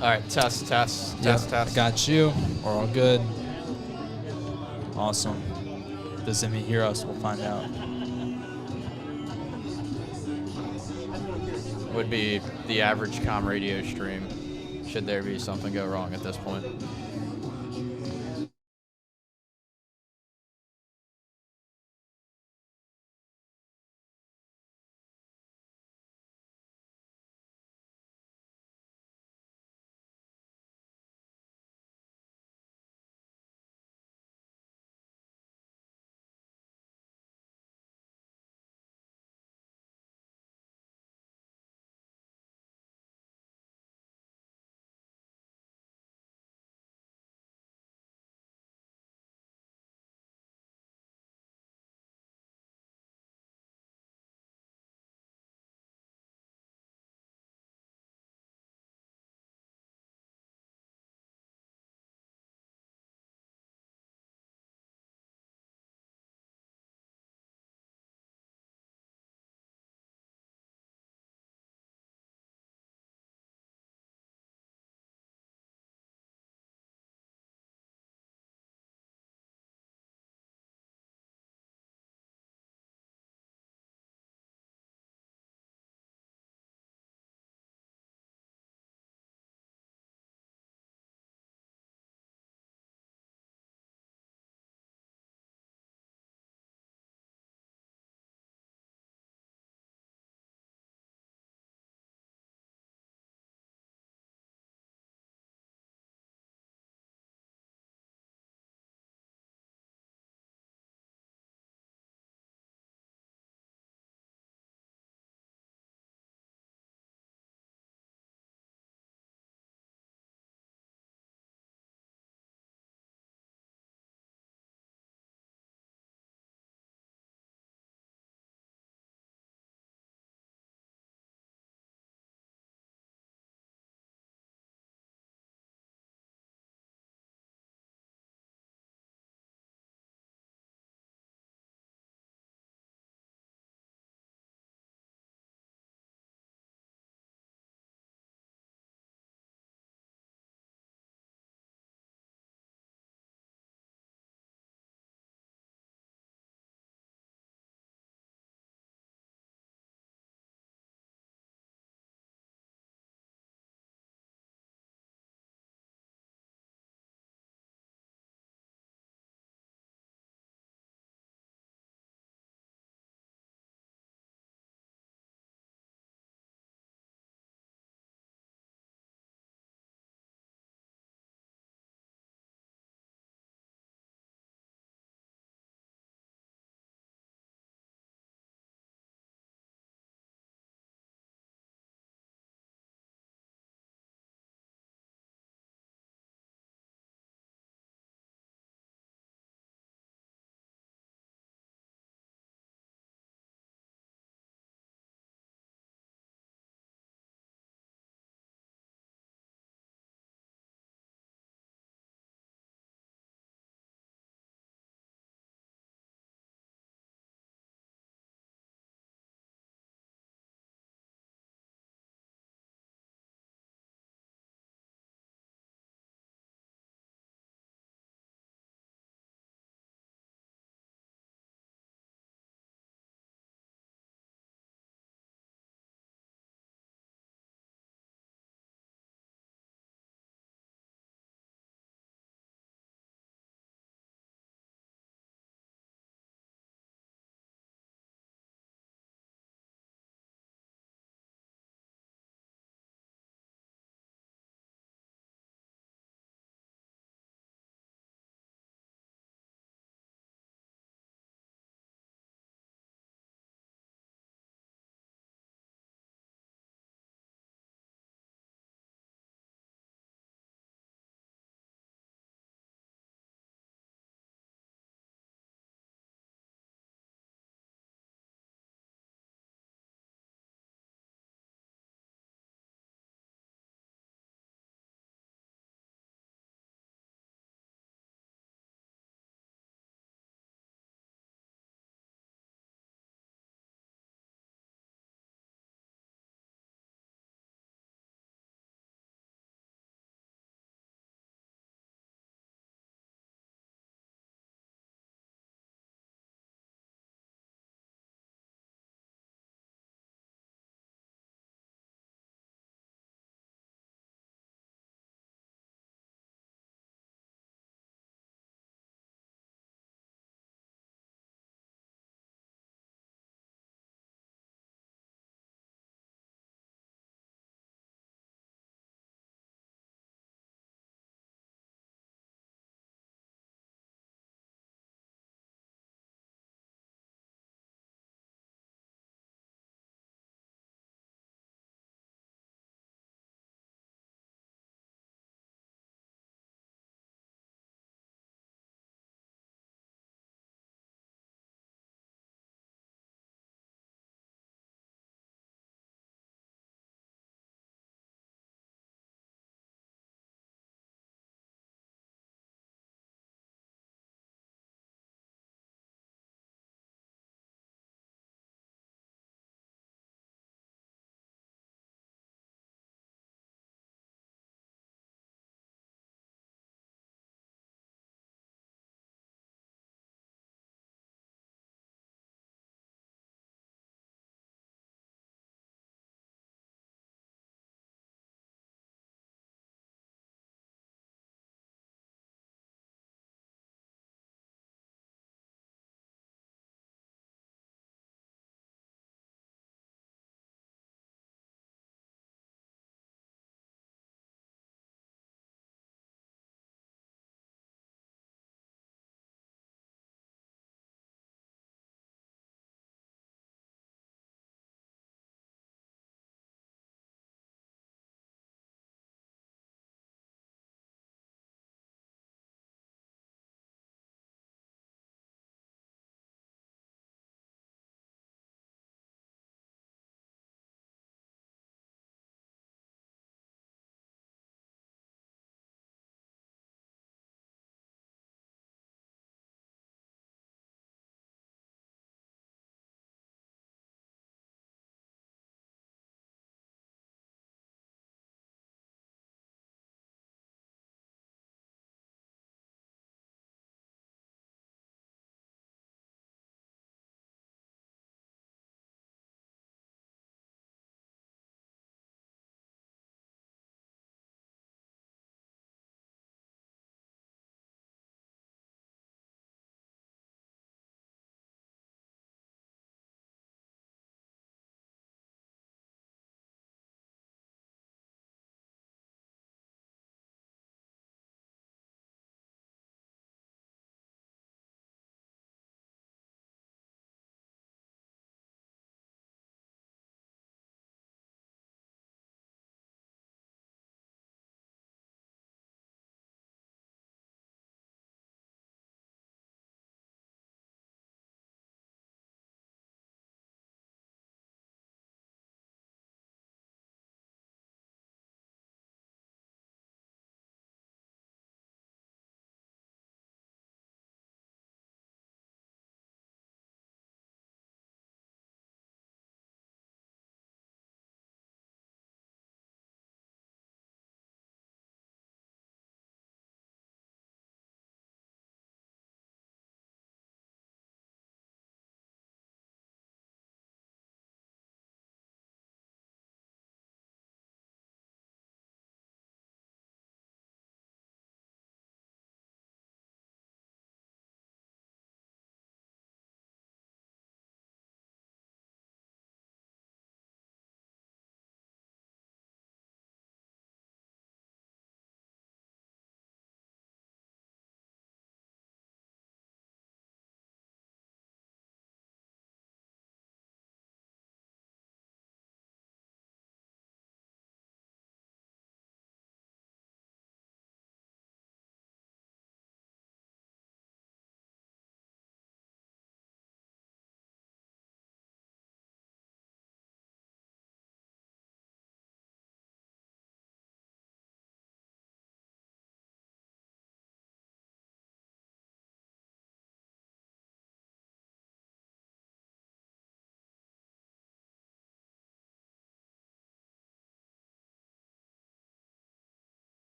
All right, test. I got you. We're all good. Awesome. Does Emmy hear us? We'll find out. Would be the average comm radio stream, should there be something go wrong at this point.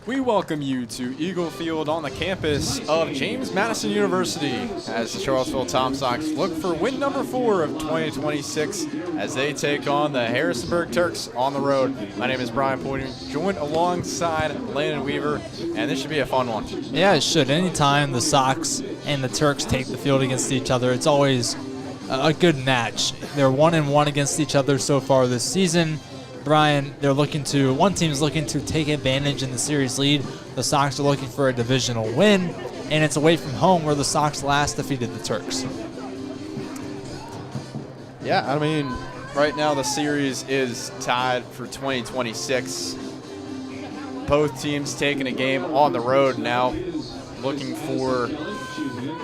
We welcome you to Eagle Field on the campus of James Madison University as the Charlottesville Tom Sox look for win number 4 of 2026 as they take on the Harrisonburg Turks on the road. My name is Brian Poynter, joined alongside Landon Weaver, and this should be a fun one. Yeah, it should. Anytime the Sox and the Turks take the field against each other, it's always a good match. They're 1-1 against each other so far this season. Brian, one team is looking to take advantage in the series lead. The Sox are looking for a divisional win, and it's away from home where the Sox last defeated the Turks. Yeah, I mean, right now the series is tied for 2026. Both teams taking a game on the road now, looking for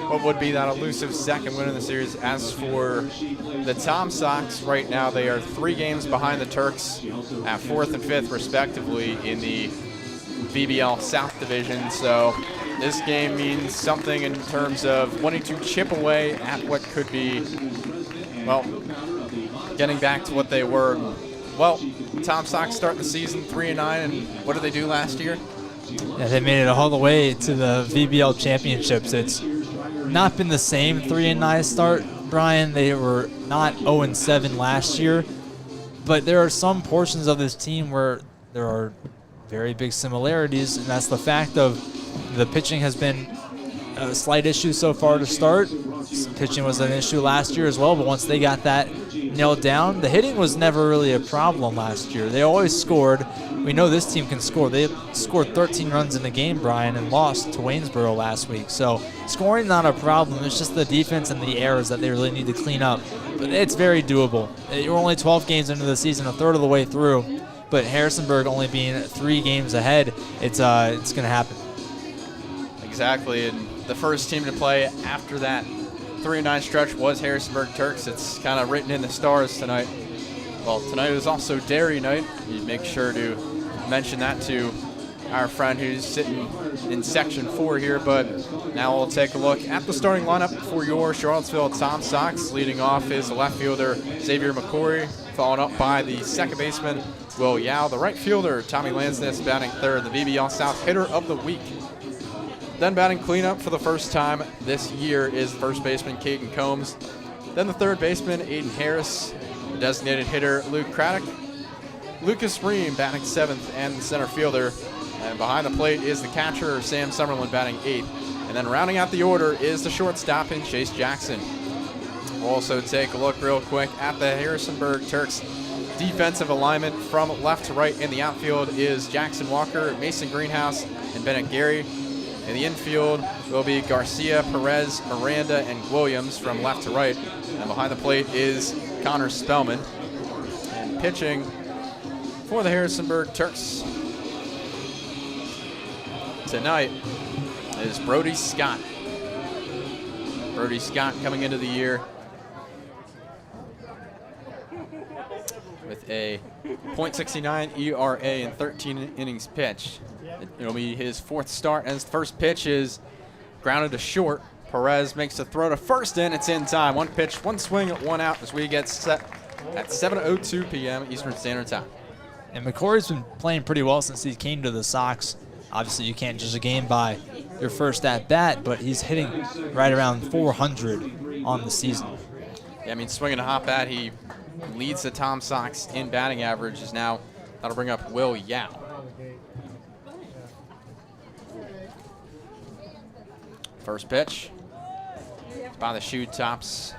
what would be that elusive second win in the series. As for the Tom Sox, right now they are 3 games behind the Turks at 4th and 5th respectively in the VBL South Division. So this game means something in terms of wanting to chip away at what could be, well, getting back to what they were. Well, Tom Sox start the season 3-9, and what did they do last year? Yeah, they made it all the way to the VBL championships. It's not been the same 3-9 start, Brian. They were not 0-7 last year, but there are some portions of this team where there are very big similarities, and that's the fact of the pitching has been a slight issue so far to start. Pitching was an issue last year as well, but once they got that nailed down, the hitting was never really a problem last year. They always scored. We know this team can score. They scored 13 runs in the game, Brian, and lost to Waynesboro last week. So scoring not a problem. It's just the defense and the errors that they really need to clean up. But it's very doable. You're only 12 games into the season, a third of the way through. But Harrisonburg only being 3 games ahead, it's going to happen. Exactly, and the first team to play after that 3-9 stretch was Harrisonburg Turks. It's kind of written in the stars tonight. Well, tonight is also Dairy Night. You make sure to mention that to our friend who's sitting in Section 4 here. But now we'll take a look at the starting lineup for your Charlottesville Tom Sox. Leading off is the left fielder, Xavier McCory, followed up by the second baseman, Will Yao. The right fielder, Tommy Lansness, batting third, the VBL South Hitter of the Week. Then batting cleanup for the first time this year is first baseman Caden Combs. Then the third baseman Aiden Harris, the designated hitter Luke Craddock, Lucas Ream batting 7th, and the center fielder. And behind the plate is the catcher Sam Summerlin batting 8th. And then rounding out the order is the shortstop in Chase Jackson. We'll also take a look real quick at the Harrisonburg Turks defensive alignment. From left to right in the outfield is Jackson Walker, Mason Greenhouse, and Bennett Gary. In the infield will be Garcia, Perez, Miranda, and Williams from left to right. And behind the plate is Connor Spellman. And pitching for the Harrisonburg Turks tonight is Brody Scott. Brody Scott coming into the year with a .69 ERA in 13 innings pitched. It'll be his 4th start, and his first pitch is grounded to short. Perez makes a throw to first, and it's in time. 1 pitch, 1 swing, 1 out as we get set at 7:02 p.m. Eastern Standard Time. And McCory's been playing pretty well since he came to the Sox. Obviously, you can't judge a game by your first at-bat, but he's hitting right around 400 on the season. Yeah, I mean, swinging a hot bat, he leads the Tom Sox in batting averages now. That'll bring up Will Yao. First pitch by the shoe tops,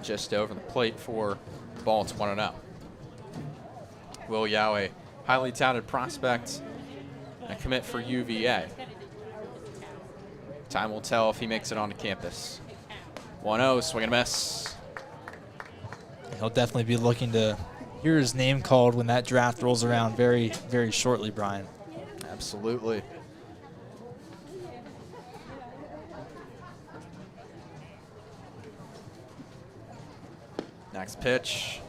just over the plate for ball. It's 1-0. Will Yao, a highly touted prospect, a commit for UVA. Time will tell if he makes it onto campus. 1-0, swing and a miss. He'll definitely be looking to hear his name called when that draft rolls around very, very shortly, Brian. Absolutely. Next pitch.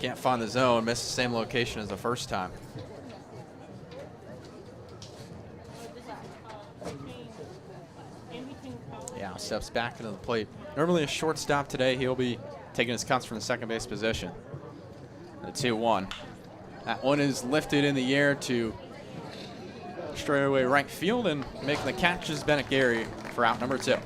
Can't find the zone. Missed the same location as the first time. Yeah, steps back into the plate. Normally a shortstop today. He'll be taking his cuts from the second base position. The 2-1. That one is lifted in the air to straightaway right field, and making the catch is Bennett Gary for out number 2.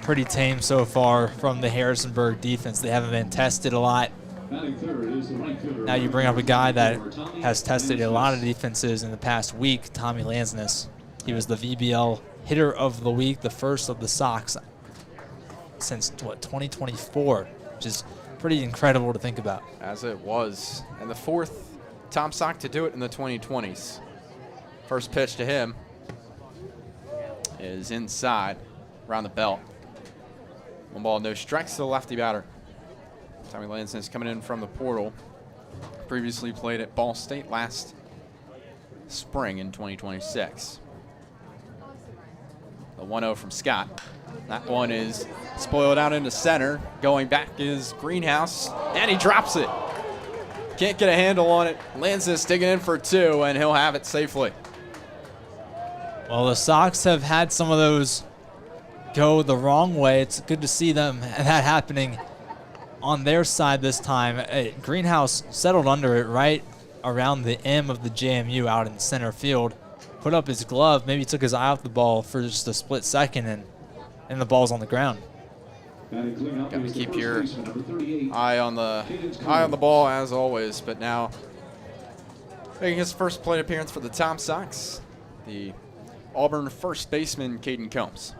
Pretty tame so far from the Harrisonburg defense. They haven't been tested a lot. Now you bring up a guy that has tested a lot of defenses in the past week, Tommy Lansness. He was the VBL hitter of the week, the first of the SOX since, 2024, which is pretty incredible to think about. As it was. And the 4th Tom Sock to do it in the 2020s. First pitch to him is inside, around the belt. 1 ball, no strikes to the lefty batter. Tommy Lansness coming in from the portal. Previously played at Ball State last spring in 2026. The 1-0 from Scott. That one is spoiled out into center. Going back is Greenhouse, and he drops it. Can't get a handle on it. Lansness digging in for 2, and he'll have it safely. Well, the Sox have had some of those go the wrong way. It's good to see them that happening on their side this time. Greenhouse settled under it right around the M of the JMU out in center field. Put up his glove, maybe took his eye off the ball for just a split second, and the ball's on the ground. Got to keep your eye on the ball as always. But now, making his first plate appearance for the Tom Sox, the Auburn first baseman Caden Combs.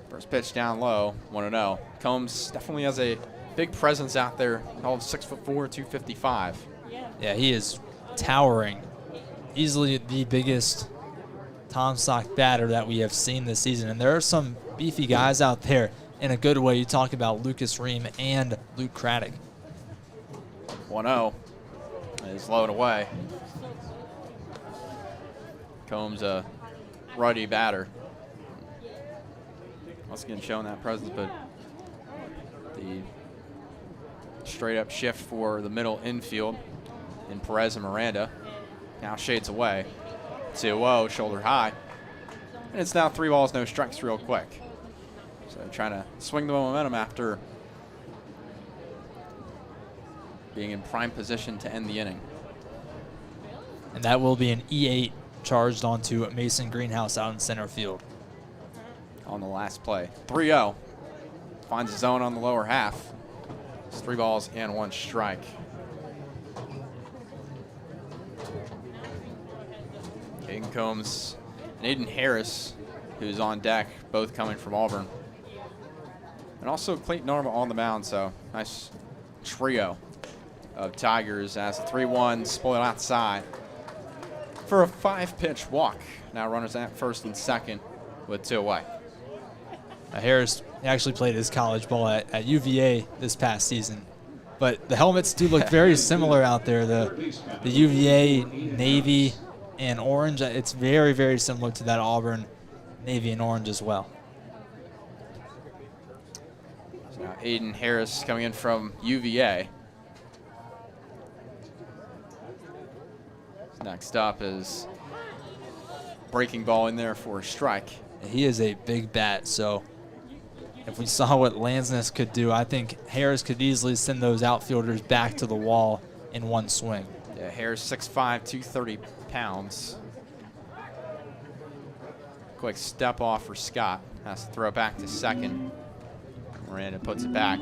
First pitch down low, 1-0. Combs definitely has a big presence out there. All of 6'4", 255. Yeah, he is towering. Easily the biggest Tom Sock batter that we have seen this season. And there are some beefy guys out there in a good way. You talk about Lucas Ream and Luke Craddock. 1-0 is low and away. Combs a ruddy batter. Once again showing that presence, but the straight up shift for the middle infield in Perez and Miranda now shades away. 2-0, shoulder high. And it's now 3 balls, no strikes real quick. So trying to swing the momentum after being in prime position to end the inning. And that will be an E8 charged onto Mason Greenhouse out in center field. On the last play. 3-0. Finds his zone on the lower half. It's 3 balls and 1 strike. Caden Combs and Aiden Harris, who's on deck, both coming from Auburn. And also Clayton Arma on the mound, so nice trio of Tigers as the 3-1 spoiled outside for a 5-pitch walk. Now runners at first and second with 2 away. Harris actually played his college ball at UVA this past season. But the helmets do look very similar out there. The UVA navy and orange, it's very, very similar to that Auburn navy and orange as well. So now Aiden Harris coming in from UVA. Next up is breaking ball in there for a strike. He is a big bat, so if we saw what Lansness could do, I think Harris could easily send those outfielders back to the wall in one swing. Yeah, Harris 6'5", 230 pounds. Quick step off for Scott. Has to throw it back to second. Miranda puts it back.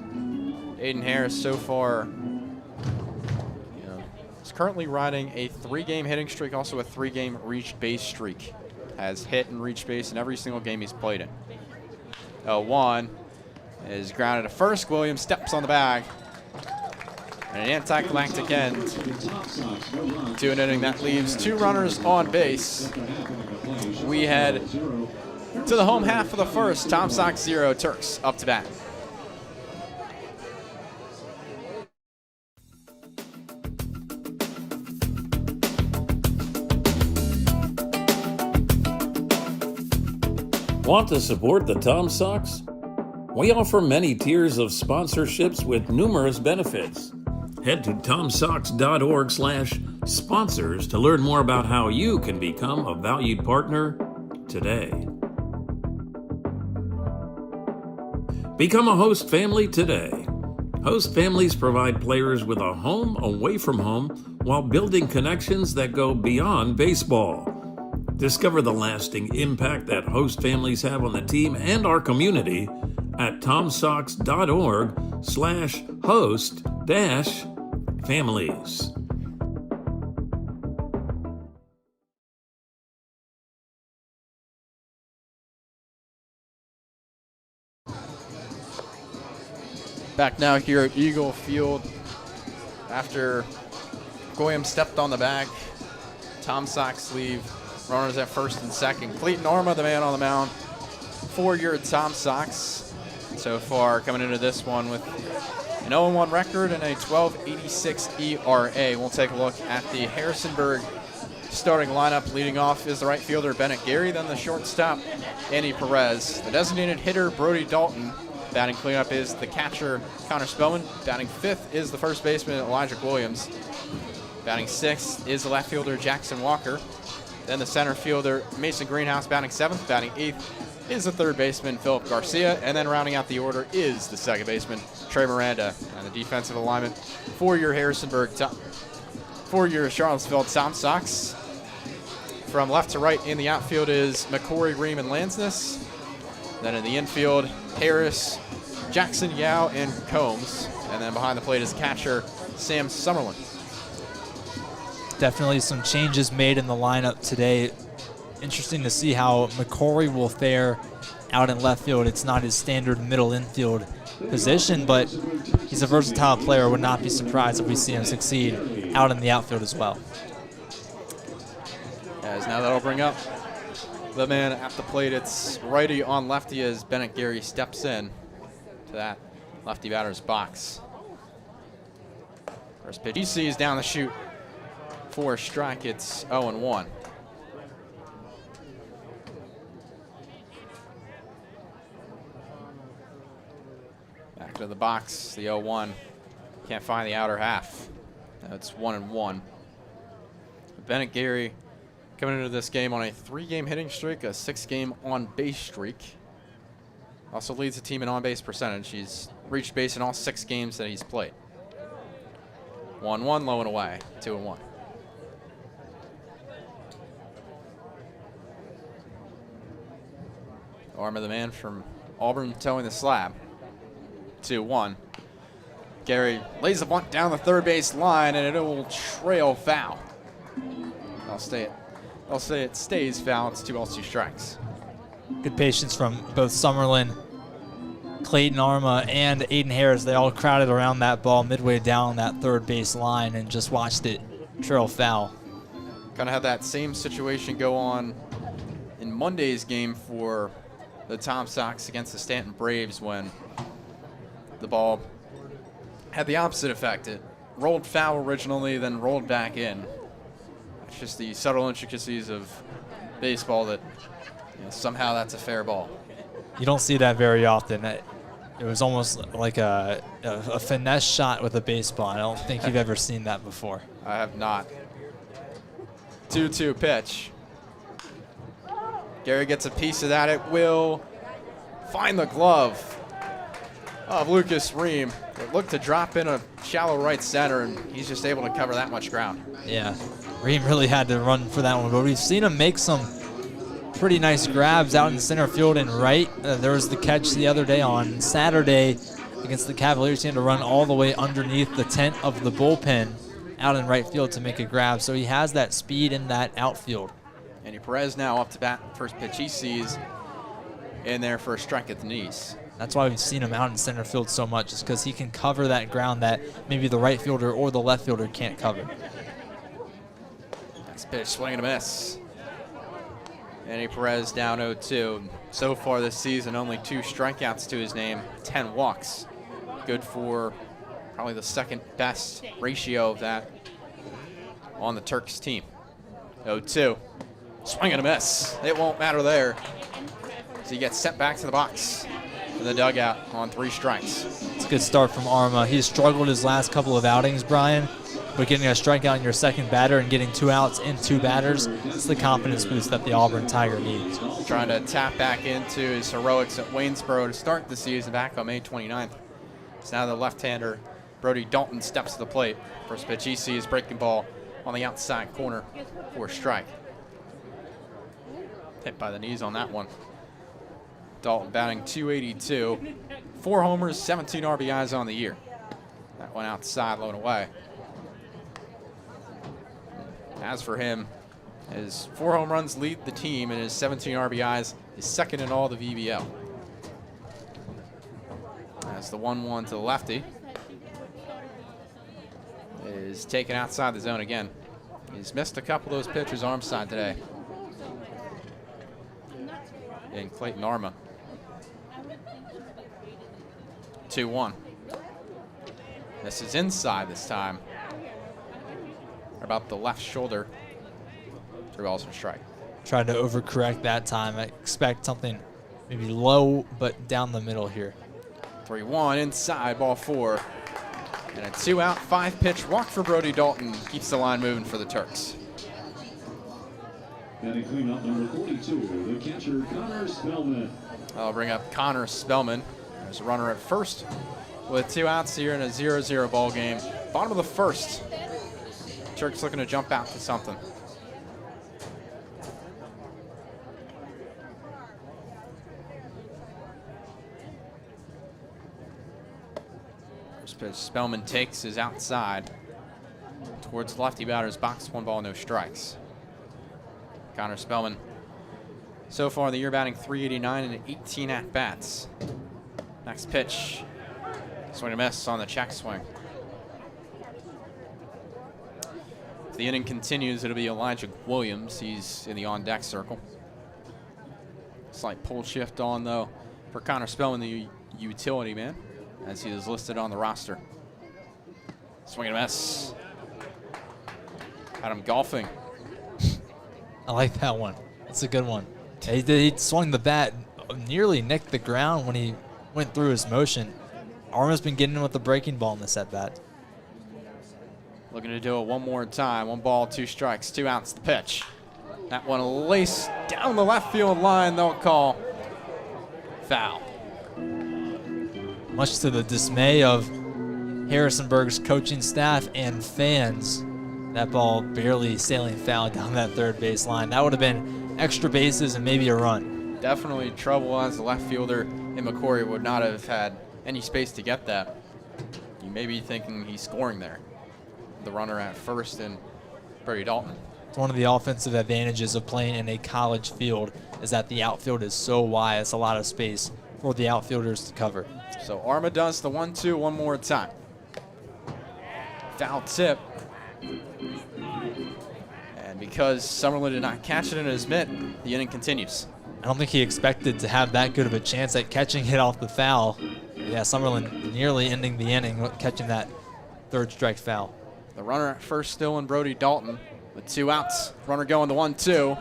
Aiden Harris so far is currently riding a 3-game hitting streak, also a 3-game reached base streak. Has hit and reached base in every single game he's played in. 0-1 is grounded to first. Williams steps on the bag. And an anticlimactic end to an inning that leaves 2 runners on base. We head to the home half of the first. Tom Sox 0, Turks up to bat. Want to support the Tom Sox? We offer many tiers of sponsorships with numerous benefits. Head to tomsox.org/sponsors to learn more about how you can become a valued partner today. Become a host family today. Host families provide players with a home away from home while building connections that go beyond baseball. Discover the lasting impact that host families have on the team and our community at tomsox.org/host-families. Back now here at Eagle Field after Goyam stepped on the bag. Tom Sox leave runners at first and second. Clayton Arma, the man on the mound for your Tom Sox. So far coming into this one with an 0-1 record and a 12.86 ERA. We'll take a look at the Harrisonburg starting lineup. Leading off is the right fielder Bennett Gary, then the shortstop Andy Perez. The designated hitter Brody Dalton. Batting cleanup is the catcher Connor Spellman. Batting fifth is the first baseman Elijah Williams. Batting sixth is the left fielder Jackson Walker. Then the center fielder Mason Greenhouse batting seventh. Batting eighth is the third baseman Philip Garcia. And then rounding out the order is the second baseman Trey Miranda. And the defensive alignment for your Charlottesville Tom Sox. From left to right in the outfield is McCory, Ream, and Lansness. Then in the infield, Harris, Jackson, Yao, and Combs. And then behind the plate is catcher Sam Summerlin. Definitely some changes made in the lineup today. Interesting to see how McCory will fare out in left field. It's not his standard middle infield position, but he's a versatile player. Would not be surprised if we see him succeed out in the outfield as well. As now that'll bring up the man at the plate. It's righty on lefty as Bennett Gary steps in to that lefty batter's box. First pitch he sees down the chute for a strike. It's 0-1. Back to the box, the 0-1. Can't find the outer half. That's 1-1. Bennett Gary coming into this game on a 3-game hitting streak, a 6-game on-base streak. Also leads the team in on-base percentage. He's reached base in all 6 games that he's played. 1-1, low and away, 2-1. Arm of the man from Auburn towing the slab. 2-1. Gary lays a bunt down the third base line, and it will trail foul. I'll say it stays foul. It's 2 balls, 2 strikes. Good patience from both Summerlin, Clayton Arma, and Aiden Harris. They all crowded around that ball midway down that third base line and just watched it trail foul. Kind of had that same situation go on in Monday's game for the Tom Sox against the Stanton Braves when the ball had the opposite effect. It rolled foul originally, then rolled back in. It's just the subtle intricacies of baseball that somehow that's a fair ball. You don't see that very often. It was almost like a finesse shot with a baseball. I don't think you've ever seen that before. I have not. 2-2 pitch. Gary gets a piece of that. It will find the glove of Lucas Ream. It looked to drop in a shallow right center, and he's just able to cover that much ground. Yeah, Ream really had to run for that one, but we've seen him make some pretty nice grabs out in center field and right. There was the catch the other day on Saturday against the Cavaliers. He had to run all the way underneath the tent of the bullpen out in right field to make a grab. So he has that speed in that outfield. Andy Perez now up to bat. First pitch he sees in there for a strike at the knees. That's why we've seen him out in center field so much, is because he can cover that ground that maybe the right fielder or the left fielder can't cover. Next pitch, swing and a miss. Andy Perez down 0-2. So far this season, only 2 strikeouts to his name, 10 walks. Good for probably the second best ratio of that on the Turks team. 0-2. Swing and a miss. It won't matter there. So he gets sent back to the box in the dugout on 3 strikes. It's a good start from Arma. He's struggled his last couple of outings, Brian, but getting a strikeout in your second batter and getting 2 outs in 2 batters, it's the confidence boost that the Auburn Tiger needs. Trying to tap back into his heroics at Waynesboro to start the season back on May 29th. So now the left-hander, Brody Dalton, steps to the plate. First pitch he sees, breaking ball on the outside corner for a strike. Hit by the knees on that one. Dalton batting .282, 4 homers, 17 RBIs on the year. That one outside, low and away. As for him, his 4 home runs lead the team, and his 17 RBIs is second in all the VBL. As the 1-1 to the lefty is taken outside the zone again. He's missed a couple of those pitches arm side today. And Clayton Arma. 2-1. This is inside this time. About the left shoulder. 3 balls and a strike. Tried to overcorrect that time. I expect something maybe low, but down the middle here. 3-1 inside, ball 4. And a 2-out, 5-pitch walk for Brody Dalton. Keeps the line moving for the Turks. And a cleanup number 42, the catcher, Connor Spellman. I'll bring up Connor Spellman. There's a runner at first with 2 outs here in a 0-0 ball game. Bottom of the first. Turks looking to jump out to something. First pitch Spellman takes is outside towards the lefty batter's box. 1 ball, no strikes. Connor Spellman so far in the year batting .389 and 18 at-bats. Next pitch, swing and miss on the check swing. If the inning continues, it'll be Elijah Williams. He's in the on-deck circle. Slight pull shift on, though, for Connor Spellman, the utility man, as he is listed on the roster. Swing and miss. Had him golfing. I like that one. That's a good one. He swung the bat, nearly nicked the ground when he went through his motion. Arma's been getting him with the breaking ball in this at-bat. Looking to do it one more time. 1 ball, 2 strikes, 2 outs, the pitch. That one laced down the left field line. They'll call foul. Much to the dismay of Harrisonburg's coaching staff and fans, that ball barely sailing foul down that third base line. That would have been extra bases and maybe a run. Definitely trouble, as the left fielder in McCory would not have had any space to get that. You may be thinking he's scoring there. The runner at first and Brody Dalton. It's one of the offensive advantages of playing in a college field is that the outfield is so wide. It's a lot of space for the outfielders to cover. So Arma does the 1-2 one more time. Foul tip. And because Summerlin did not catch it in his mitt, the inning continues. I don't think he expected to have that good of a chance at catching it off the foul. Yeah, Summerlin nearly ending the inning, catching that 3rd strike foul. The runner at first still in Brody Dalton with 2 outs. Runner going the 1-2.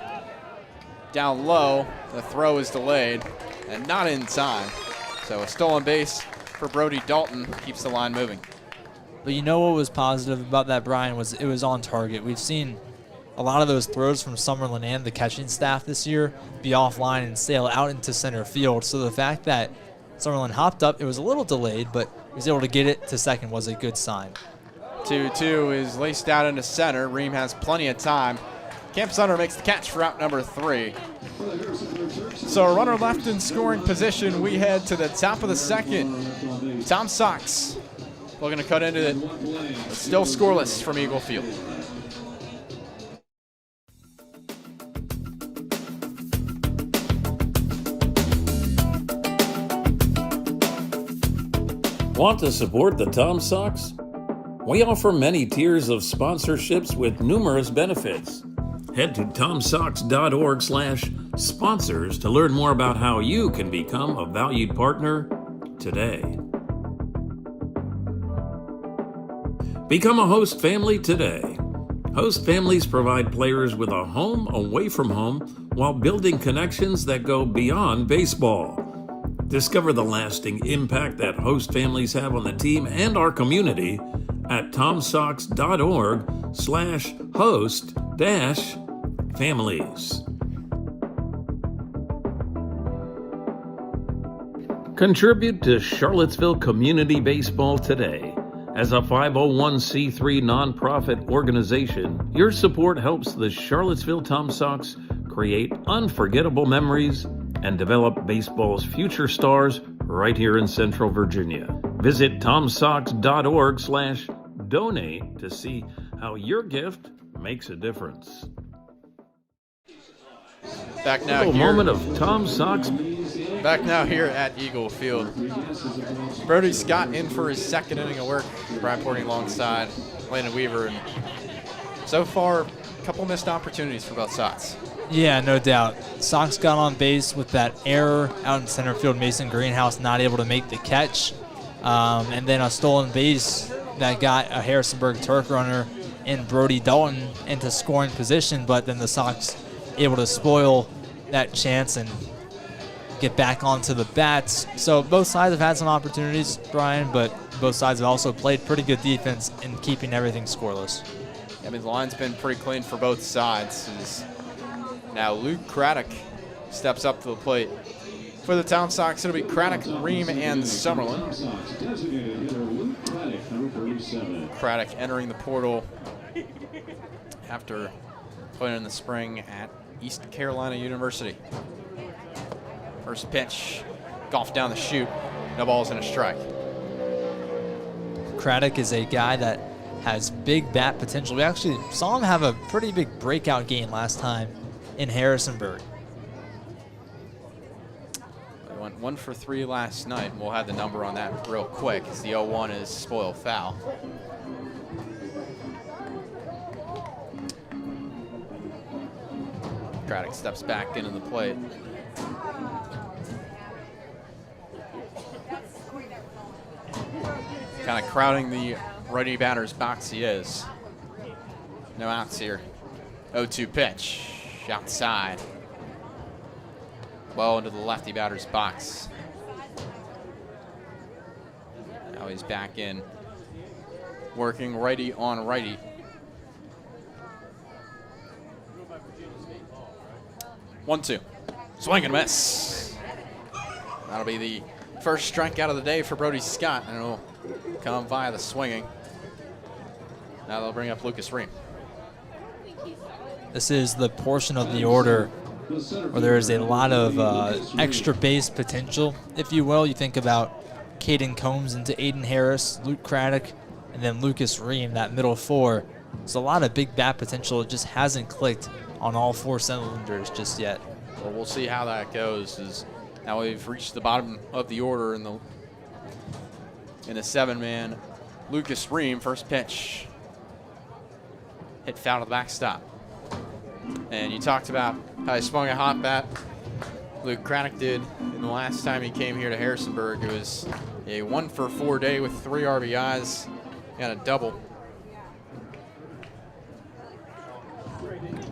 Down low, the throw is delayed and not in time. So a stolen base for Brody Dalton keeps the line moving. But you know what was positive about that, Brian, was it was on target. We've seen a lot of those throws from Summerlin and the catching staff this year be offline and sail out into center field. So the fact that Summerlin hopped up, it was a little delayed, but he was able to get it to second was a good sign. 2-2 is laced out into center. Ream has plenty of time. Camp Sutter makes the catch for out number 3. So a runner left in scoring position. We head to the top of the second. Tom SOX looking to cut into it. But still scoreless from Eagle Field. Want to support the Tom SOX? We offer many tiers of sponsorships with numerous benefits. Head to tomsox.org/sponsors to learn more about how you can become a valued partner today. Become a host family today. Host families provide players with a home away from home while building connections that go beyond baseball. Discover the lasting impact that host families have on the team and our community at tomsox.org/host-families. Contribute to Charlottesville Community Baseball today. As a 501c3 nonprofit organization, your support helps the Charlottesville Tom Sox create unforgettable memories and develop baseball's future stars right here in Central Virginia. Visit tomsox.org/donate to see how your gift makes a difference. Back now A here. moment of Tom Sox. Back now here at Eagle Field. Brody Scott in for his second inning of work. Brad Porting alongside Landon Weaver. And so far, a couple missed opportunities for both sides. Yeah, no doubt. Sox got on base with that error out in center field. Mason Greenhouse not able to make the catch. And then a stolen base that got a Harrisonburg Turk runner and Brody Dalton into scoring position, but then the Sox able to spoil that chance and get back onto the bats. So both sides have had some opportunities, Brian, but both sides have also played pretty good defense in keeping everything scoreless. I mean, the line's been pretty clean for both sides. Now Luke Craddock steps up to the plate. For the Tom Sox, it'll be Craddock, Ream, and Summerlin. Craddock entering the portal after playing in the spring at East Carolina University. First pitch, golf down the chute, no balls and a strike. Craddock is a guy that has big bat potential. We actually saw him have a pretty big breakout game last time in Harrisonburg. We went 1 for 3 last night, and we'll have the number on that real quick as the 0-1 is spoiled foul. Craddock steps back into the plate. Kind of crowding the righty batter's box he is. No outs here. 0-2 pitch. Outside. Well into the lefty batter's box. Now he's back in. Working righty on righty. One, two. Swing and miss. That'll be the first strikeout of the day for Brody Scott, and it'll come via the swinging. Now they'll bring up Lucas Ream. This is the portion of the order where there is a lot of extra base potential, if you will. You think about Caden Combs into Aiden Harris, Luke Craddock, and then Lucas Ream, that middle four. There's a lot of big bat potential. It just hasn't clicked on all 4 cylinders just yet. Well, we'll see how that goes. As now we've reached the bottom of the order in the 7-man. Lucas Ream, first pitch. Hit foul to the backstop. And you talked about how he swung a hot bat. Luke Craddock did in the last time he came here to Harrisonburg. It was a 1 for 4 day with 3 RBIs and a double.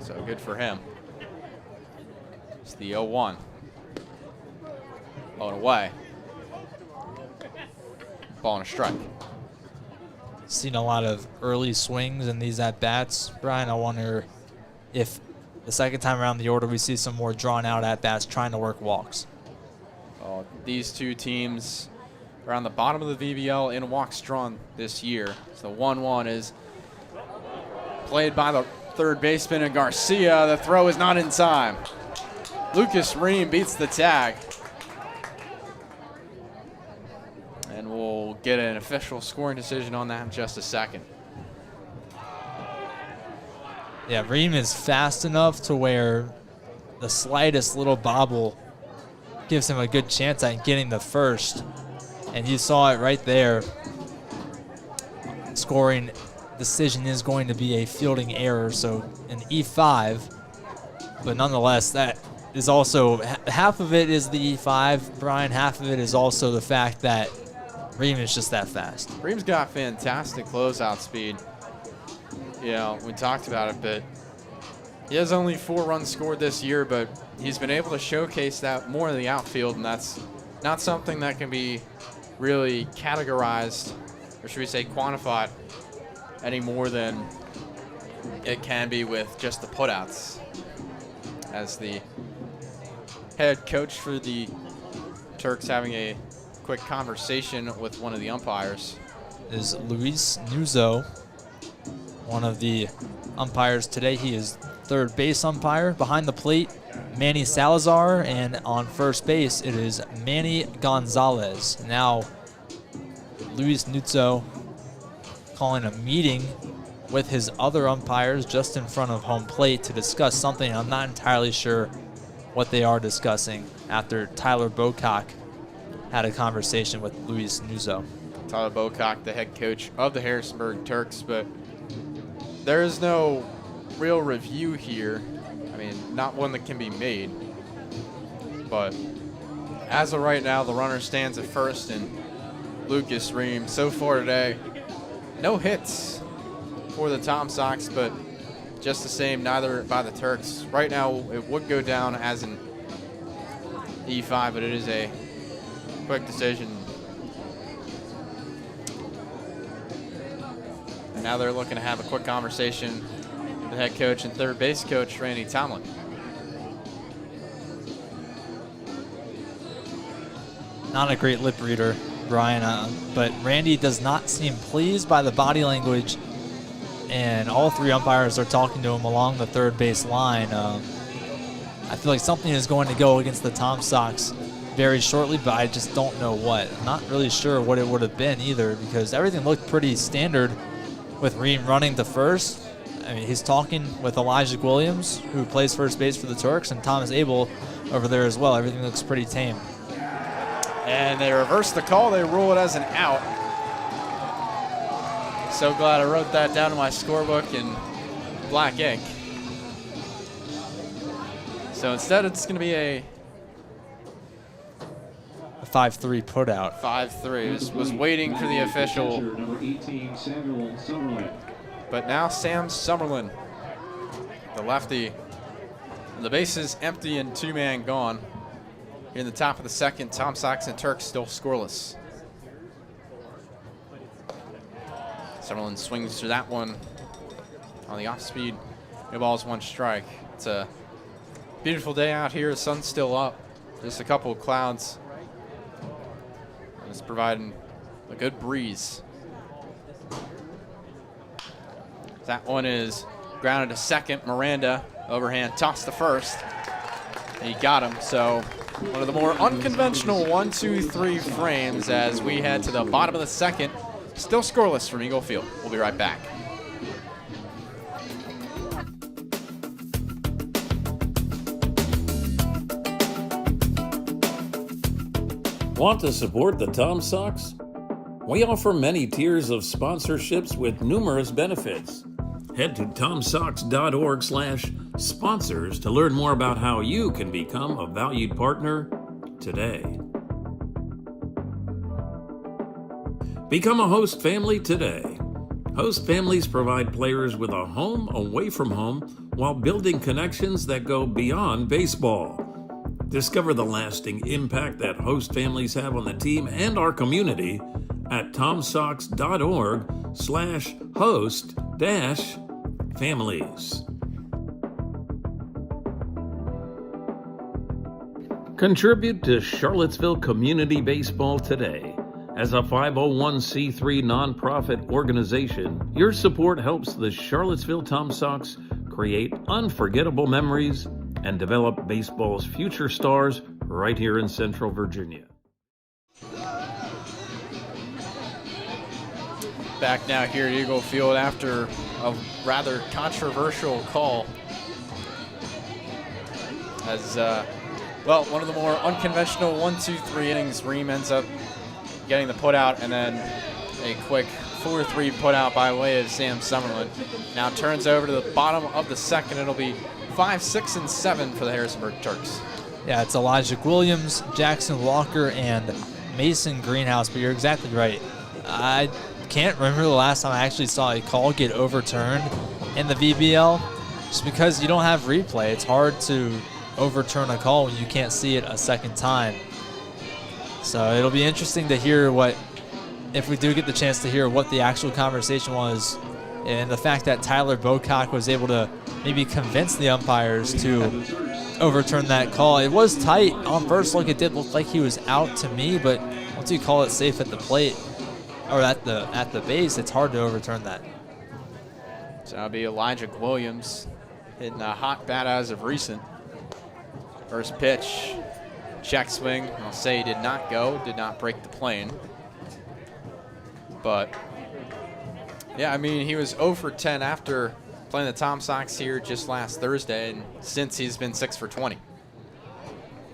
So good for him. It's the 0-1. Blown away. Ball and a strike. Seen a lot of early swings in these at-bats. Brian, I wonder if the second time around the order we see some more drawn-out at-bats trying to work walks. These two teams are on the bottom of the VBL in walks drawn this year. So 1-1 is played by the third baseman and Garcia. The throw is not in time. Lucas Ream beats the tag. And we'll get an official scoring decision on that in just a second. Yeah, Ream is fast enough to where the slightest little bobble gives him a good chance at getting the first. And you saw it right there. Scoring decision is going to be a fielding error, so an E5. But nonetheless, that is also, half of it is the E5, Brian, half of it is also the fact that Ream is just that fast. Ream's got fantastic closeout speed. You know, we talked about it, but he has only 4 runs scored this year, but he's been able to showcase that more in the outfield, and that's not something that can be really categorized, or should we say quantified, any more than it can be with just the putouts. As the head coach for the Turks having a quick conversation with one of the umpires. Is Luis Nuzo, one of the umpires today. He is third base umpire. Behind the plate, Manny Salazar, and on first base, it is Manny Gonzalez. Now, Luis Nuzo calling a meeting with his other umpires just in front of home plate to discuss something. I'm not entirely sure what they are discussing after Tyler Bocock had a conversation with Luis Nuzo. Tyler Bocock, the head coach of the Harrisonburg Turks, but there is no real review here. I mean, not one that can be made. But as of right now, the runner stands at first, and Lucas Ream, so far today, no hits for the Tom Sox, but just the same, neither by the Turks. Right now, it would go down as an E5, but it is a quick decision. And now they're looking to have a quick conversation with the head coach and third base coach, Randy Tomlin. Not a great lip reader, Brian, but Randy does not seem pleased by the body language, and all three umpires are talking to him along the third base line. I feel like something is going to go against the Tom Sox very shortly, but I just don't know what. I'm not really sure what it would have been either, because everything looked pretty standard with Ream running to first. I mean, he's talking with Elijah Williams, who plays first base for the Turks, and Thomas Abel over there as well. Everything looks pretty tame. And they reverse the call. They rule it as an out. So glad I wrote that down in my scorebook in black ink. So instead, it's going to be a 5-3 put out. 5-3. Was waiting for the official. Number 18, Samuel Summerlin. But now Sam Summerlin, the lefty. The base is empty and two-man gone. Here in the top of the second, Tom Sox and Turks still scoreless. Summerlin swings to that one on the off-speed. No balls, one strike. It's a beautiful day out here. The sun's still up. Just a couple of clouds. And it's providing a good breeze. That one is grounded to second. Miranda, overhand, tossed to first. He got him, so one of the more unconventional 1-2-3 frames as we head to the bottom of the second. Still scoreless from Eagle Field. We'll be right back. Want to support the Tom Sox? We offer many tiers of sponsorships with numerous benefits. Head to tomsox.org/sponsors to learn more about how you can become a valued partner today. Become a host family today. Host families provide players with a home away from home while building connections that go beyond baseball. Discover the lasting impact that host families have on the team and our community at tomsox.org/host-families. Contribute to Charlottesville Community Baseball today. As a 501c3 nonprofit organization, your support helps the Charlottesville Tom Sox create unforgettable memories and develop baseball's future stars right here in Central Virginia. Back now here at Eagle Field after a rather controversial call. As, well, one of the more unconventional 1-2-3 innings, Ream ends up getting the put out, and then a quick 4-3 put out by way of Sam Summerlin. Now turns over to the bottom of the second. It'll be 5, 6, and 7 for the Harrisonburg Turks. Yeah, it's Elijah Williams, Jackson Walker, and Mason Greenhouse, but you're exactly right. I can't remember the last time I actually saw a call get overturned in the VBL, just because you don't have replay. It's hard to overturn a call when you can't see it a second time. So it'll be interesting to hear if we do get the chance to hear what the actual conversation was And the fact that Tyler Bocock was able to maybe convince the umpires to overturn that call. It was tight on first look. It did look like he was out to me, but once you call it safe at the plate or at the base, it's hard to overturn that. So that'll be Elijah Williams hitting a hot bat as of recent. First pitch, check swing. I'll say he did not go, did not break the plane. But yeah, I mean, he was 0 for 10 after playing the Tom Sox here just last Thursday, and since he's been 6 for 20.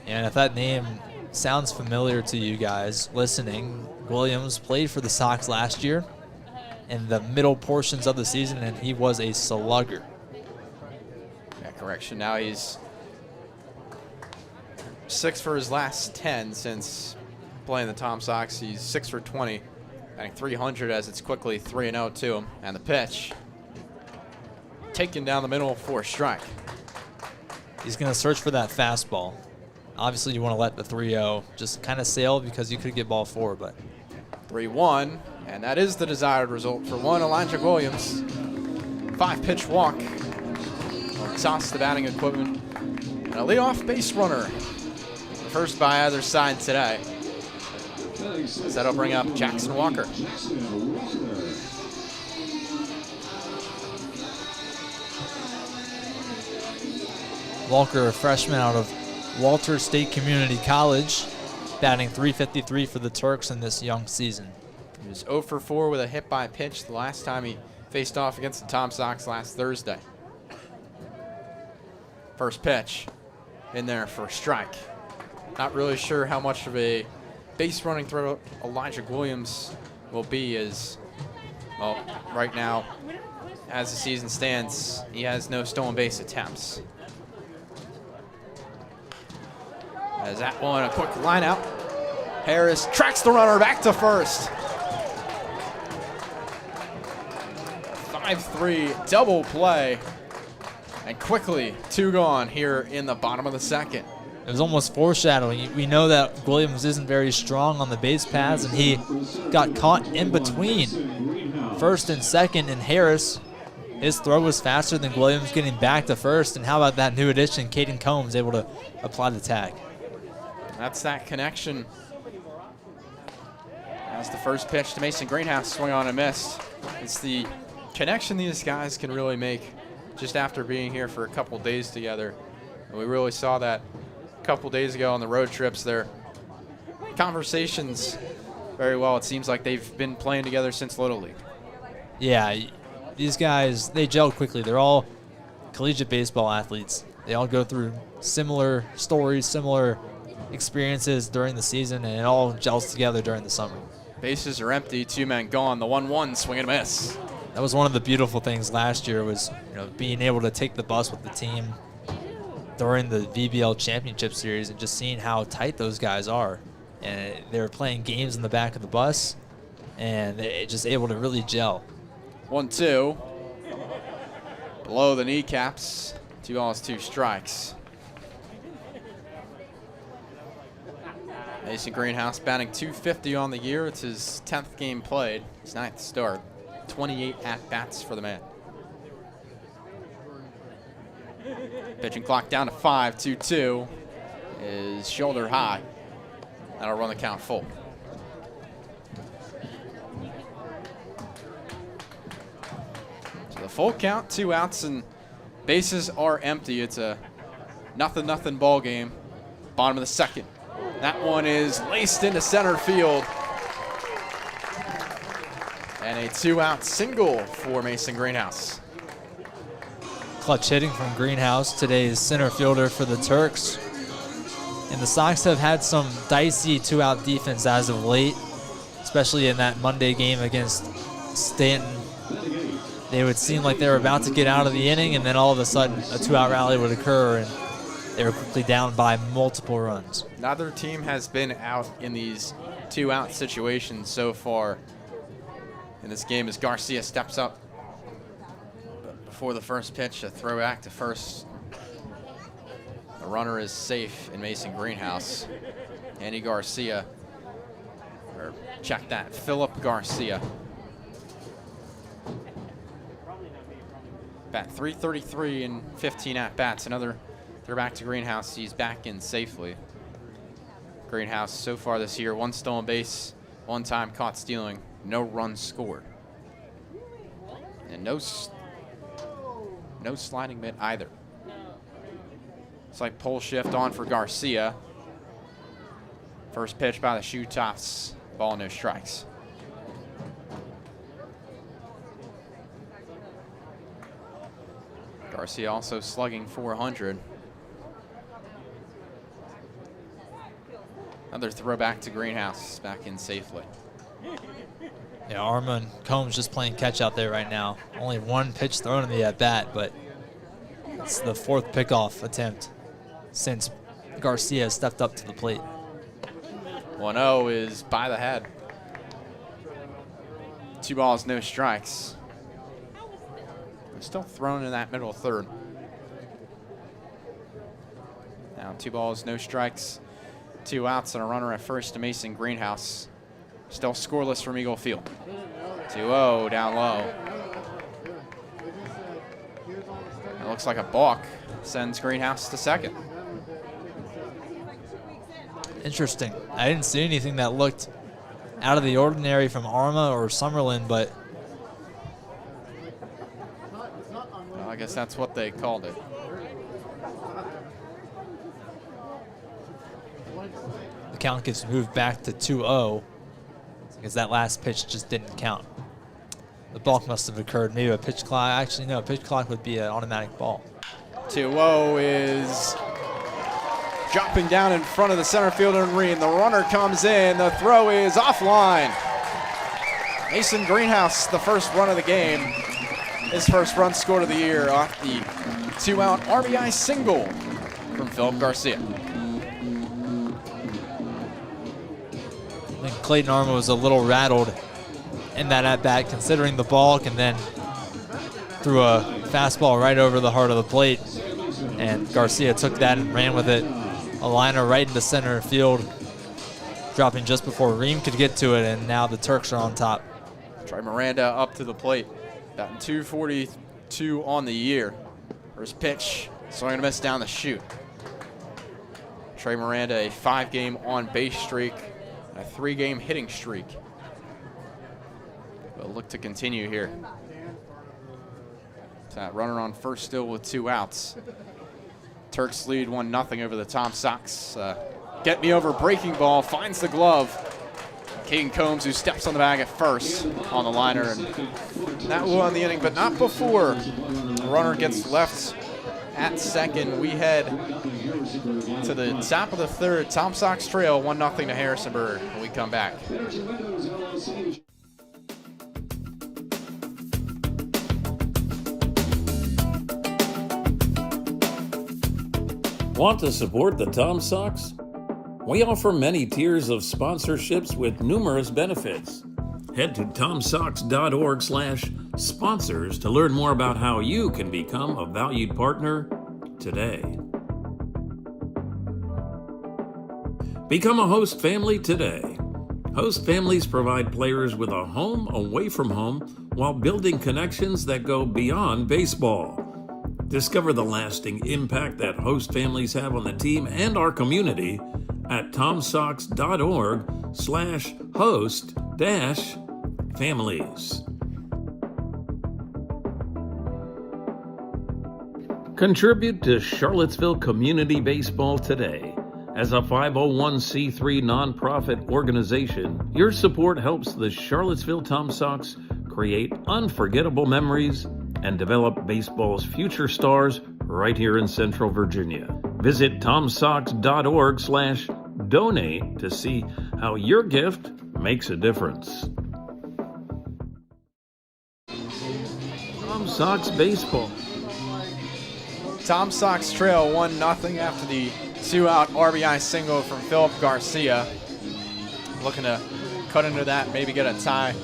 And if that name sounds familiar to you guys listening, Williams played for the Sox last year in the middle portions of the season, and he was a slugger. Yeah, correction. Now he's 6 for his last 10 since playing the Tom Sox. He's 6 for 20, batting 300 as it's quickly 3-0 to him. And the pitch, taken down the middle for a strike. He's going to search for that fastball. Obviously, you want to let the 3-0 just kind of sail because you could get ball 4, but 3-1, and that is the desired result for one Elijah Williams. 5-pitch walk. Toss the batting equipment. And a leadoff base runner. First by either side today. So that'll bring up Jackson Walker. Walker, a freshman out of Walter State Community College, batting .353 for the Turks in this young season. He was 0 for 4 with a hit by pitch the last time he faced off against the Tom Sox last Thursday. First pitch in there for a strike. Not really sure how much of a base running throw Elijah Williams will be, as well, right now, as the season stands, he has no stolen base attempts. As that one, a quick line out. Harris tracks the runner back to first. 5-3 double play. And quickly, 2 gone here in the bottom of the second. It was almost foreshadowing. We know that Williams isn't very strong on the base paths, and he got caught in between first and second, and Harris, his throw was faster than Williams getting back to first. And how about that new addition, Caden Combs, able to apply the tag. That's that connection. That's the first pitch to Mason Greenhouse, swing on and missed. It's the connection these guys can really make just after being here for a couple days together. And we really saw that a couple days ago on the road trips. Their conversations very well. It seems like they've been playing together since Little League. Yeah, these guys, they gel quickly. They're all collegiate baseball athletes. They all go through similar stories, similar experiences during the season, and it all gels together during the summer. Bases are empty, 2 men gone. The 1-1 swing and a miss. That was one of the beautiful things last year, was being able to take the bus with the team during the VBL Championship Series and just seeing how tight those guys are. And they were playing games in the back of the bus, and they're just able to really gel. 1-2. Below the kneecaps. 2 balls, 2 strikes. Mason Greenhouse batting .250 on the year. It's his 10th game played, his 9th start. 28 at-bats for the man. Pitching clock down to 5, 2-2 is shoulder high. That'll run the count full. So the full count, 2 outs, and bases are empty. It's a 0-0 ball game. Bottom of the second. That one is laced into center field. And a 2-out single for Mason Greenhouse. Clutch hitting from Greenhouse, today's center fielder for the Turks. And the Sox have had some dicey 2-out defense as of late, especially in that Monday game against Stanton. They would seem like they were about to get out of the inning, and then all of a sudden a 2-out rally would occur, and they were quickly down by multiple runs. Neither team has been out in these 2-out situations so far in this game as Garcia steps up. But before the first pitch, a throwback to first. The runner is safe in Mason Greenhouse. Andy Garcia, or check that, Philip Garcia. Bat 333 and 15 at-bats. Another throw back to Greenhouse. He's back in safely. Greenhouse so far this year, 1 stolen base, 1 time caught stealing, no runs scored. And no sliding mitt either. It's like pole shift on for Garcia. First pitch by the shoe tops, ball, no strikes. Garcia also slugging 400. Another throwback to Greenhouse, back in safely. Yeah, Arma and Combs just playing catch out there right now. Only 1 pitch thrown in the at-bat, but it's the 4th pickoff attempt since Garcia stepped up to the plate. 1-0 is by the head. 2 balls, no strikes. They're still thrown in that middle third. Now 2 balls, no strikes, 2 outs, and a runner at first to Mason Greenhouse. Still scoreless from Eagle Field. 2-0 down low. That looks like a balk. Sends Greenhouse to second. Interesting. I didn't see anything that looked out of the ordinary from Arma or Summerlin, but well, I guess that's what they called it. the count gets moved back to 2-0 because that last pitch just didn't count. The balk must have occurred. Maybe a pitch clock. Actually, no, a pitch clock would be an automatic ball. 2-0 is dropping down in front of the center fielder and Reen. The runner comes in. The throw is offline. Mason Greenhouse, the first run of the game. His first run scored of the year off the 2-out RBI single from Philip Garcia. I think Clayton Arma was a little rattled in that at-bat, considering the balk, and then threw a fastball right over the heart of the plate. And Garcia took that and ran with it. A liner right into center field, dropping just before Ream could get to it, and now the Turks are on top. Trey Miranda up to the plate, batting 242 on the year. First pitch, swing and a miss down the chute. Trey Miranda, a 5-game on-base streak, and a 3-game hitting streak. Will look to continue here. That runner on first still with 2 outs. Turks lead 1-0 over the Tom Sox. Get me over breaking ball, finds the glove. Caden Combs, who steps on the bag at first on the liner, and that will end the inning, but not before the runner gets left at second. We head to the top of the third. Tom Sox trail 1-0 to Harrisonburg when we come back. Want to support the Tom Sox? We offer many tiers of sponsorships with numerous benefits. Head to tomsox.org/sponsors to learn more about how you can become a valued partner today. Become a host family today. Host families provide players with a home away from home while building connections that go beyond baseball. Discover the lasting impact that host families have on the team and our community at tomsox.org/host-families. Contribute to Charlottesville Community Baseball today. As a 501c3 nonprofit organization, your support helps the Charlottesville Tom Sox create unforgettable memories and develop baseball's future stars right here in Central Virginia. Visit tomsox.org/donate to see how your gift makes a difference. Tom Sox Baseball. Tom Sox trail 1-0 after the 2-out RBI single from Philip Garcia. Looking to cut into that, maybe get a tie,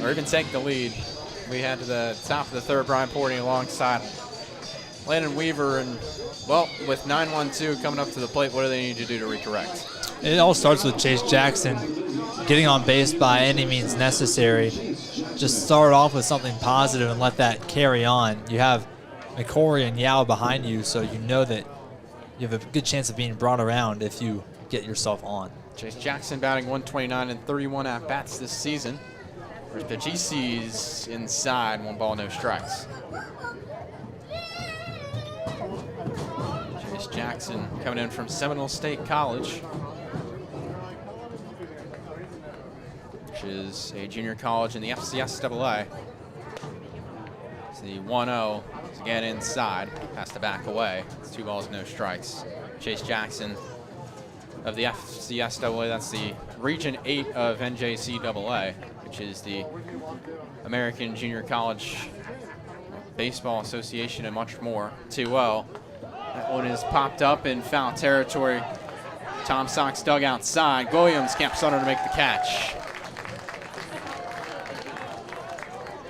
or even take the lead. We head to the top of the third. Brian Porty alongside Landon Weaver, and well, with 9-1-2 coming up to the plate, what do they need to do to recorrect? It all starts with Chase Jackson getting on base by any means necessary. just start off with something positive and let that carry on. You have McCory and Yao behind you, so you know that you have a good chance of being brought around if you get yourself on. Chase Jackson batting 129 and 31 at-bats this season. First pitch he sees inside, 1 ball, no strikes. Chase Jackson coming in from Seminole State College, which is a junior college in the FCS AA. It's the 1-0, again inside, has to back away. It's 2 balls, no strikes. Chase Jackson of the FCS AA, that's the Region 8 of NJCAA, which is the American Junior College Baseball Association and much more. 2-0. That one is popped up in foul territory. Tom Sox dug outside. Williams camps under to make the catch.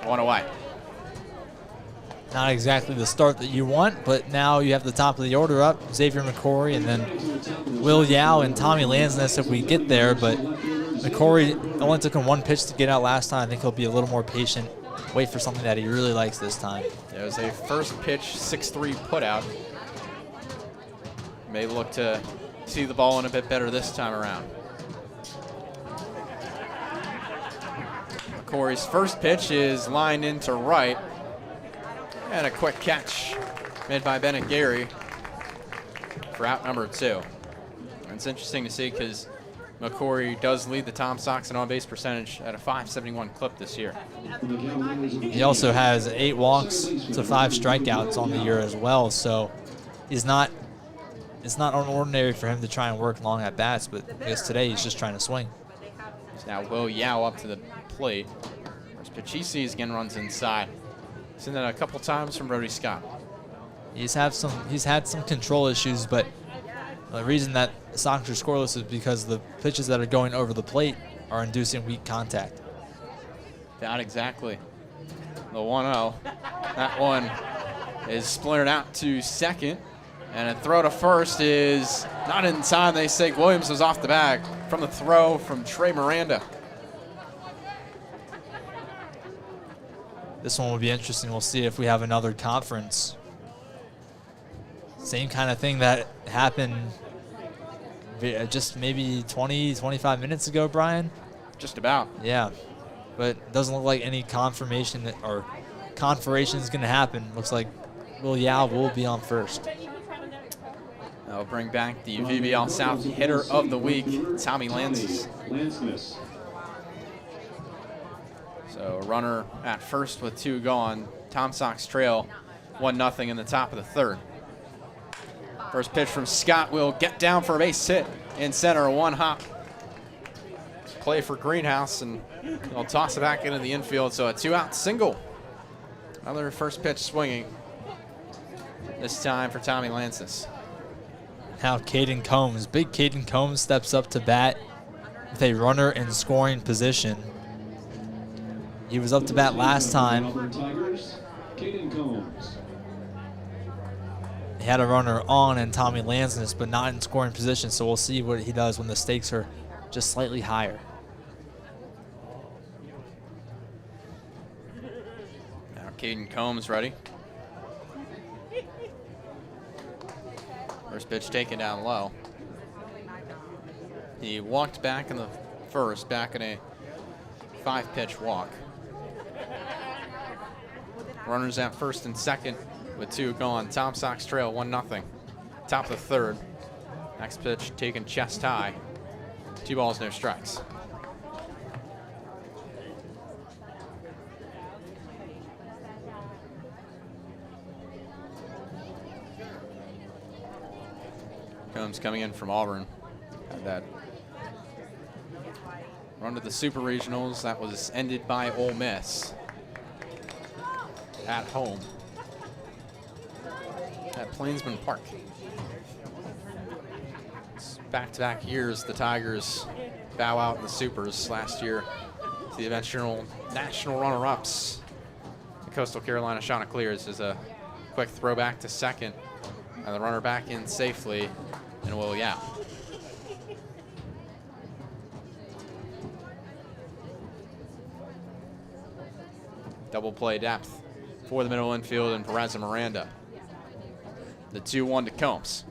1 away. Not exactly the start that you want, but now you have the top of the order up. Xavier McCory and then Will Yao and Tommy Lansness if we get there, but McCory only took him 1 pitch to get out last time. I think he'll be a little more patient, wait for something that he really likes this time. It was a first pitch 6-3 putout. May look to see the ball in a bit better this time around. McCory's first pitch is lined into right. And a quick catch made by Bennett Gary for out number 2. And it's interesting to see because McCory does lead the Tom Sox in on-base percentage at a .571 clip this year. He also has 8 walks to 5 strikeouts on the year as well, so it's not unordinary for him to try and work long at bats, but I guess today he's just trying to swing. Now Will Yao up to the plate. First pitch he sees again runs inside. Seen that a couple times from Brody Scott. He's had some control issues, but the reason that the Sox are scoreless is because the pitches that are going over the plate are inducing weak contact. Not exactly. The 1-0. That one is splintered out to second. And a throw to first is not in time. They say Williams was off the bag from the throw from Trey Miranda. This one will be interesting. We'll see if we have another conference. Same kind of thing that happened just maybe 20, 25 minutes ago, Brian? Just about. Yeah, but it doesn't look like any confirmation or conferation is going to happen. Looks like Will Yao will be on first. That'll bring back the VBL South hitter of the week, Tommy Lansness. So a runner at first with 2 gone. Tom Sox trail 1-0 in the top of the 3rd. First pitch from Scott will get down for a base hit in center, a 1-hop play for Greenhouse, and he'll toss it back into the infield. So a 2-out single. Another first pitch swinging. This time for Tommy Lansness. Now Caden Combs, big Caden Combs steps up to bat with a runner in scoring position. He was up to bat last time. He had a runner on and Tommy Lansness, but not in scoring position, so we'll see what he does when the stakes are just slightly higher. Now Caden Combs ready. First pitch taken down low. He walked back in the first, back in a 5-pitch walk. Runners at first and second with 2 gone. Tom Sox trail 1-0. Top of the 3rd. Next pitch taken chest high. 2 balls, no strikes. Combs coming in from Auburn. Had that run to the Super Regionals that was ended by Ole Miss at home at Plainsman Park. It's back-to-back years the Tigers bow out in the Supers. Last year to the eventual national runner-ups. The Coastal Carolina Chanticleers is a quick throw back to second, and the runner back in safely, and Will Yao. Double play depth for the middle infield and Perez and Miranda. The 2-1 to Combs.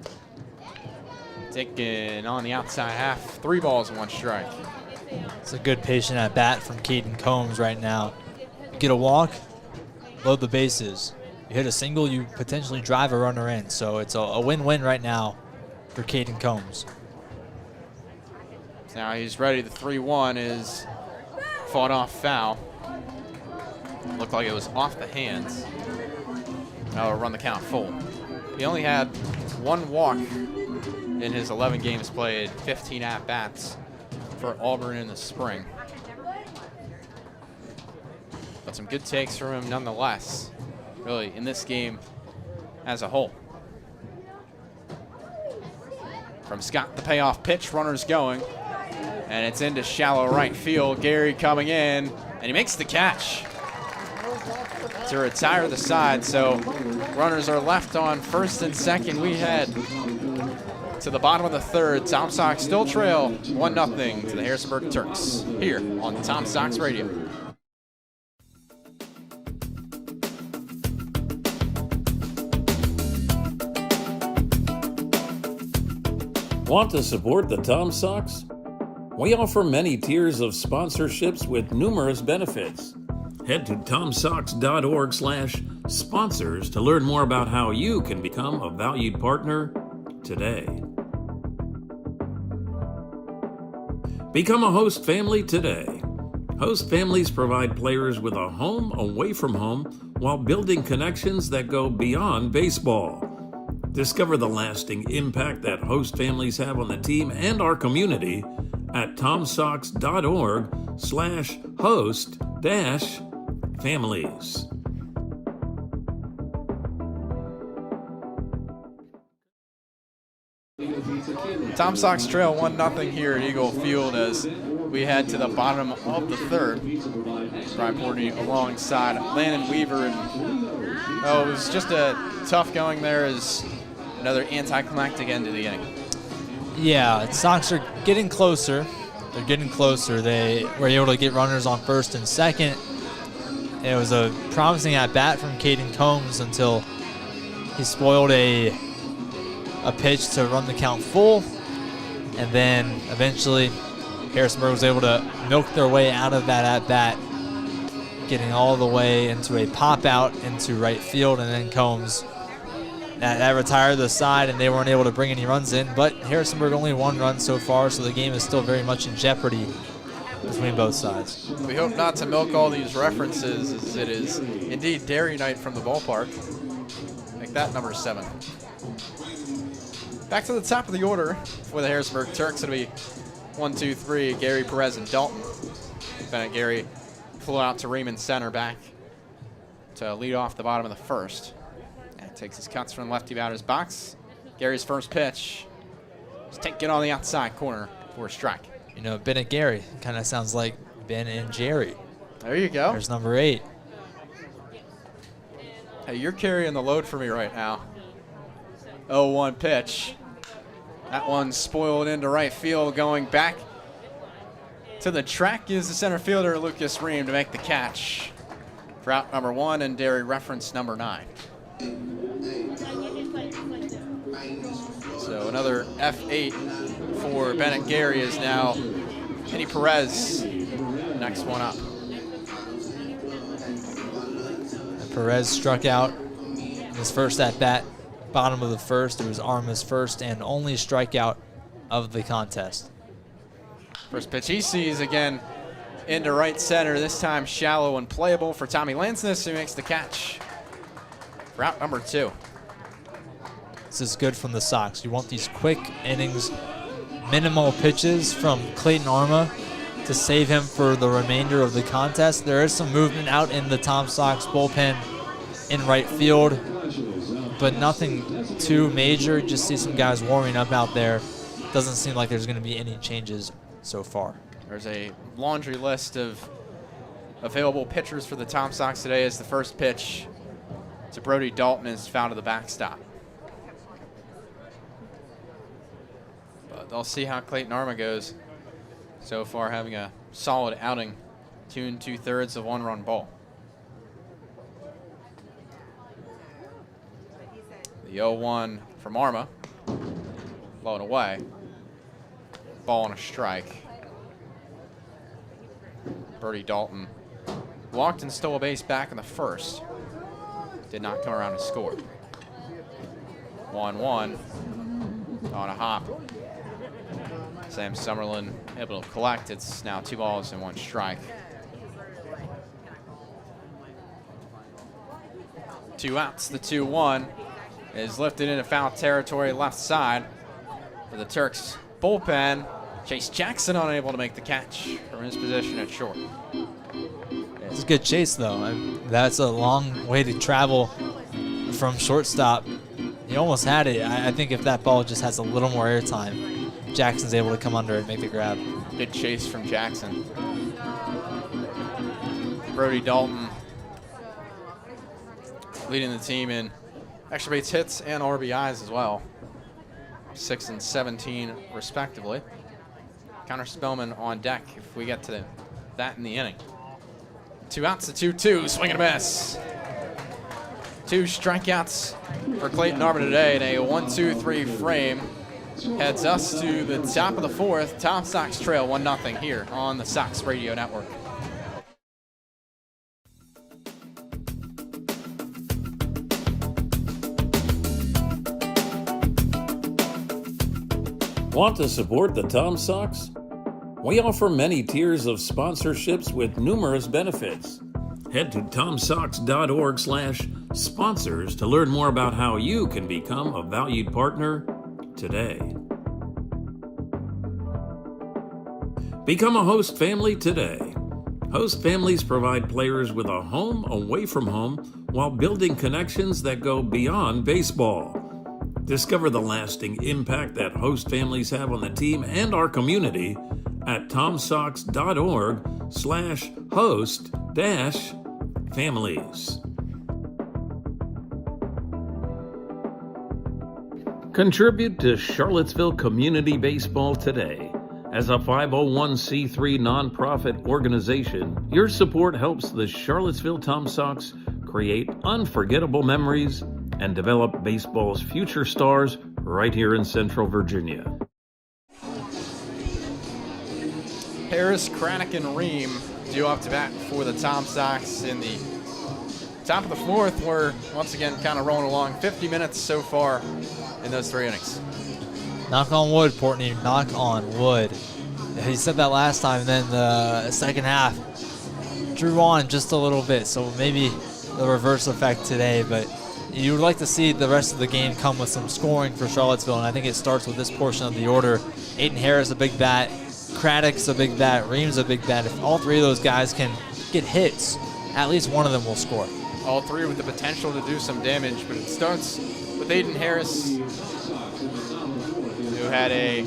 Taking on the outside half, 3 balls and 1 strike. It's a good patient at bat from Caden Combs right now. You get a walk, load the bases. You hit a single, you potentially drive a runner in. So it's a win-win right now for Caden Combs. Now he's ready. The 3-1 is fought off foul. Looked like it was off the hands. Now we'll run the count full. He only had 1 walk in his 11 games played, 15 at-bats for Auburn in the spring. But some good takes from him nonetheless, really, in this game as a whole. From Scott, the payoff pitch, runners going. And it's into shallow right field. Gary coming in, and he makes the catch to retire the side. So runners are left on first and second. We head to the bottom of the 3rd. Tom Sox still trail 1-0 to the Harrisonburg Turks here on Tom Sox Radio. Want to support the Tom Sox? We offer many tiers of sponsorships with numerous benefits. Head to tomsox.org/sponsors to learn more about how you can become a valued partner today. Become a host family today. Host families provide players with a home away from home while building connections that go beyond baseball. Discover the lasting impact that host families have on the team and our community at tomsox.org/host-families. Tom Sox trail 1-0 here at Eagle Field as we head to the bottom of the 3rd. Brian Portney alongside Landon Weaver. And, it was just a tough going there as another anticlimactic end to the inning. Yeah, Sox are getting closer. They're getting closer. They were able to get runners on first and second. It was a promising at-bat from Caden Combs until he spoiled a pitch to run the count full. And then eventually Harrisonburg was able to milk their way out of that at-bat, getting all the way into a pop-out into right field, and then Combs that retired the side, and they weren't able to bring any runs in. But Harrisonburg only 1 run so far, so the game is still very much in jeopardy between both sides. We hope not to milk all these references, as it is indeed Dairy Night from the ballpark. Make that number 7. Back to the top of the order for the Harrisonburg Turks. It'll be 1, 2, 3, Gary, Perez, and Dalton. Bennett Gary flew out to Raymond center back to lead off the bottom of the 1st. Takes his cuts from the lefty batter's box. Gary's first pitch is taken on the outside corner for a strike. You know, Bennett Gary kind of sounds like Ben and Jerry. There you go. There's number 8. Hey, you're carrying the load for me right now. 0-1 pitch. That one spoiled into right field. Going back to the track is the center fielder, Lucas Ream, to make the catch for out number 1 and Dairy reference number 9. So another F8 for Bennett Gary is now Kenny Perez, next one up. Perez struck out in his first at-bat, bottom of the 1st. It was Arma's first and only strikeout of the contest. First pitch he sees again into right center, this time shallow and playable for Tommy Lansness, who makes the catch. Route number 2. This is good from the Sox. You want these quick innings, minimal pitches from Clayton Arma to save him for the remainder of the contest. There is some movement out in the Tom Sox bullpen in right field, but nothing too major. Just see some guys warming up out there. Doesn't seem like there's going to be any changes so far. There's a laundry list of available pitchers for the Tom Sox today as the first pitch to Brody Dalton is fouled to the backstop. But they'll see how Clayton Arma goes. So far having a solid outing. 2 2/3 of 1-run ball. The 0-1 from Arma. Low and away. Ball and a strike. Brody Dalton walked and stole a base back in the first. Did not come around to score. 1-1 on a hop. Sam Summerlin able to collect. It's now 2 balls and 1 strike. 2 outs. The 2-1 is lifted into foul territory left side for the Turks bullpen. Chase Jackson unable to make the catch from his position at short. It's a good chase, though. That's a long way to travel from shortstop. He almost had it. I think if that ball just has a little more airtime, Jackson's able to come under and make the grab. Good chase from Jackson. Brody Dalton leading the team in extra base hits and RBIs as well. 6 and 17 respectively. Connor Spellman on deck if we get to that in the inning. 2 outs to 2-2, swing and a miss. 2 strikeouts for Clayton Arma today in a 1-2-3 frame. Heads us to the top of the 4th. Tom Sox trail 1-0 here on the Sox Radio Network. Want to support the Tom Sox? We offer many tiers of sponsorships with numerous benefits. Head to tomsox.org/sponsors to learn more about how you can become a valued partner today. Become a host family today. Host families provide players with a home away from home while building connections that go beyond baseball. Discover the lasting impact that host families have on the team and our community at tomsox.org/host-families. Contribute to Charlottesville Community Baseball today. As a 501c3 nonprofit organization, your support helps the Charlottesville Tom Sox create unforgettable memories and develop baseball's future stars right here in Central Virginia. Harris, Craddock, and Ream due up to bat for the Tom Sox in the top of the 4th. We're once again kind of rolling along. 50 minutes so far in those 3 innings. Knock on wood, Portney. Knock on wood. He said that last time, and then the second half drew on just a little bit, so maybe the reverse effect today, but you would like to see the rest of the game come with some scoring for Charlottesville, and I think it starts with this portion of the order. Aiden Harris, a big bat. Craddock's a big bat. Ream's a big bat. If all 3 of those guys can get hits, at least one of them will score. All 3 with the potential to do some damage, but it starts with Aiden Harris, who had a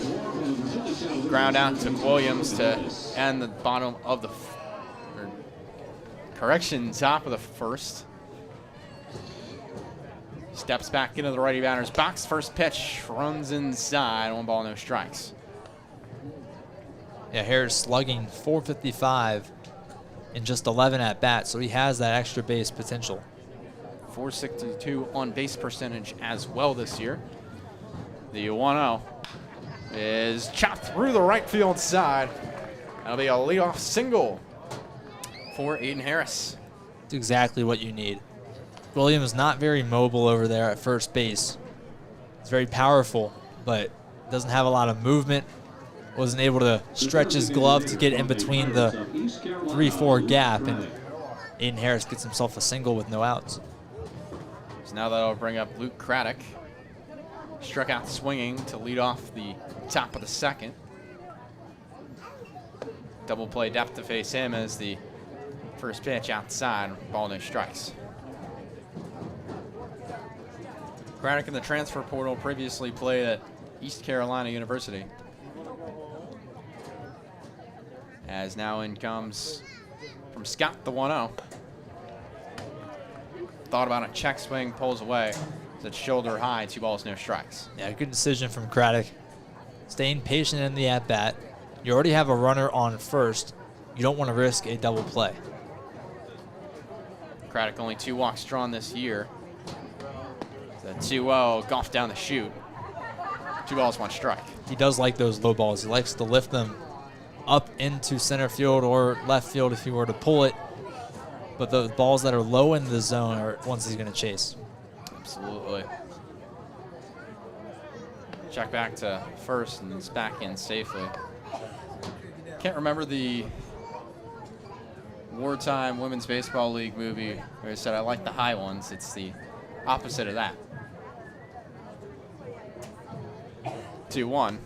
ground out to Williams to end the bottom of the, top of the 1st. Steps back into the righty batter's box. First pitch runs inside. 1 ball, no strikes. Yeah, Harris slugging .455 in just 11 at bats, so he has that extra base potential. .462 on base percentage as well this year. The 1-0 is chopped through the right field side. That'll be a leadoff single for Aiden Harris. It's exactly what you need. Williams not very mobile over there at first base. He's very powerful, but doesn't have a lot of movement. Wasn't able to stretch his glove to get in between the 3-4 gap, and Aiden Harris gets himself a single with no outs. So now that'll bring up Luke Craddock. Struck out swinging to lead off the top of the 2nd. Double play depth to face him as the first pitch outside. Ball, no strikes. Craddock in the transfer portal, previously played at East Carolina University. As now in comes from Scott, the 1-0. Thought about a check swing, pulls away. It's shoulder high, 2 balls, no strikes. Yeah, good decision from Craddock. Staying patient in the at-bat. You already have a runner on first. You don't want to risk a double play. Craddock only 2 walks drawn this year. The 2-0 golf down the chute. 2 balls, 1 strike. He does like those low balls. He likes to lift them up into center field or left field if he were to pull it. But the balls that are low in the zone are ones he's going to chase. Absolutely. Check back to first, and it's back in safely. Can't remember the wartime Women's Baseball League movie where he said, I like the high ones. It's the opposite of that. 2-1.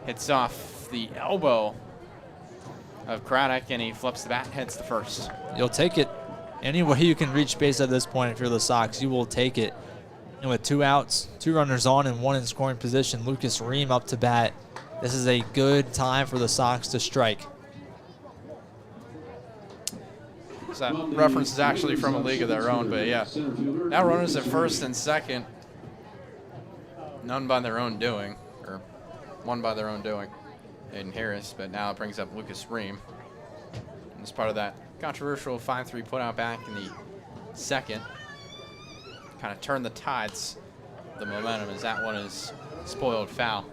Hits off the elbow of Craddock, and he flips the bat and heads to first. You'll take it. Any way you can reach base at this point if you're the Sox, you will take it. And with 2 outs, 2 runners on and 1 in scoring position, Lucas Ream up to bat. This is a good time for the Sox to strike. So that reference is actually from a league of their own, but yeah. Now runners at first and second. None by their own doing, or 1 by their own doing. Aiden Harris, but now it brings up Lucas Ream. And as part of that controversial 5-3 putout back in the second. Kind of turned the tides, the momentum, as that one is spoiled foul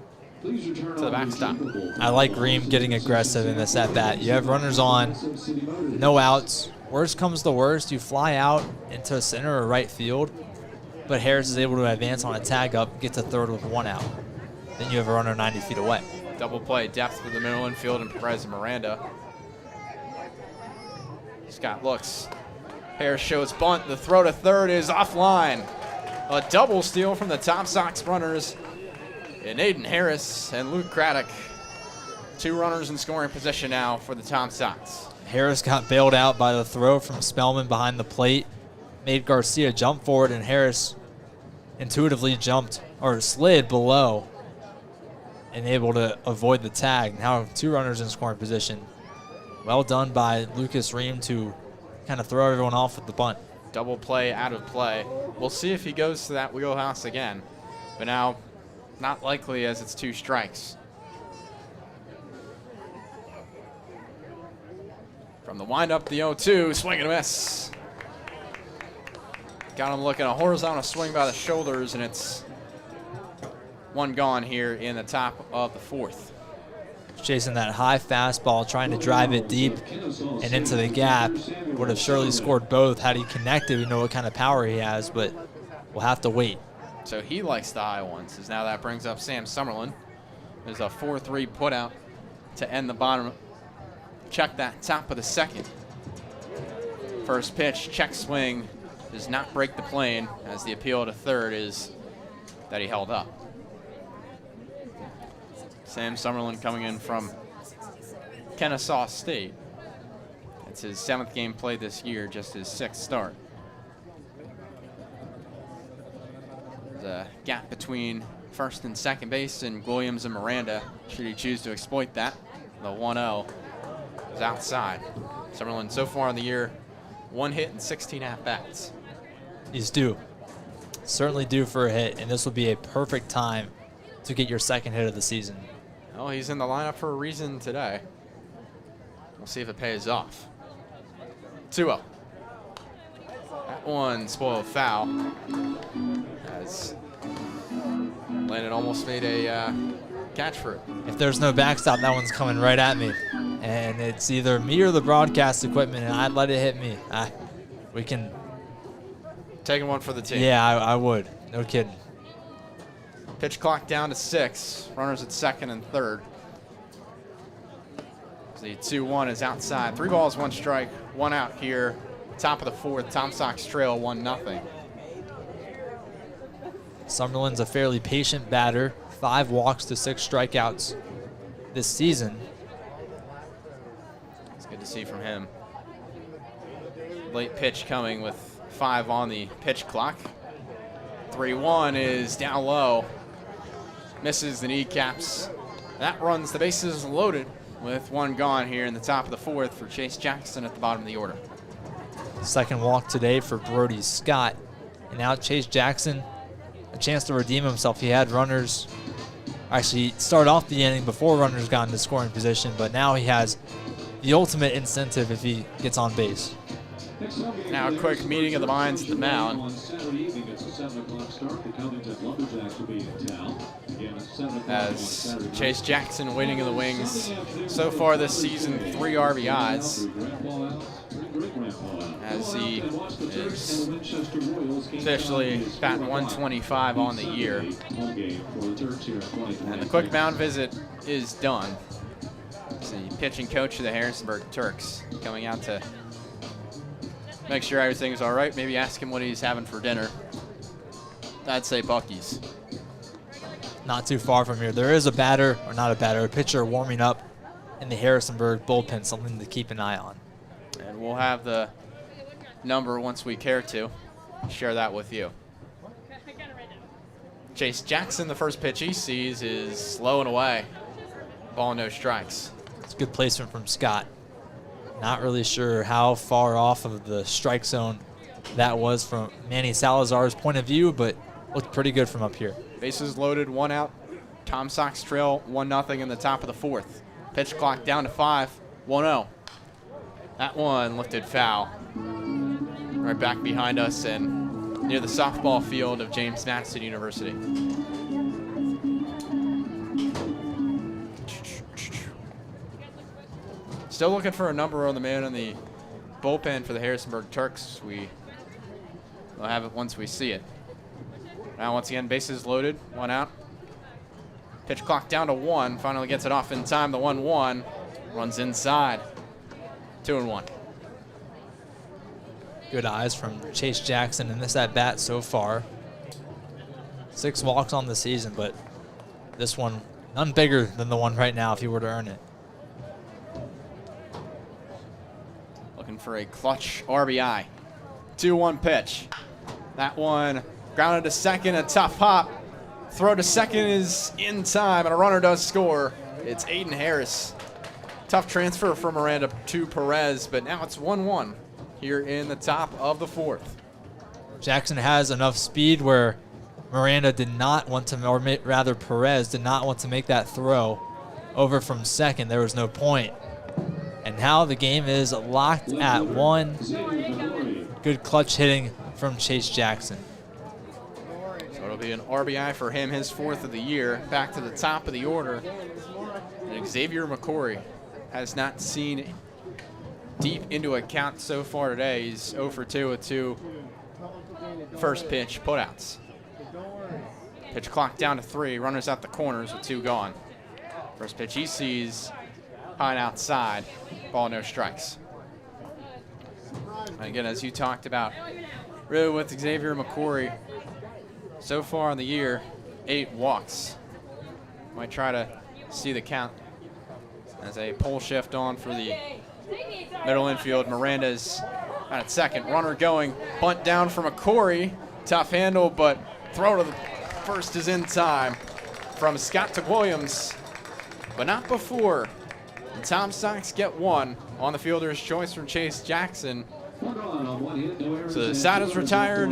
to the backstop. I like Ream getting aggressive in this at-bat. You have runners on, no outs. Worst comes to worst, you fly out into center or right field, but Harris is able to advance on a tag up, get to third with 1 out. Then you have a runner 90 feet away. Double play depth with the middle infield and Perez and Miranda. Scott looks. Harris shows bunt. The throw to third is offline. A double steal from the top Sox runners in Aiden Harris and Luke Craddock. 2 runners in scoring position now for the Tom Sox. Harris got bailed out by the throw from Spellman behind the plate. Made Garcia jump forward, and Harris intuitively jumped or slid below and able to avoid the tag. Now 2 runners in scoring position. Well done by Lucas Ream to kind of throw everyone off with the bunt. Double play out of play. We'll see if he goes to that wheelhouse again. But now, not likely as it's 2 strikes. From the windup, the 0-2, swing and a miss. Got him looking, a horizontal swing by the shoulders, and it's 1 gone here in the top of the 4th. Chasing that high fastball, trying to drive it deep and into the gap. Would have surely scored both had he connected. We know what kind of power he has, but we'll have to wait. So he likes the high ones, as now that brings up Sam Summerlin. There's a 4-3 putout to end the bottom. Check that top of the 2nd. First pitch, check swing, does not break the plane, as the appeal to third is that he held up. Sam Summerlin coming in from Kennesaw State. It's his 7th game played this year, just his 6th start. There's a gap between first and second base and Williams and Miranda, should he choose to exploit that. The 1-0 is outside. Summerlin so far in the year, 1 hit and 16 at-bats. He's due. Certainly due for a hit, and this will be a perfect time to get your 2nd hit of the season. Well, he's in the lineup for a reason today. We'll see if it pays off. 2-0. That one spoiled foul. As Landon almost made a catch for it. If there's no backstop, that one's coming right at me. And it's either me or the broadcast equipment, and I'd let it hit me. We can... Taking one for the team. Yeah, I would. No kidding. Pitch clock down to 6. Runners at 2nd and 3rd. The 2-1 is outside. 3 balls, 1 strike, 1 out here. Top of the 4th. Tom Sox trail 1-0. Summerlin's a fairly patient batter. 5 walks to 6 strikeouts this season. It's good to see from him. Late pitch coming with 5 on the pitch clock. 3-1 is down low. Misses the kneecaps. That runs the bases loaded with 1 gone here in the top of the 4th for Chase Jackson at the bottom of the order. 2nd walk today for Brody Scott. And now Chase Jackson, a chance to redeem himself. He had runners, actually start off the inning before runners got into scoring position, but now he has the ultimate incentive if he gets on base. Now a quick meeting of the minds at the mound. 7 o'clock start, the Covington Lumberjacks will be in town. Again, at 7 o'clock on As Saturday. Chase Jackson waiting in the wings. So far this season, 3 RBIs. As he is officially batting 125 on the year. And the quick mound visit is done. It's the pitching coach of the Harrisonburg Turks coming out to make sure everything's all right. Maybe ask him what he's having for dinner. I'd say Buc-ee's. Not too far from here. There is a pitcher warming up in the Harrisonburg bullpen, something to keep an eye on. And we'll have the number once we care to share that with you. Chase Jackson, the first pitch he sees is slow and away. Ball, no strikes. It's a good placement from Scott. Not really sure how far off of the strike zone that was from Manny Salazar's point of view, but looked pretty good from up here. Bases loaded, 1 out. Tom Sox trail 1-0 in the top of the 4th. Pitch clock down to 5, 1-0. That one lifted foul. Right back behind us and near the softball field of James Madison University. Still looking for a number on the man in the bullpen for the Harrisonburg Turks. We'll have it once we see it. Now once again, bases loaded, 1 out. Pitch clock down to 1, finally gets it off in time, the 1-1. Runs inside, 2-1. Good eyes from Chase Jackson in this at-bat so far. 6 walks on the season, but this one, none bigger than the one right now if he were to earn it. Looking for a clutch RBI. 2-1 pitch. That one grounded to second, a tough hop. Throw to second is in time, and a runner does score. It's Aiden Harris. Tough transfer from Miranda to Perez, but now it's 1-1 here in the top of the 4th. Jackson has enough speed where Miranda did not want to, or rather Perez did not want to make that throw over from second. There was no point. And now the game is locked at 1. Good clutch hitting from Chase Jackson. So it'll be an RBI for him, his 4th of the year. Back to the top of the order. And Xavier McCory has not seen deep into a count so far today. He's 0 for 2 with 2 first pitch putouts. Pitch clock down to 3. Runners out the corners with 2 gone. First pitch he sees high and outside. Ball, no strikes. And again, as you talked about, really with Xavier McCory, so far in the year, 8 walks. Might try to see the count as a pole shift on for the middle infield. Miranda's at second. Runner going. Bunt down for McCory. Tough handle, but throw to the first is in time from Scott to Williams, but not before. And Tom Sox get 1 on the fielder's choice from Chase Jackson. So the side is retired,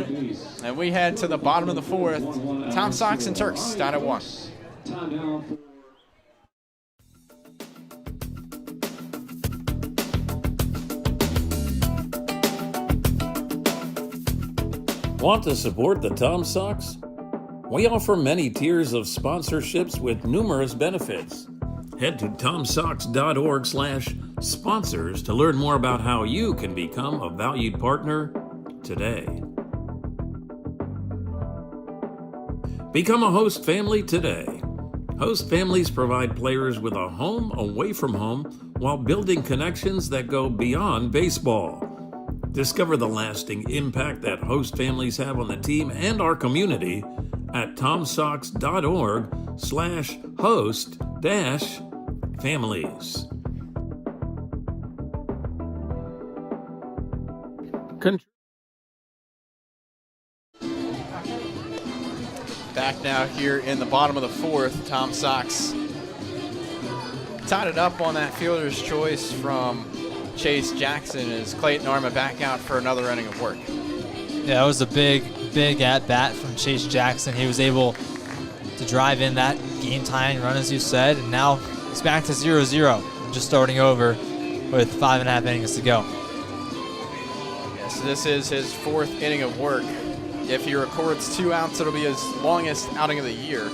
and we head to the bottom of the 4th. Tom Sox and Turks tied at 1. Want to support the Tom Sox? We offer many tiers of sponsorships with numerous benefits. Head to tomsox.org/sponsors to learn more about how you can become a valued partner today. Become a host family today. Host families provide players with a home away from home while building connections that go beyond baseball. Discover the lasting impact that host families have on the team and our community at tomsox.org/host-families. Back now here in the bottom of the 4th. Tom Sox tied it up on that fielder's choice from Chase Jackson as Clayton Arma back out for another inning of work. Yeah, it was a big at-bat from Chase Jackson. He was able to drive in that game-tying run, as you said, and now it's back to 0-0, just starting over with 5.5 innings to go. Yeah, so this is his 4th inning of work If he records 2 outs, it'll be his longest outing of the year.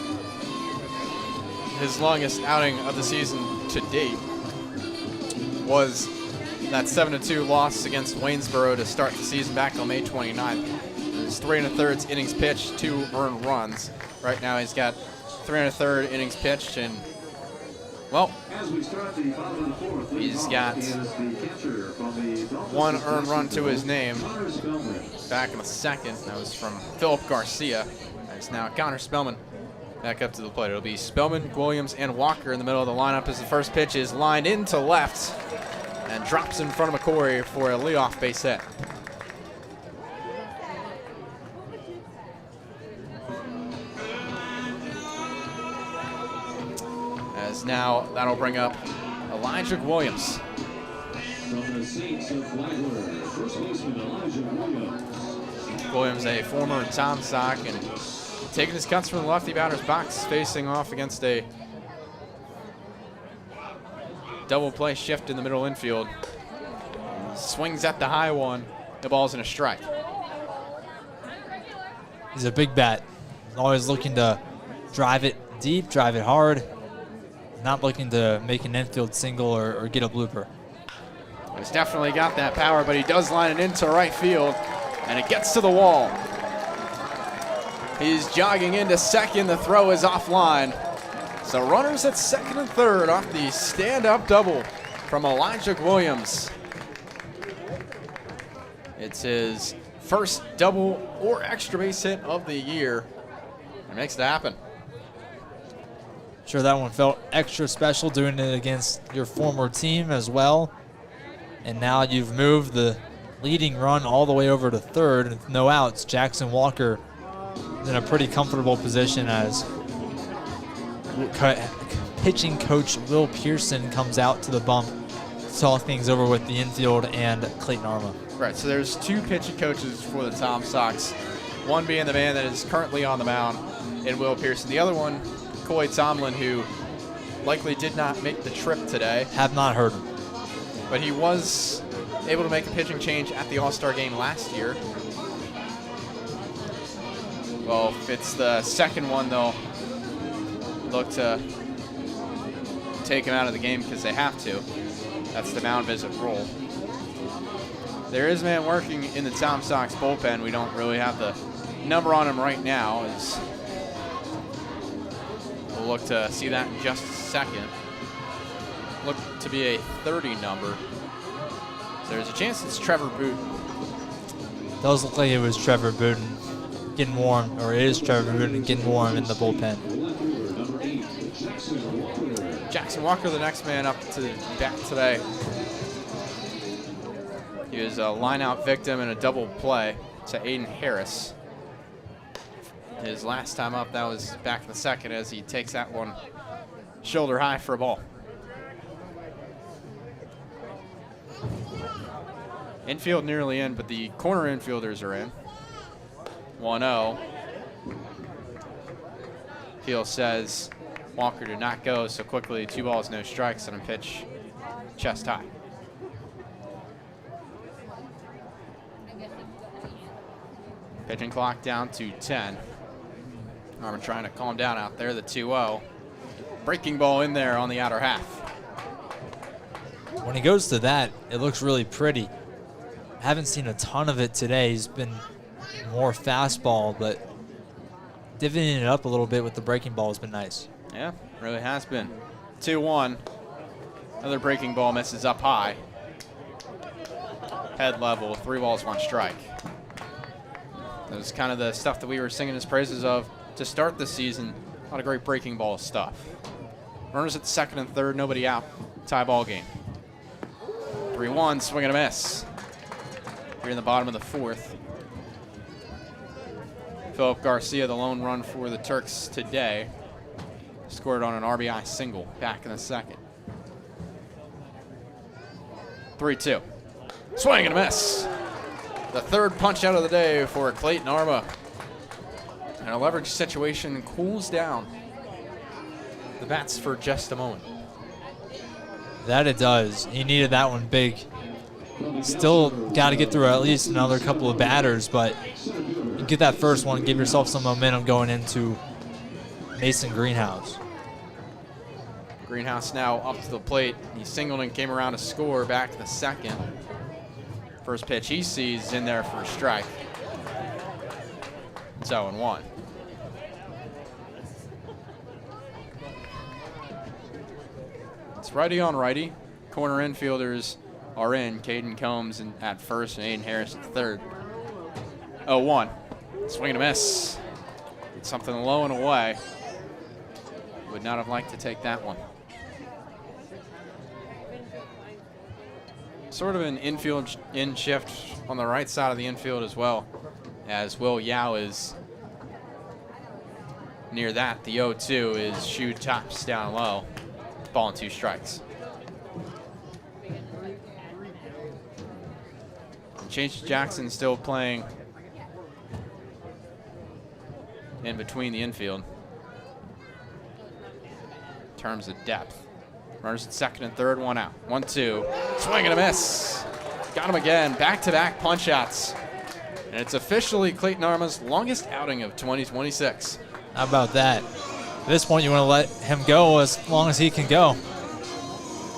His longest outing of the season to date was that 7-2 loss against Waynesboro to start the season back on May 29th. It was 3 1/3 innings pitched, 2 earned runs. Right now he's got 3 1/3 innings pitched, and well, he's got 1 earned run to his name. Back in the second, that was from Philip Garcia. There's now Connor Spellman back up to the plate. It'll be Spellman, Williams, and Walker in the middle of the lineup as the first pitch is lined into left and drops in front of McCory for a leadoff base hit. As now that'll bring up Elijah Williams. From the Saints of Flagler, first baseman Elijah Williams. Williams, a former Tom Sock, and taking his cuts from the lefty batter's box, facing off against a double play shift in the middle infield. Swings at the high one. The ball's in a strike. He's a big bat. Always looking to drive it deep, drive it hard. Not looking to make an infield single or get a blooper. He's definitely got that power, but he does line it into right field, and it gets to the wall. He's jogging into second. The throw is offline. So runners at second and third off the stand-up double from Elijah Williams. It's his first double or extra base hit of the year. It makes it happen. Sure, that one felt extra special doing it against your former team as well. And now you've moved the leading run all the way over to third with no outs. Jackson Walker is in a pretty comfortable position as pitching coach Will Pearson comes out to the bump to talk things over with the infield and Clayton Arma. Right, so there's 2 pitching coaches for the Tom Sox. One being the man that is currently on the mound in Will Pearson. The other one, Coy Tomlin, who likely did not make the trip today. Have not heard him. But he was able to make a pitching change at the All-Star game last year. Well, if it's the second one, they'll look to take him out of the game because they have to. That's the mound visit rule. There is a man working in the Tom Sox bullpen. We don't really have the number on him right now. We'll look to see that in just a second. Look to be a 30 number. So there's a chance it's Trevor Booten. Does look like it was Trevor Booten getting warm, or it is Trevor Booten getting warm in the bullpen. Jackson Walker, the next man up to the bat today. He was a line-out victim in a double play to Aiden Harris. His last time up, that was back in the second as he takes that one shoulder high for a ball. Infield nearly in, but the corner infielders are in. 1-0. Peel says Walker did not go so quickly. 2 balls, no strikes on a pitch chest high. Pitching clock down to 10. Arma trying to calm down out there, the 2-0. Breaking ball in there on the outer half. When he goes to that, it looks really pretty. Haven't seen a ton of it today. He's been more fastball, but divvying it up a little bit with the breaking ball has been nice. Yeah, really has been. 2-1. Another breaking ball misses up high. Head level, 3 balls, 1 strike. That was kind of the stuff that we were singing his praises of to start the season. A lot of great breaking ball stuff. Runners at second and third, nobody out. Tie ball game. 3-1, swing and a miss. Here in the bottom of the 4th. Philip Garcia, the lone run for the Turks today, scored on an RBI single back in the second. 3-2. Swing and a miss. The 3rd punch out of the day for Clayton Arma. And a leverage situation cools down the bats for just a moment. That it does. He needed that one big. Still got to get through at least another couple of batters, but you get that first one, give yourself some momentum going into Mason Greenhouse. Greenhouse now up to the plate. He singled and came around to score back to the second. First pitch he sees in there for a strike. It's 0-1. It's righty on righty. Corner infielders are in. Caden Combs at first and Aiden Harris at third. 0-1. Swing and a miss. Something low and away. Would not have liked to take that one. Sort of an infield in shift on the right side of the infield as well, as Will Yao is near that. The 0-2 is Shu Tops down low. Ball and 2 strikes. Chase Jackson still playing in between the infield in terms of depth. Runners at second and third, 1 out. 1-2. Swing and a miss. Got him again. Back-to-back punch-outs. And it's officially Clayton Arma's longest outing of 2026. How about that? At this point, you want to let him go as long as he can go.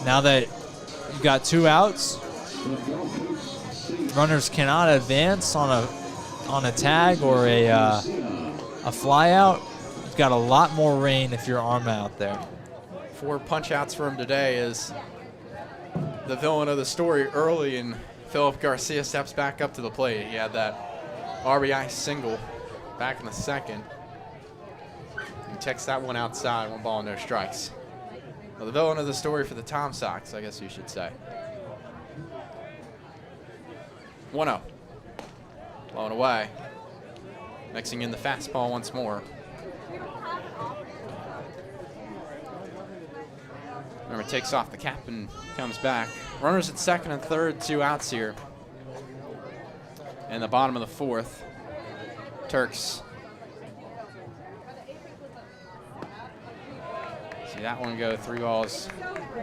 Now that you've got 2 outs, runners cannot advance on a tag or a fly out. You've got a lot more rain if you're Arma out there. 4 punch-outs for him today is the villain of the story early, and Philip Garcia steps back up to the plate. He had that RBI single back in the second. He takes that one outside, 1 ball, no strikes. Well, the villain of the story for the Tom Sox, I guess you should say. 1-0. Blown away. Mixing in the fastball once more. Remember, takes off the cap and comes back. Runners at second and third, 2 outs here. In the bottom of the fourth, Turks. See that one go, 3 balls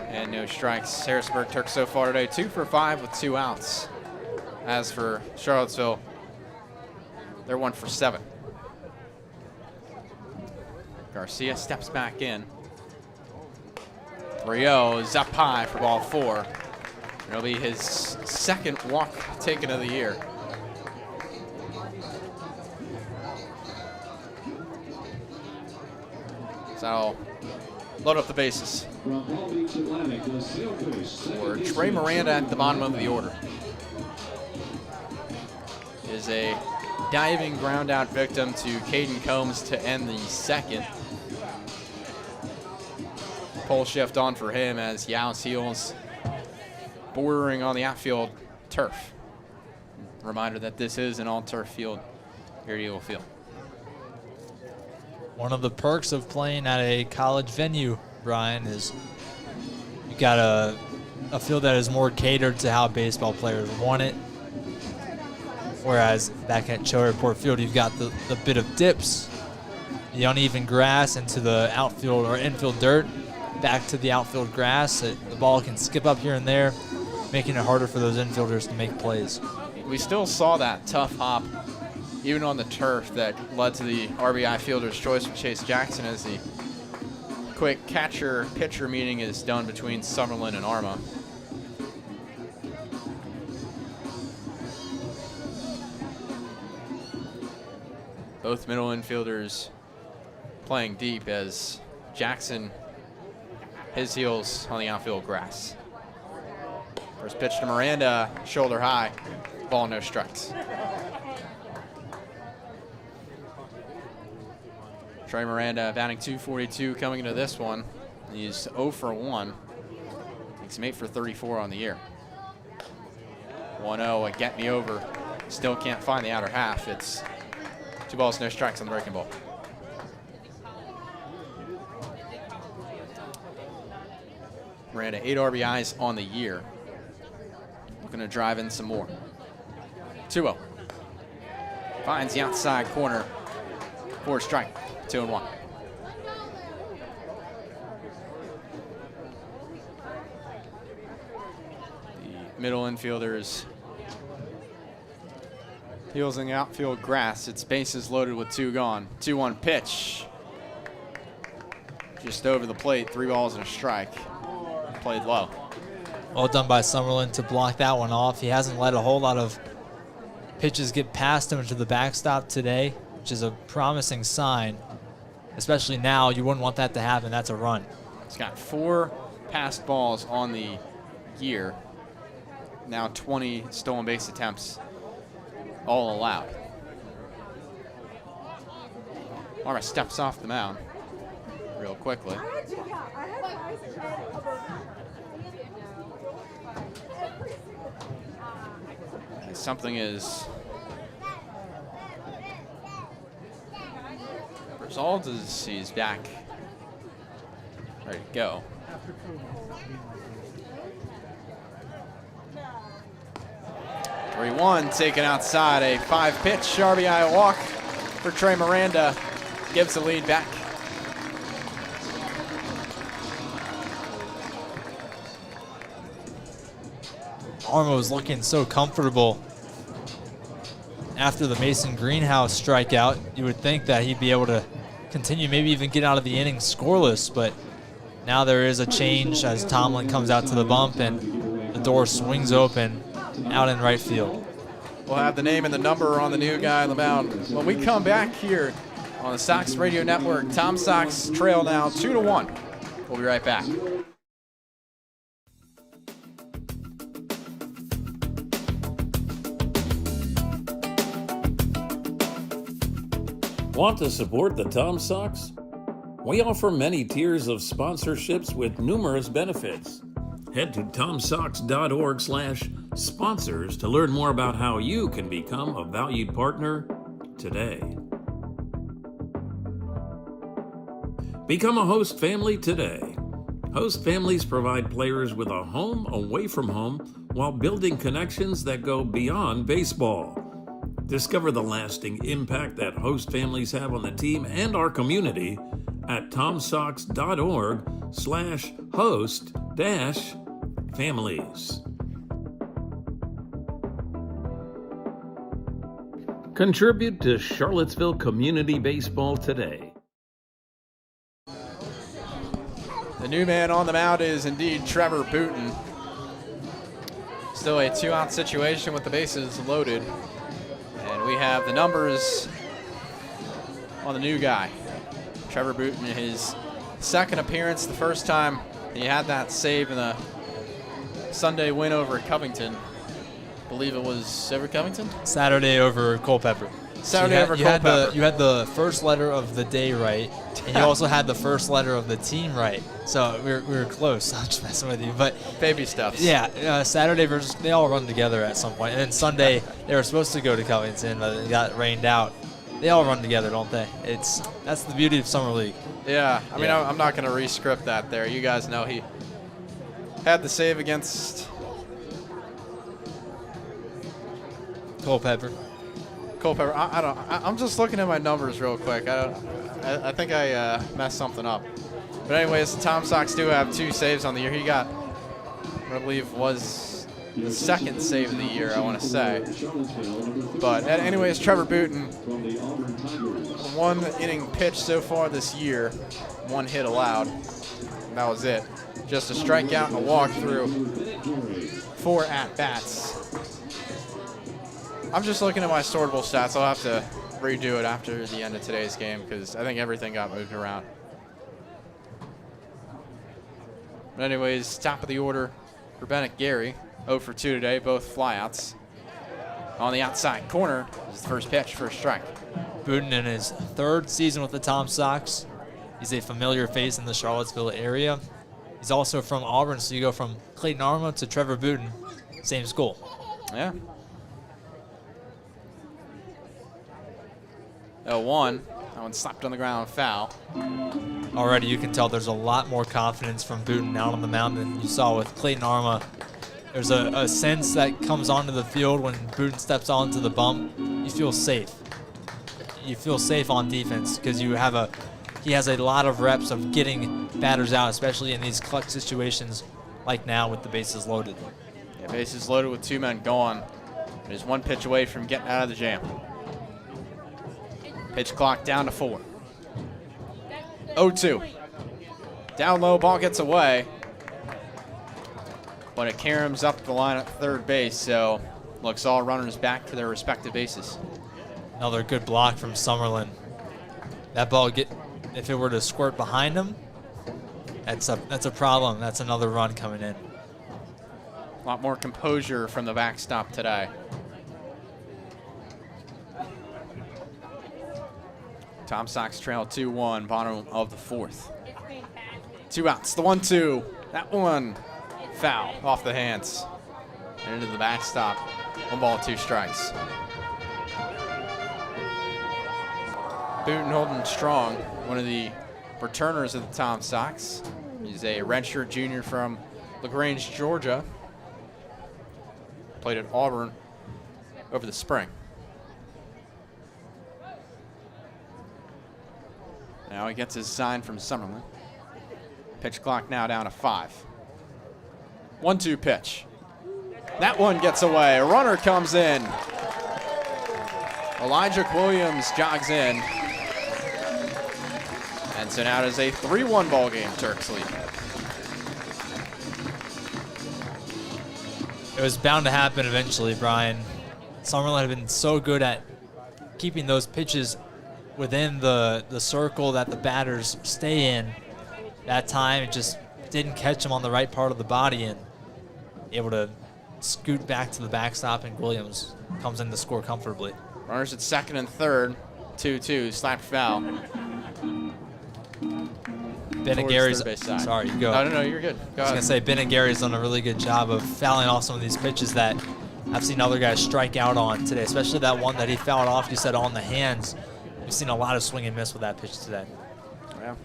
and no strikes. Harrisonburg Turks so far today, 2 for 5 with 2 outs. As for Charlottesville, they're 1 for 7. Garcia steps back in. 3-0 is up high for ball 4. It'll be his second walk taken of the year. So I'll load up the bases for Trey Miranda at the bottom of the order. Is a diving ground out victim to Caden Combs to end the second. Pole shift on for him as Yao's heels bordering on the outfield turf. Reminder that this is an all-turf field here at Eagle Field. One of the perks of playing at a college venue, Brian, is you got a field that is more catered to how baseball players want it. Whereas back at Shelterport Field, you've got the bit of dips, the uneven grass into the outfield or infield dirt, back to the outfield grass. The ball can skip up here and there, making it harder for those infielders to make plays. We still saw that tough hop even on the turf that led to the RBI fielder's choice from Chase Jackson as the quick catcher-pitcher meeting is done between Summerlin and Arma. Both middle infielders playing deep as Jackson, his heels on the outfield grass. First pitch to Miranda, shoulder high, ball, no strikes. Trey Miranda batting .242 coming into this one. He's 0 for 1. Makes him 8 for 34 on the year. 1-0, a get me over. Still can't find the outer half. It's 2 balls, no strikes on the breaking ball. Miranda, 8 RBIs on the year. Looking to drive in some more. 2-0. Finds the outside corner for a strike. 2-1. The middle infielders Heels in the outfield grass. It's bases loaded with 2 gone. 2-1 pitch. Just over the plate, 3 balls and a strike. Played low. Well done by Summerlin to block that one off. He hasn't let a whole lot of pitches get past him to the backstop today, which is a promising sign. Especially now, you wouldn't want that to happen. That's a run. He's got 4 passed balls on the year. Now 20 stolen base attempts, all allowed. Arma steps off the mound real quickly. And something is resolved as he's back, ready to go. One taken outside, a 5-pitch RBI walk for Trey Miranda gives the lead back. Arma was looking so comfortable after the Mason Greenhouse strikeout. You would think that he'd be able to continue, maybe even get out of the inning scoreless, but now there is a change as Tomlin comes out to the bump and the door swings open out in right field. We'll have the name and the number on the new guy on the mound. When we come back here on the Sox Radio Network, Tom Sox trail now 2-1. We'll be right back. Want to support the Tom Sox? We offer many tiers of sponsorships with numerous benefits. Head to tomsox.org/sponsors to learn more about how you can become a valued partner today. Become a host family today. Host families provide players with a home away from home while building connections that go beyond baseball. Discover the lasting impact that host families have on the team and our community at tomsox.org/host-families. Contribute to Charlottesville community baseball today. The new man on the mound is indeed Trevor Booten. Still a 2-out situation with the bases loaded. And we have the numbers on the new guy. Trevor Booten, his second appearance, the first time he had that save in the Sunday win over Covington. I believe it was over Covington? Saturday over Culpeper. Saturday over Culpeper. You had the first letter of the day right, and you also had the first letter of the team right. So we were close. I'm just messing with you, but baby steps. Yeah, Saturday versus they all run together at some point, and then Sunday they were supposed to go to Covington, but it got rained out. They all run together, don't they? That's the beauty of summer league. Yeah, I mean I'm not going to re-script that there. You guys know he had the save against Culpeper. I'm just looking at my numbers real quick. I think I messed something up. But anyways, the Tom Sox do have 2 saves on the year. He got, I believe, was the second save of the year, I want to say. But anyways, Trevor Booten, 1 inning pitch so far this year, 1 hit allowed. And that was it. Just a strikeout and a walk through 4 at-bats. I'm just looking at my sortable stats. I'll have to redo it after the end of today's game because I think everything got moved around. But anyways, top of the order for Bennett Gary. 0 for 2 today, both flyouts. On the outside corner is the first pitch for a strike. Booten in his 3rd season with the Tom Sox. He's a familiar face in the Charlottesville area. He's also from Auburn, so you go from Clayton Arma to Trevor Booten, same school. Yeah. 0-1. That one slapped on the ground, foul. Already you can tell there's a lot more confidence from Booten out on the mound than you saw with Clayton Arma. There's a sense that comes onto the field when Booten steps onto the bump. You feel safe. You feel safe on defense because he has a lot of reps of getting batters out, especially in these clutch situations like now with the bases loaded. Yeah, bases loaded with 2 men gone. And is 1 pitch away from getting out of the jam. Pitch clock down to 4. 0-2. Down low, ball gets away. But it caroms up the line at third base, so looks all runners back to their respective bases. Another good block from Summerlin. That ball, if it were to squirt behind him, that's a problem. That's another run coming in. A lot more composure from the backstop today. Tom Sox trail 2-1, bottom of the 4th. 2 outs, the 1-2. That one foul off the hands and into the backstop. 1 ball, 2 strikes. Booten holding strong, one of the returners of the Tom Sox. He's a redshirt junior from LaGrange, Georgia. Played at Auburn over the spring. Now he gets his sign from Summerlin. Pitch clock now down to 5. 1-2 pitch. That one gets away. A runner comes in. Elijah Williams jogs in. And so now it is a 3-1 ball game, Turks lead. It was bound to happen eventually, Brian. Summerlin had been so good at keeping those pitches within the circle that the batters stay in. That time, it just didn't catch him on the right part of the body and able to scoot back to the backstop, and Williams comes in to score comfortably. Runners at second and third. 2-2, slapped foul. Benagary's, sorry, you go. No, you're good. Go I was going to say, Benagary's done a really good job of fouling off some of these pitches that I've seen other guys strike out on today, especially that one that he fouled off, you said, on the hands. We've seen a lot of swing and miss with that pitch today. Yeah.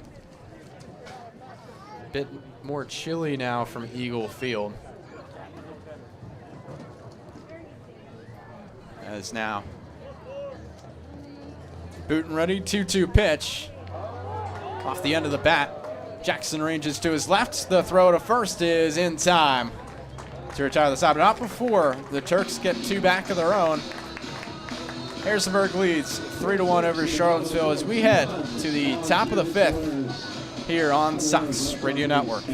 Bit more chilly now from Eagle Field. As now Booten ready, 2-2 pitch. Off the end of the bat. Jackson ranges to his left. The throw to first is in time to retire the side, but not before the Turks get 2 back of their own. Harrisonburg leads 3-1 over Charlottesville as we head to the top of the 5th here on SOX Radio Network.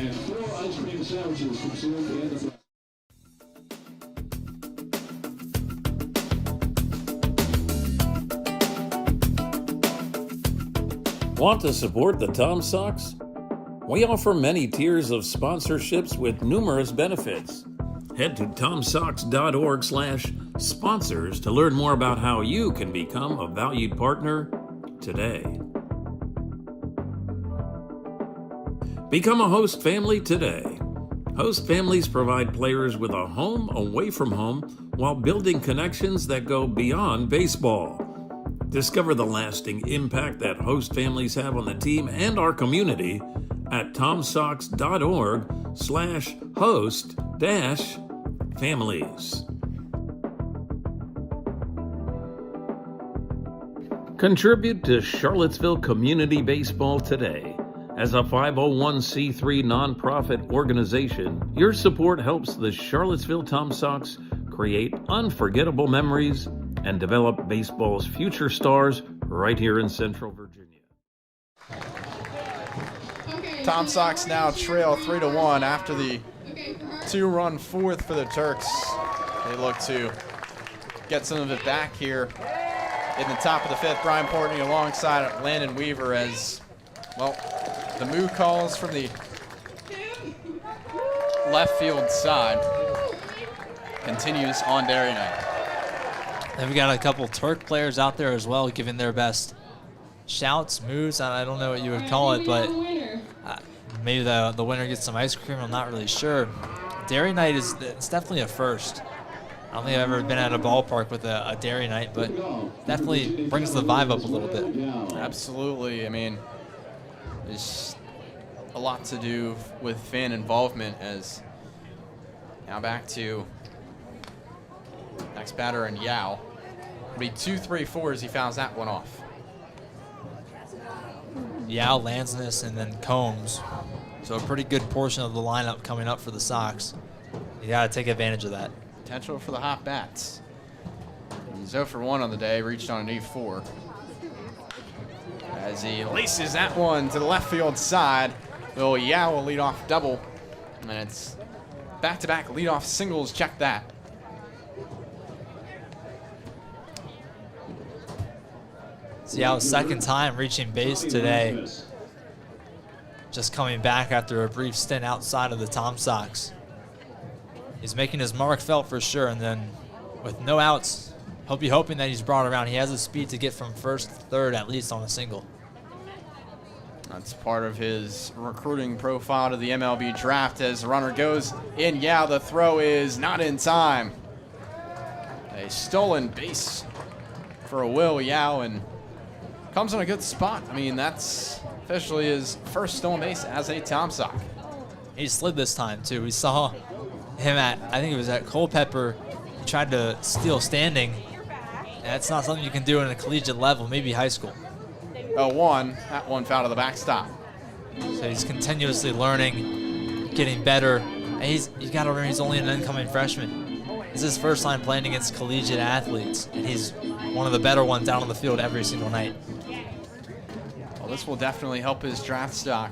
Want to support the Tom Sox? We offer many tiers of sponsorships with numerous benefits. Head to tomsox.org/sponsors to learn more about how you can become a valued partner today. Become a host family today. Host families provide players with a home away from home while building connections that go beyond baseball. Discover the lasting impact that host families have on the team and our community at tomsox.org/host-families. Contribute to Charlottesville Community Baseball today. As a 501c3 nonprofit organization, your support helps the Charlottesville Tom Sox create unforgettable memories and develop baseball's future stars right here in Central Virginia. Tom Sox now trail 3-1 after the 2-run 4th for the Turks. They look to get some of it back here in the top of the 5th. Brian Portney alongside Landon Weaver as, well, the moo calls from the left field side continues on Dairy Night. And we got a couple Turk players out there as well giving their best shouts, moves. I don't know what you would call it, but maybe the winner gets some ice cream. I'm not really sure. Dairy Night it's definitely a first. I don't think I've ever been at a ballpark with a Dairy Night, but definitely brings the vibe up a little bit. Absolutely. I mean, there's a lot to do with fan involvement as now back to next batter and Yao. It'll be 2-3-4 as he fouls that one off. Yao, Lansness, and then Combs. So a pretty good portion of the lineup coming up for the Sox. You got to take advantage of that. Potential for the hot bats. He's 0 for 1 on the day, reached on an E4. As he laces that one to the left field side, Will Yao will lead off double. And it's back-to-back leadoff singles. Check that. It's Yao's second time reaching base today. Just coming back after a brief stint outside of the Tom Sox. He's making his mark felt for sure, and then with no outs, he'll be hoping that he's brought around. He has the speed to get from first to third at least on a single. That's part of his recruiting profile to the MLB draft. As the runner goes in, Yao, the throw is not in time. A stolen base for Will Yao, and comes on a good spot. I mean, that's officially his first stolen base as a Tom Sock. He slid this time too. We saw him I think it was at Culpeper. He tried to steal standing. And that's not something you can do in a collegiate level, maybe high school. 0-1, that one foul to the backstop. So he's continuously learning, getting better. And you got to remember, he's only an incoming freshman. This is his first time playing against collegiate athletes, and he's one of the better ones out on the field every single night. Well, this will definitely help his draft stock,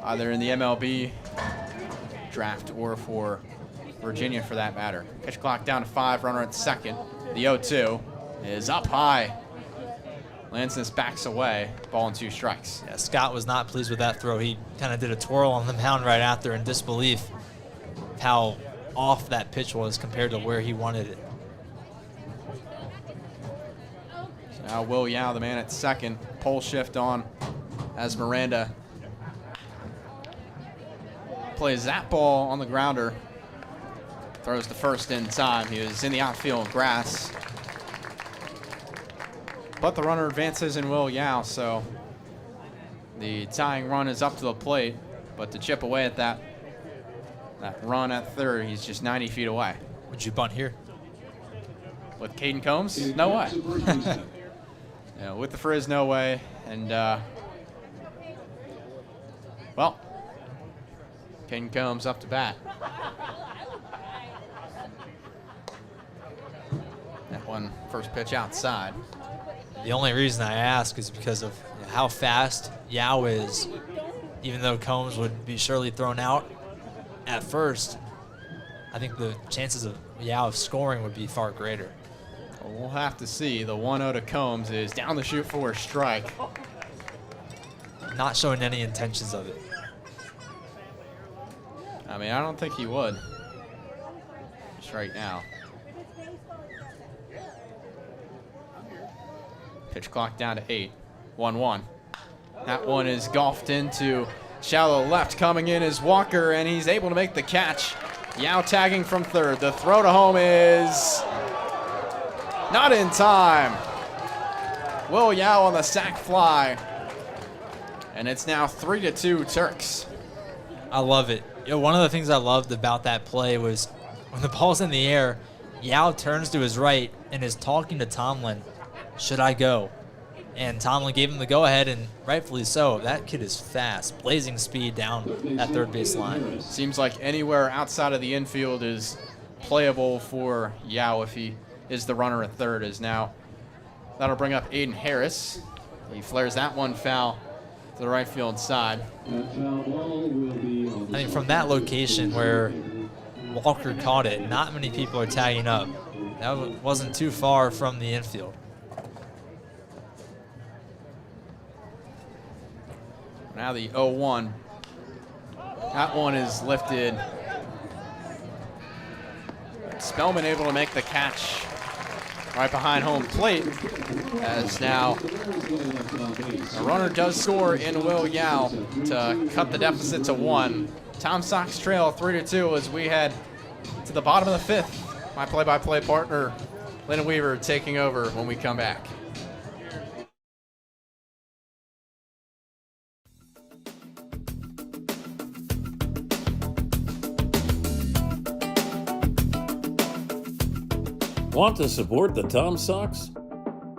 either in the MLB draft or for Virginia for that matter. Pitch clock down to 5, runner at second. The 0-2 is up high. Lansness backs away, ball and 2 strikes. Yeah, Scott was not pleased with that throw. He kind of did a twirl on the mound right after in disbelief of how off that pitch was compared to where he wanted it. So now Will Yao, the man at second, pole shift on as Miranda plays that ball on the grounder. Throws to first in time. He was in the outfield grass. But the runner advances in Will Yao, so the tying run is up to the plate. But to chip away at that run at third, he's just 90 feet away. Would you bunt here? With Caden Combs? No way. Yeah, with the Frizz, no way. And, well, Caden Combs up to bat. That one first pitch outside. The only reason I ask is because of how fast Yao is. Even though Combs would be surely thrown out at first, I think the chances of Yao scoring would be far greater. Well, we'll have to see. The 1-0 to Combs is down the chute for a strike. Not showing any intentions of it. I mean, I don't think he would. Just right now. Pitch clock down to 8. 1-1. That one is golfed into shallow left. Coming in is Walker, and he's able to make the catch. Yao tagging from third. The throw to home is not in time. Will Yao on the sac fly. And it's now 3-2 Turks. I love it. You know, one of the things I loved about that play was when the ball's in the air, Yao turns to his right and is talking to Tomlin. Should I go? And Tomlin gave him the go-ahead, and rightfully so. That kid is fast, blazing speed down that third base line. Seems like anywhere outside of the infield is playable for Yao if he is the runner at third. Is now that'll bring up Aiden Harris. He flares that one foul to the right field side. I mean, from that location where Walker caught it, not many people are tagging up. That wasn't too far from the infield. Now the 0-1. That one is lifted. Spellman able to make the catch right behind home plate. As now a runner does score in Will Yao to cut the deficit to 1. Tom Sox trail 3-2 as we head to the bottom of the 5th. My play-by-play partner, Lennon Weaver, taking over when we come back. Want to support the Tom Sox?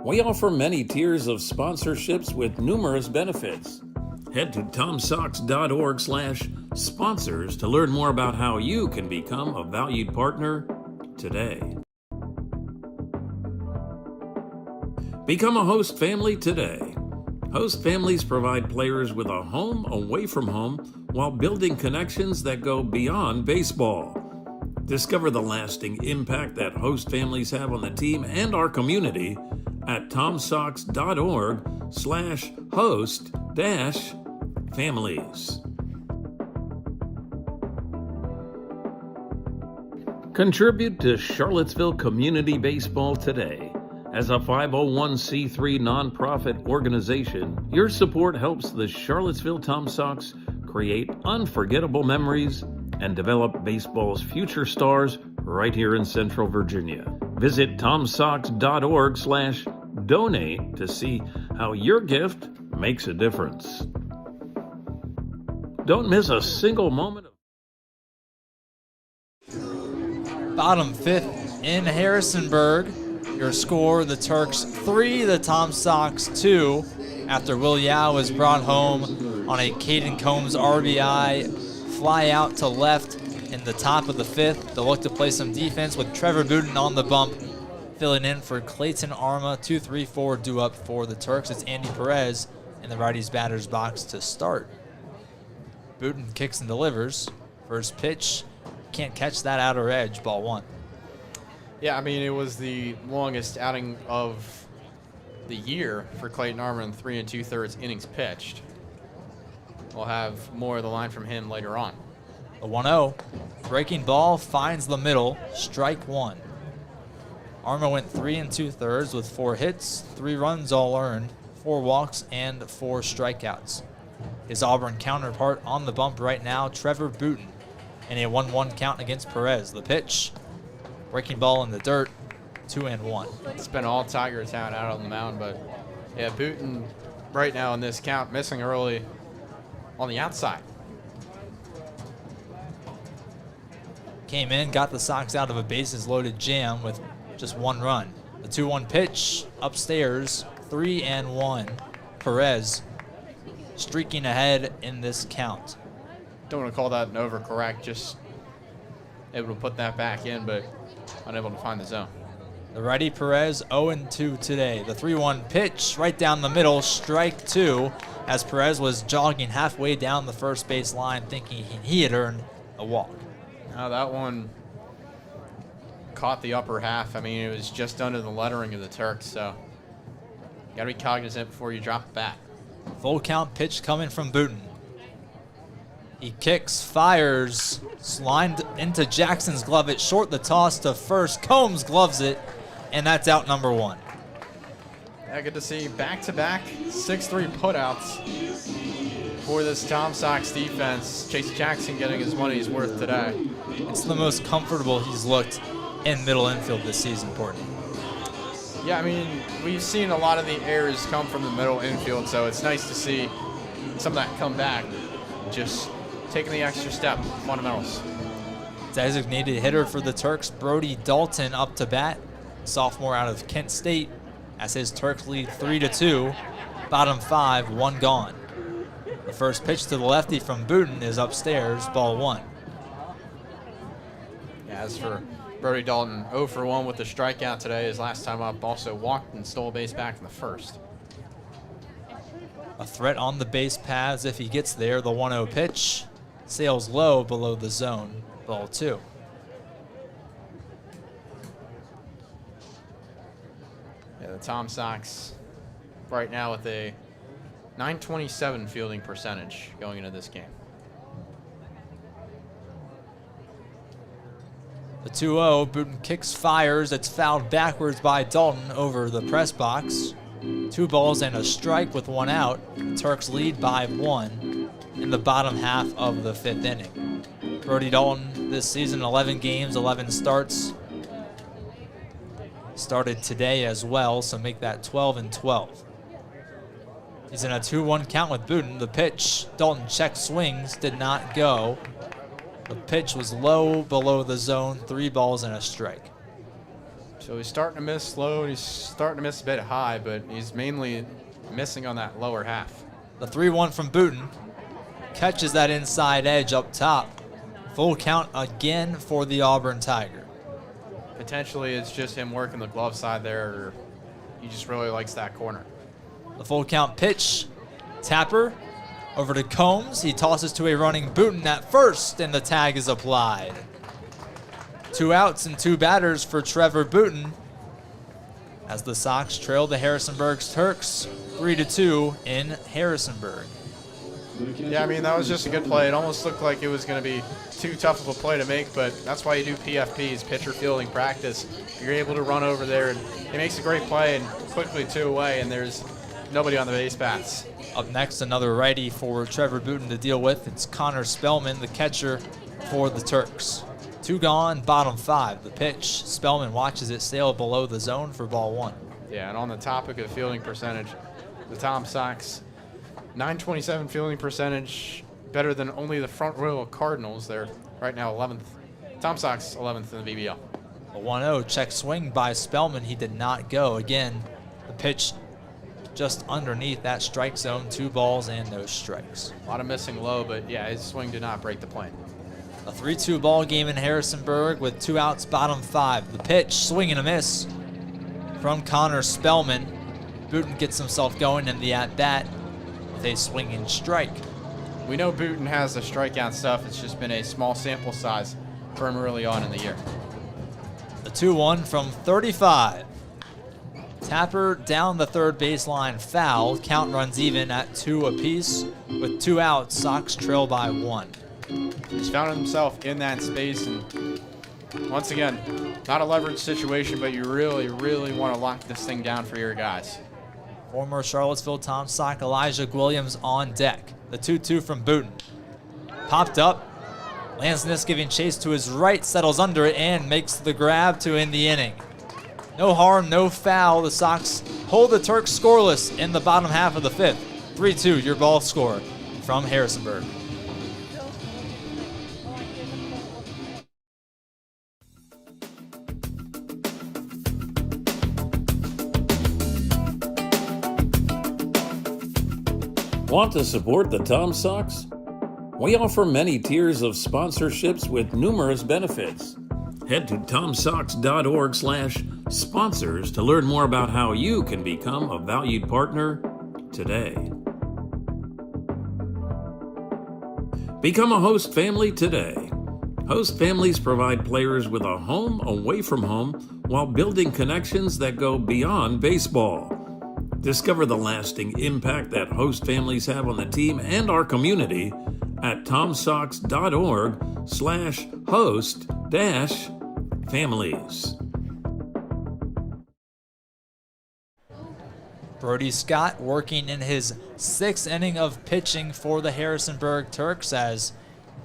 We offer many tiers of sponsorships with numerous benefits. Head to tomsox.org/sponsors to learn more about how you can become a valued partner today. Become a host family today. Host families provide players with a home away from home while building connections that go beyond baseball. Discover the lasting impact that host families have on the team and our community at tomsox.org/host-families. Contribute to Charlottesville Community Baseball today. As a 501c3 nonprofit organization, your support helps the Charlottesville Tom Sox create unforgettable memories and develop baseball's future stars right here in Central Virginia. Visit tomsox.org/donate to see how your gift makes a difference. Don't miss a single moment of Bottom fifth in Harrisonburg. Your score, the Turks 3, the Tom Sox 2, after Will Yao was brought home on a Caden Combs RBI fly out to left in the top of the fifth. They'll look to play some defense with Trevor Booten on the bump, filling in for Clayton Arma. 2-3-4 due up for the Turks. It's Andy Perez in the righty's batter's box to start. Booten kicks and delivers. First pitch, can't catch that outer edge, ball one. Yeah, I mean, it was the longest outing of the year for Clayton Armour in 3 2/3 innings pitched. We'll have more of the line from him later on. A 1-0. Breaking ball finds the middle. Strike one. Arma went 3 2/3 with 4 hits, 3 runs all earned, 4 walks, and 4 strikeouts. His Auburn counterpart on the bump right now, Trevor Booten, in a 1-1 count against Perez. The pitch. Breaking ball in the dirt, 2-1. It's been all Tiger Town out on the mound, but yeah, Booten right now in this count, missing early on the outside. Came in, got the Sox out of a bases-loaded jam with just 1 run. The 2-1 pitch, upstairs, 3-1. Perez streaking ahead in this count. Don't want to call that an overcorrect, just able to put that back in, but unable to find the zone. The righty Perez 0-2 today. The 3-1 pitch right down the middle, strike 2, as Perez was jogging halfway down the first base line thinking he had earned a walk. Now that one caught the upper half. I mean, it was just under the lettering of the Turks, so you got to be cognizant before you drop the bat. Full count pitch coming from Booten. He kicks, fires, slimed into Jackson's glove. It's short, the toss to first. Combs gloves it, and that's out number 1. Yeah, good to see back-to-back 6-3 putouts for this Tom Sox defense. Chase Jackson getting his money's worth today. It's the most comfortable he's looked in middle infield this season, Courtney. Yeah, I mean, we've seen a lot of the errors come from the middle infield, so it's nice to see some of that come back. Just taking the extra step, fundamentals. Designated hitter for the Turks, Brody Dalton up to bat. Sophomore out of Kent State, as his Turks lead 3-2. Bottom 5, 1 gone. The first pitch to the lefty from Booten is upstairs, ball 1. Yeah, as for Brody Dalton, 0 for 1 with the strikeout today. His last time up, also walked and stole a base back in the first. A threat on the base paths if he gets there. The 1-0 pitch sails low below the zone, ball 2. Yeah, the Tom Sox right now with a .927 fielding percentage going into this game. The 2-0, Booten kicks, fires. It's fouled backwards by Dalton over the press box. 2 balls and a strike with 1 out. Turks lead by 1 in the bottom half of the 5th inning. Brody Dalton this season, 11 games, 11 starts. Started today as well, so make that 12-12. He's in a 2-1 count with Booten. The pitch, Dalton check swings, did not go. The pitch was low below the zone, 3 balls and a strike. So he's starting to miss slow, he's starting to miss a bit high, but he's mainly missing on that lower half. The 3-1 from Booten catches that inside edge up top. Full count again for the Auburn Tiger. Potentially it's just him working the glove side there, or he just really likes that corner. The full count pitch. Tapper over to Combs. He tosses to a running Booten at first, and the tag is applied. 2 outs and 2 batters for Trevor Booten as the Sox trail the Harrisonburg's Turks 3-2 in Harrisonburg. Yeah, I mean, that was just a good play. It almost looked like it was going to be too tough of a play to make, but that's why you do PFPs, pitcher fielding practice. You're able to run over there, and he makes a great play and quickly 2 away, and there's nobody on the base paths. Up next, another righty for Trevor Booten to deal with. It's Connor Spellman, the catcher for the Turks. 2 gone, bottom 5. The pitch, Spellman watches it sail below the zone for ball 1. Yeah, and on the topic of fielding percentage, the Tom Sox, .927 fielding percentage, better than only the front row of Cardinals. They're right now 11th. Tom Sox 11th in the BBL. A 1-0 check swing by Spellman. He did not go. Again, the pitch just underneath that strike zone. 2 balls and no strikes. A lot of missing low, but yeah, his swing did not break the plane. A 3-2 ball game in Harrisonburg with 2 outs, bottom 5. The pitch, swing and a miss from Connor Spellman. Booten gets himself going in the at-bat with a swinging strike. We know Booten has the strikeout stuff. It's just been a small sample size for him early on in the year. The 2-1 from 35. Tapper down the third baseline foul. Count runs even at 2 apiece. With 2 outs, Sox trail by 1. He's found himself in that space, and once again, not a leverage situation, but you really, really want to lock this thing down for your guys. Former Charlottesville Tom Sock Elijah Williams on deck. The 2-2 from Booten. Popped up. Lansness giving chase to his right, settles under it, and makes the grab to end the inning. No harm, no foul. The Sox hold the Turks scoreless in the bottom half of the 5th. 3-2, your ball score from Harrisonburg. Want to support the Tom Sox? We offer many tiers of sponsorships with numerous benefits. Head to tomsox.org/sponsors to learn more about how you can become a valued partner today. Become a host family today. Host families provide players with a home away from home while building connections that go beyond baseball. Discover the lasting impact that host families have on the team and our community at tomsox.org/host-families. Brody Scott working in his 6th inning of pitching for the Harrisonburg Turks as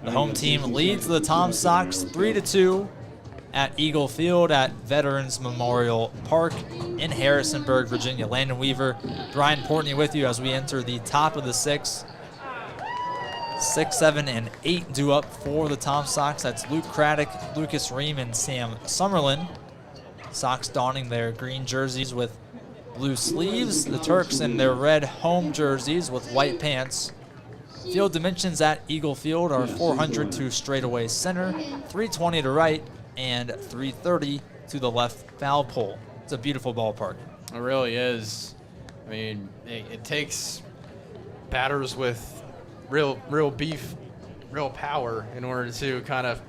the home team leads the Tom Sox 3-2 at Eagle Field at Veterans Memorial Park in Harrisonburg, Virginia. Landon Weaver, Brian Portney with you as we enter the top of the 6th. 6, 7, and 8 due up for the Tom Sox. That's Luke Craddock, Lucas Ream, and Sam Summerlin. Sox donning their green jerseys with blue sleeves. The Turks in their red home jerseys with white pants. Field dimensions at Eagle Field are 400 to straightaway center, 320 to right, and 330 to the left foul pole. It's a beautiful ballpark. It really is. I mean, it takes batters with real beef, real power in order to kind of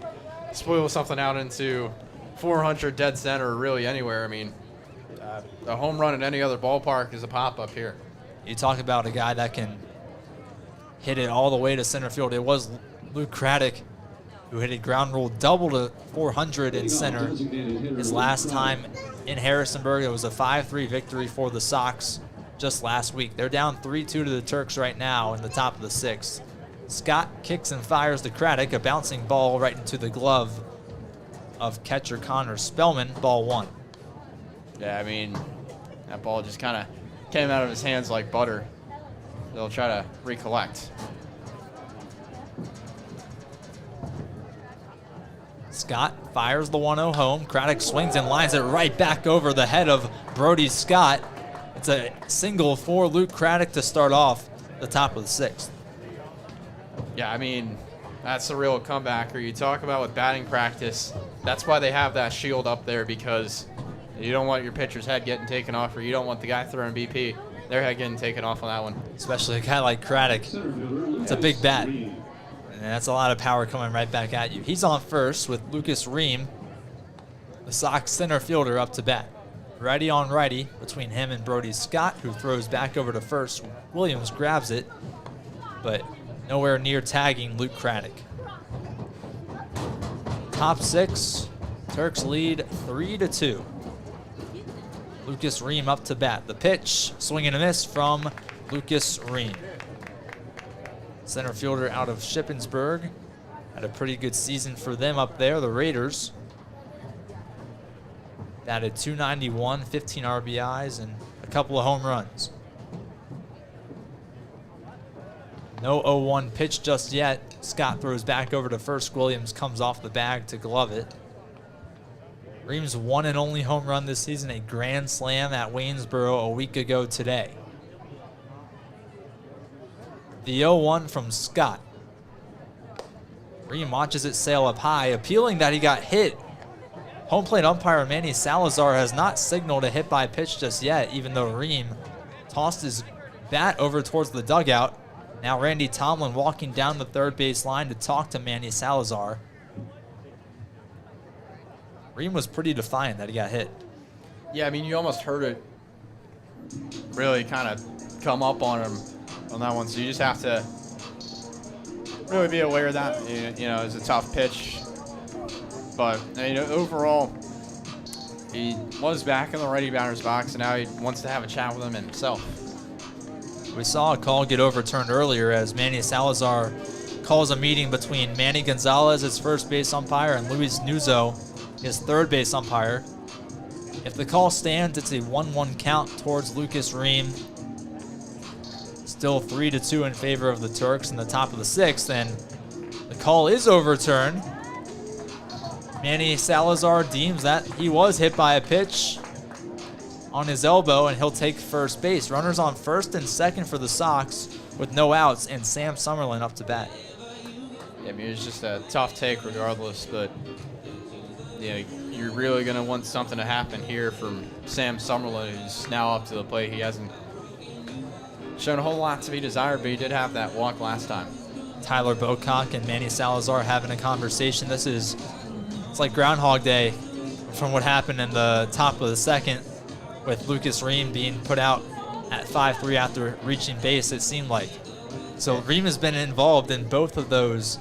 spoil something out into 400 dead center or really anywhere. I mean, a home run in any other ballpark is a pop-up here. You talk about a guy that can hit it all the way to center field. It was Luke Craddock who hit a ground rule double to 400 in center. His last time in Harrisonburg, it was a 5-3 victory for the Sox just last week. They're down 3-2 to the Turks right now in the top of the 6th. Scott kicks and fires to Craddock, a bouncing ball right into the glove of catcher Connor Spellman, ball 1. Yeah, I mean, that ball just kind of came out of his hands like butter. They'll try to recollect. Scott fires the 1-0 home. Craddock swings and lines it right back over the head of Brody Scott. It's a single for Luke Craddock to start off the top of the 6th. Yeah, I mean, that's a real comebacker. You talk about with batting practice, that's why they have that shield up there, because You don't want your pitcher's head getting taken off, or you don't want the guy throwing BP, their head getting taken off on that one. Especially a guy like Craddock. It's a big bat. And that's a lot of power coming right back at you. He's on first with Lucas Ream, the Sox center fielder, up to bat. Righty on righty between him and Brody Scott, who throws back over to first. Williams grabs it, but nowhere near tagging Luke Craddock. Top 6, Turks lead 3-2. Lucas Ream up to bat. The pitch, swing and a miss from Lucas Ream. Center fielder out of Shippensburg. Had a pretty good season for them up there, the Raiders. Batted .291, 15 RBIs, and a couple of home runs. No 0-1 pitch just yet. Scott throws back over to first. Williams comes off the bag to glove it. Ream's one and only home run this season, a grand slam at Waynesboro a week ago today. The 0-1 from Scott. Ream watches it sail up high, appealing that he got hit. Home plate umpire Manny Salazar has not signaled a hit by pitch just yet, even though Ream tossed his bat over towards the dugout. Now Randy Tomlin walking down the third base line to talk to Manny Salazar. Ream was pretty defiant that he got hit. Yeah, I mean, you almost heard it really kind of come up on him on that one, so you just have to really be aware of that. You know, it's a tough pitch. But, you know, overall, he was back in the righty batter's box, and now he wants to have a chat with him himself. We saw a call get overturned earlier as Manny Salazar calls a meeting between Manny Gonzalez, his first base umpire, and Luis Nuzzo, his third base umpire. If the call stands, it's a 1-1 count towards Lucas Ream. Still 3-2 in favor of the Turks in the top of the 6th, and the call is overturned. Manny Salazar deems that he was hit by a pitch on his elbow, and he'll take first base. Runners on first and second for the Sox with no outs, and Sam Summerlin up to bat. Yeah, I mean, it's just a tough take regardless, but you know, you're really going to want something to happen here from Sam Summerlin, who's now up to the plate. He hasn't shown a whole lot to be desired, but he did have that walk last time. Tyler Bocock and Manny Salazar having a conversation. It's like Groundhog Day from what happened in the top of the 2nd with Lucas Ream being put out at 5-3 after reaching base, it seemed like. So Ream has been involved in both of those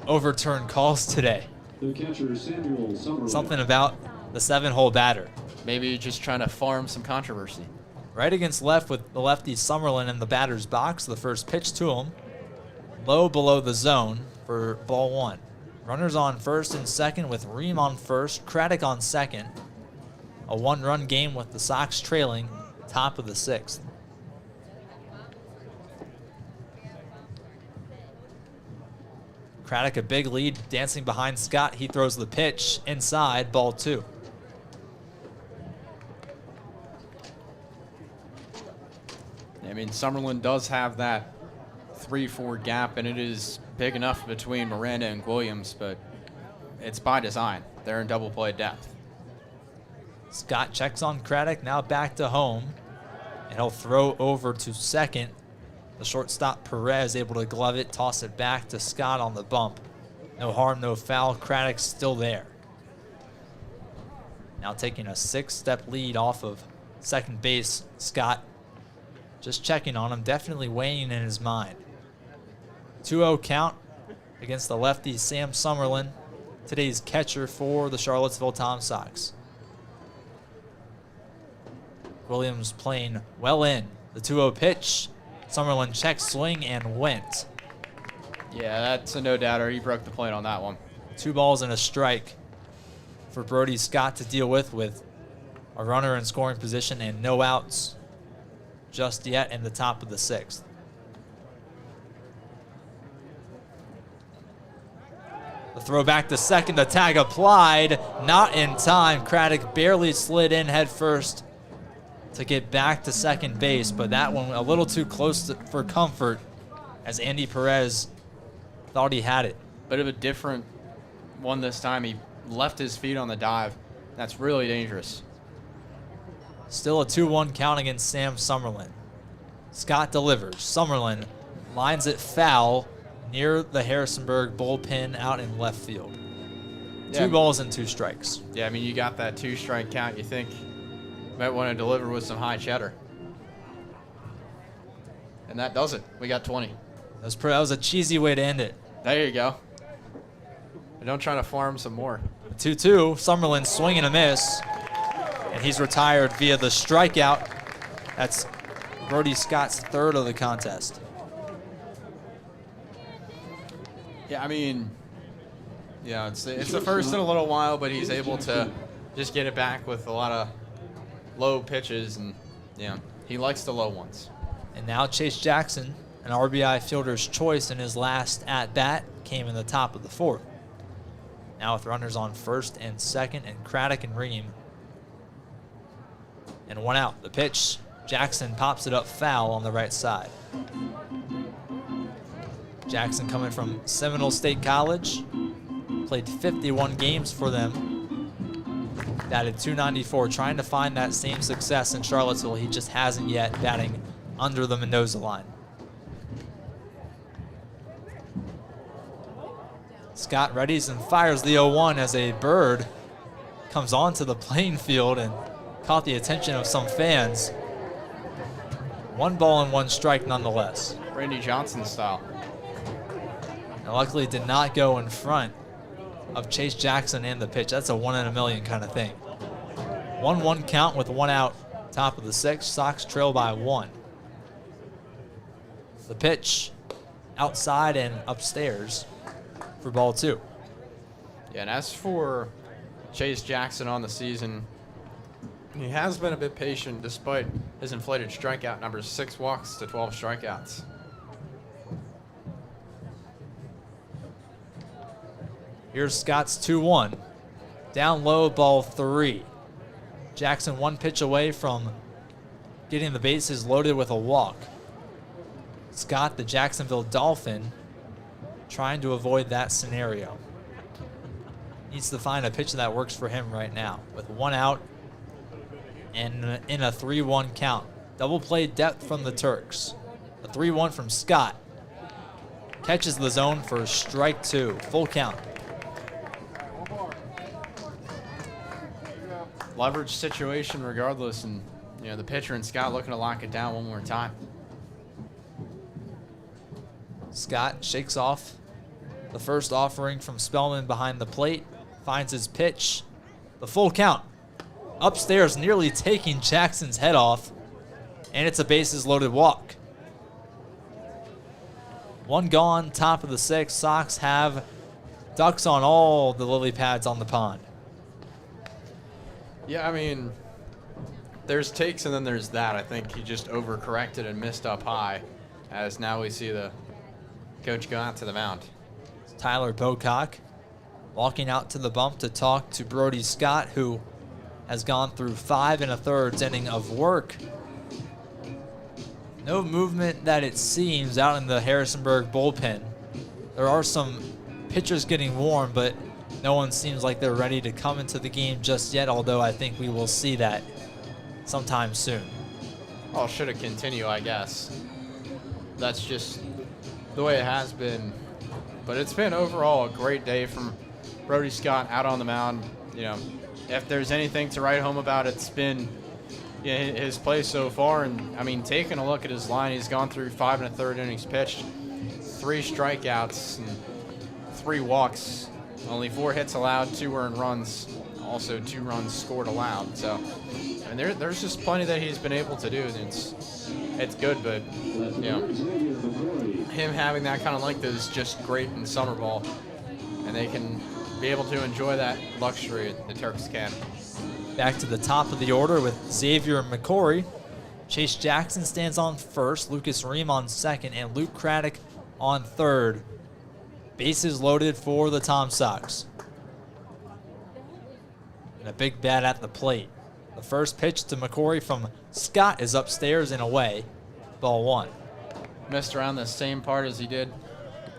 overturned calls today. The catcher, Samuel Summerlin. Something about the 7-hole batter. Maybe just trying to farm some controversy. Right against left with the lefty Summerlin in the batter's box. The first pitch to him. Low below the zone for ball 1. Runners on first and second with Ream on first, Craddock on second. A 1-run game with the Sox trailing, top of the 6th. Craddock a big lead, dancing behind Scott. He throws the pitch inside, ball 2. I mean, Summerlin does have that 3-4 gap, and it is big enough between Miranda and Williams, but it's by design. They're in double play depth. Scott checks on Craddock, now back to home, and he'll throw over to second. The shortstop Perez able to glove it, toss it back to Scott on the bump. No harm, no foul. Craddock's still there. Now taking a 6-step lead off of second base, Scott. Just checking on him, definitely weighing in his mind. 2-0 count against the lefty Sam Summerlin, today's catcher for the Charlottesville Tom Sox. Williams playing well in. The 2-0 pitch. Summerlin checked, swing, and went. Yeah, that's a no-doubter. He broke the plate on that one. 2 balls and a strike for Brody Scott to deal with a runner in scoring position and no outs just yet in the top of the 6th. The throw back to second, the tag applied, not in time. Craddock barely slid in head first to get back to second base, but that one a little too close for comfort as Andy Perez thought he had it. Bit of a different one this time. He left his feet on the dive. That's really dangerous. Still a 2-1 count against Sam Summerlin. Scott delivers. Summerlin lines it foul near the Harrisonburg bullpen out in left field. Yeah. 2 balls and 2 strikes. Yeah, I mean, you got that 2-strike count. You think you might want to deliver with some high cheddar. And that does it. We got 20. That was a cheesy way to end it. There you go. Don't try to farm some more. 2-2, Summerlin swing and a miss, and he's retired via the strikeout. That's Brody Scott's 3rd of the contest. Yeah, I mean, yeah, it's the first in a little while, but he's able to just get it back with a lot of low pitches, and yeah, he likes the low ones. And now Chase Jackson, an RBI fielder's choice in his last at-bat, came in the top of the 4th. Now with runners on 1st and 2nd, and Craddock and Ream. And 1 out. The pitch, Jackson pops it up foul on the right side. Jackson coming from Seminole State College, played 51 games for them, batted .294, trying to find that same success in Charlottesville. He just hasn't yet, batting under the Mendoza line. Scott readies and fires the 0-1 as a bird comes onto the playing field and caught the attention of some fans. 1 ball and 1 strike nonetheless. Randy Johnson style. And luckily did not go in front of Chase Jackson and the pitch. That's a 1 in a million kind of thing. 1-1 count with 1 out. Top of the 6th. Sox trail by 1. The pitch outside and upstairs for ball 2. Yeah, and as for Chase Jackson on the season, he has been a bit patient despite his inflated strikeout numbers, 6 walks to 12 strikeouts. Here's Scott's 2-1. Down low, ball 3. Jackson 1 pitch away from getting the bases loaded with a walk. Scott, the Jacksonville Dolphin, trying to avoid that scenario. Needs to find a pitch that works for him right now. With 1 out and in a 3-1 count. Double play depth from the Turks. A 3-1 from Scott. Catches the zone for strike 2. Full count. Leverage situation regardless, and the pitcher and Scott looking to lock it down one more time. Scott shakes off the first offering from Spellman behind the plate, finds his pitch, the full count. Upstairs, nearly taking Jackson's head off, and it's a bases-loaded walk. 1 gone, top of the 6th. Sox have ducks on all the lily pads on the pond. Yeah, I mean, there's takes and then there's that. I think he just overcorrected and missed up high, as now we see the coach go out to the mound. Tyler Bocock walking out to the bump to talk to Brody Scott, who has gone through 5 1/3 inning of work. No movement that it seems out in the Harrisonburg bullpen. There are some pitchers getting warm, but no one seems like they're ready to come into the game just yet, although I think we will see that sometime soon. Oh, should it continue, I guess. That's just the way it has been. But it's been overall a great day from Brody Scott out on the mound. If there's anything to write home about, it's been his play so far. And, I mean, taking a look at his line, he's gone through 5 1/3 innings pitched, 3 strikeouts, and 3 walks. Only 4 hits allowed, 2 earned runs, also 2 runs scored allowed. So, I mean, there's just plenty that he's been able to do. And it's good, but, him having that kind of length is just great in summer ball. And they can be able to enjoy that luxury, the Turks can. Back to the top of the order with Xavier McCory. Chase Jackson stands on first, Lucas Ream on second, and Luke Craddock on third. Bases loaded for the Tom Sox. And a big bat at the plate. The first pitch to McCory from Scott is upstairs and away. Ball 1. Missed around the same part as he did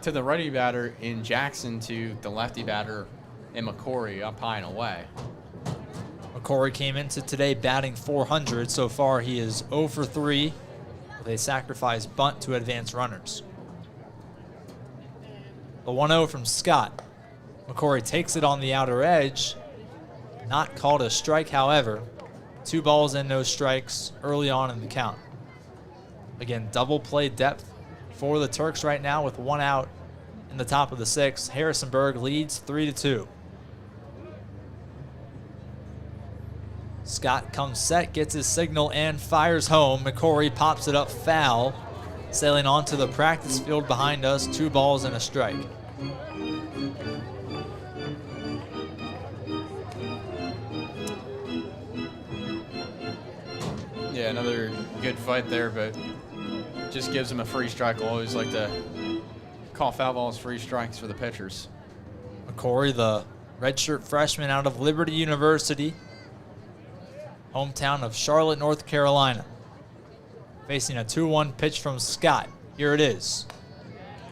to the righty batter in Jackson to the lefty batter in McCory, up high and away. McCory came into today batting .400. So far, he is 0 for 3 with a sacrifice bunt to advance runners. The 1-0 from Scott. McCory takes it on the outer edge. Not called a strike, however. 2 balls and no strikes early on in the count. Again, double play depth for the Turks right now with 1 out in the top of the 6th. Harrisonburg leads 3-2. Scott comes set, gets his signal, and fires home. McCory pops it up foul, sailing onto the practice field behind us. 2 balls and a strike. Yeah, another good fight there, but just gives him a free strike. I'll always like to call foul balls free strikes for the pitchers. McCory, the redshirt freshman out of Liberty University, hometown of Charlotte, North Carolina, facing a 2-1 pitch from Scott. Here it is.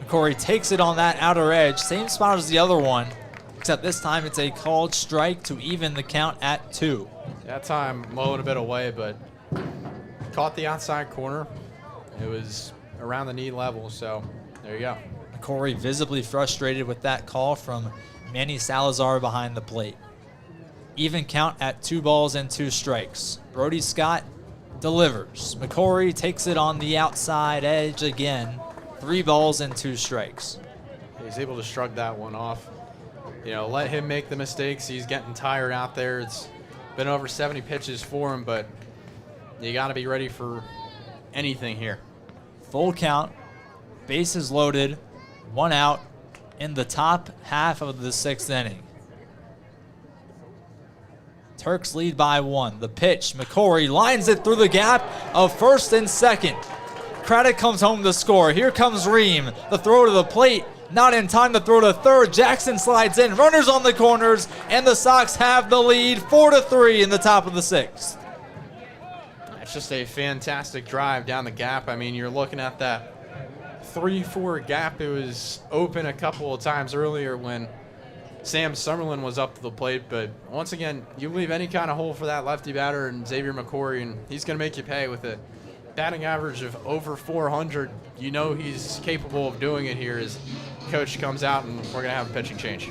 McCory takes it on that outer edge, same spot as the other one, except this time it's a called strike to even the count at 2. That time mowed a bit away, but caught the outside corner. It was around the knee level, so there you go. McCory visibly frustrated with that call from Manny Salazar behind the plate. Even count at 2 balls and 2 strikes. Brody Scott delivers. McCory takes it on the outside edge again. 3 balls and 2 strikes. He's able to shrug that one off. You know, let him make the mistakes. He's getting tired out there. It's been over 70 pitches for him, but you got to be ready for anything here. Full count, bases loaded, 1 out in the top half of the 6th inning. Turks lead by 1. The pitch, McCory lines it through the gap of first and second. Craddock comes home to score. Here comes Ream. The throw to the plate, not in time to throw to third. Jackson slides in, runners on the corners, and the Sox have the lead 4-3 in the top of the 6th. It's just a fantastic drive down the gap. I mean, you're looking at that 3-4 gap. It was open a couple of times earlier when Sam Summerlin was up to the plate, but once again, you leave any kind of hole for that lefty batter and Xavier McCory, and he's going to make you pay with a batting average of over 400. You know he's capable of doing it here as coach comes out, and we're going to have a pitching change.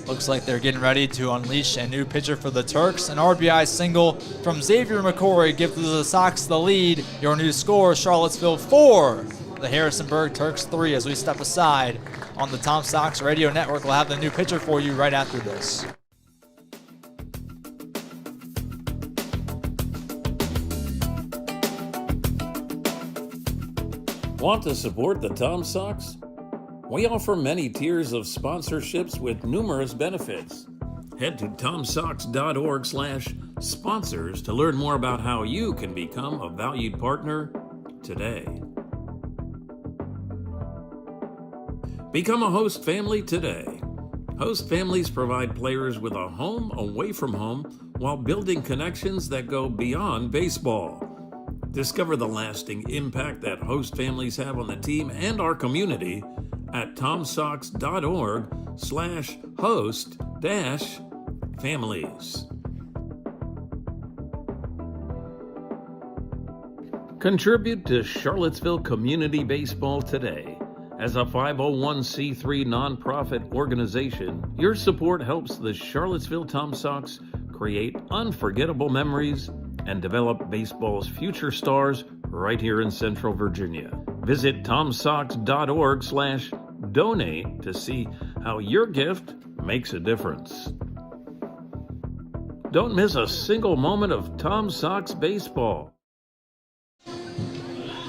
Looks like they're getting ready to unleash a new pitcher for the Turks. An RBI single from Xavier McCory gives the Sox the lead. Your new score, Charlottesville 4, the Harrisonburg Turks 3. As we step aside on the Tom Sox Radio Network, we'll have the new pitcher for you right after this. Want to support the Tom Sox? We offer many tiers of sponsorships with numerous benefits. Head to tomsox.org/sponsors to learn more about how you can become a valued partner today. Become a host family today. Host families provide players with a home away from home while building connections that go beyond baseball. Discover the lasting impact that host families have on the team and our community at tomsox.org/host-families. Contribute to Charlottesville Community Baseball today. As a 501c3 nonprofit organization, your support helps the Charlottesville Tom Sox create unforgettable memories and develop baseball's future stars right here in Central Virginia. Visit tomsox.org/donate to see how your gift makes a difference. Don't miss a single moment of Tom Sox baseball.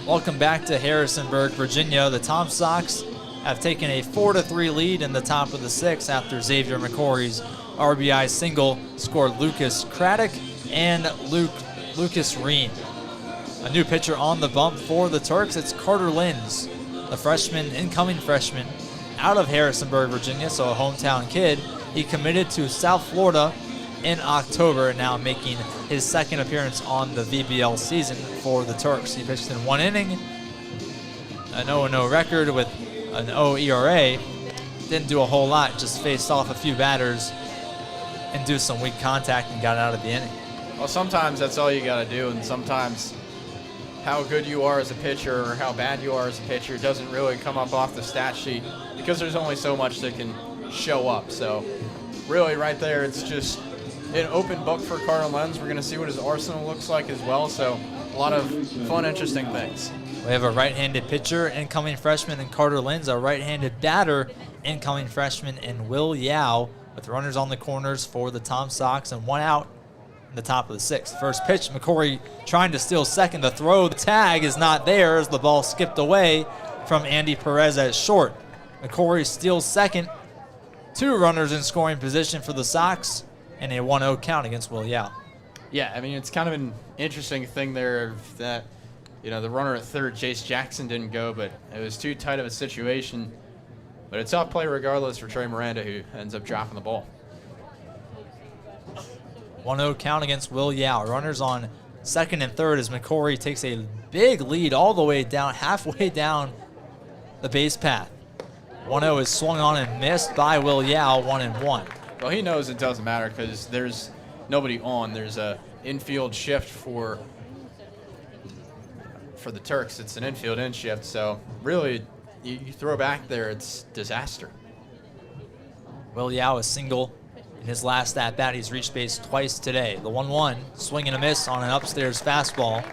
Welcome back to Harrisonburg, Virginia. The Tom Sox have taken a 4-3 lead in the top of the 6th after Xavier McCory's RBI single scored Lucas Craddock and Lucas Ream. A new pitcher on the bump for the Turks. It's Carter Linz, the incoming freshman out of Harrisonburg, Virginia, so a hometown kid. He committed to South Florida in October, and now making his second appearance on the VBL season for the Turks. He pitched in 1 inning, an 0-0 record with an 0 ERA. Didn't do a whole lot, just faced off a few batters induce some weak contact and got out of the inning. Well, sometimes that's all you got to do, and sometimes how good you are as a pitcher or how bad you are as a pitcher doesn't really come up off the stat sheet because there's only so much that can show up. So really right there, it's just an open book for Carter Lenz. We're going to see what his arsenal looks like as well. So a lot of fun, interesting things. We have a right-handed pitcher, incoming freshman in Carter Lenz, a right-handed batter, incoming freshman in Will Yao, with runners on the corners for the Tom Sox and one out in the top of the sixth. First pitch, McCory trying to steal second. The throw, the tag is not there as the ball skipped away from Andy Perez at short. McCory steals second. 2 runners in scoring position for the Sox and a 1-0 count against Will Yao. Yeah, I mean, it's kind of an interesting thing there that, you know, the runner at third, Jace Jackson, didn't go, but it was too tight of a situation. But a tough play regardless for Trey Miranda, who ends up dropping the ball. 1-0 count against Will Yao. Runners on second and third as McCory takes a big lead all the way down, halfway down the base path. 1-0 is swung on and missed by Will Yao, 1-1. Well, he knows it doesn't matter because there's nobody on. There's a infield shift for the Turks. It's an infield in shift, so really you throw back there, it's disaster. Will Yao is single in his last at-bat. He's reached base twice today. The 1-1, swing and a miss on an upstairs fastball.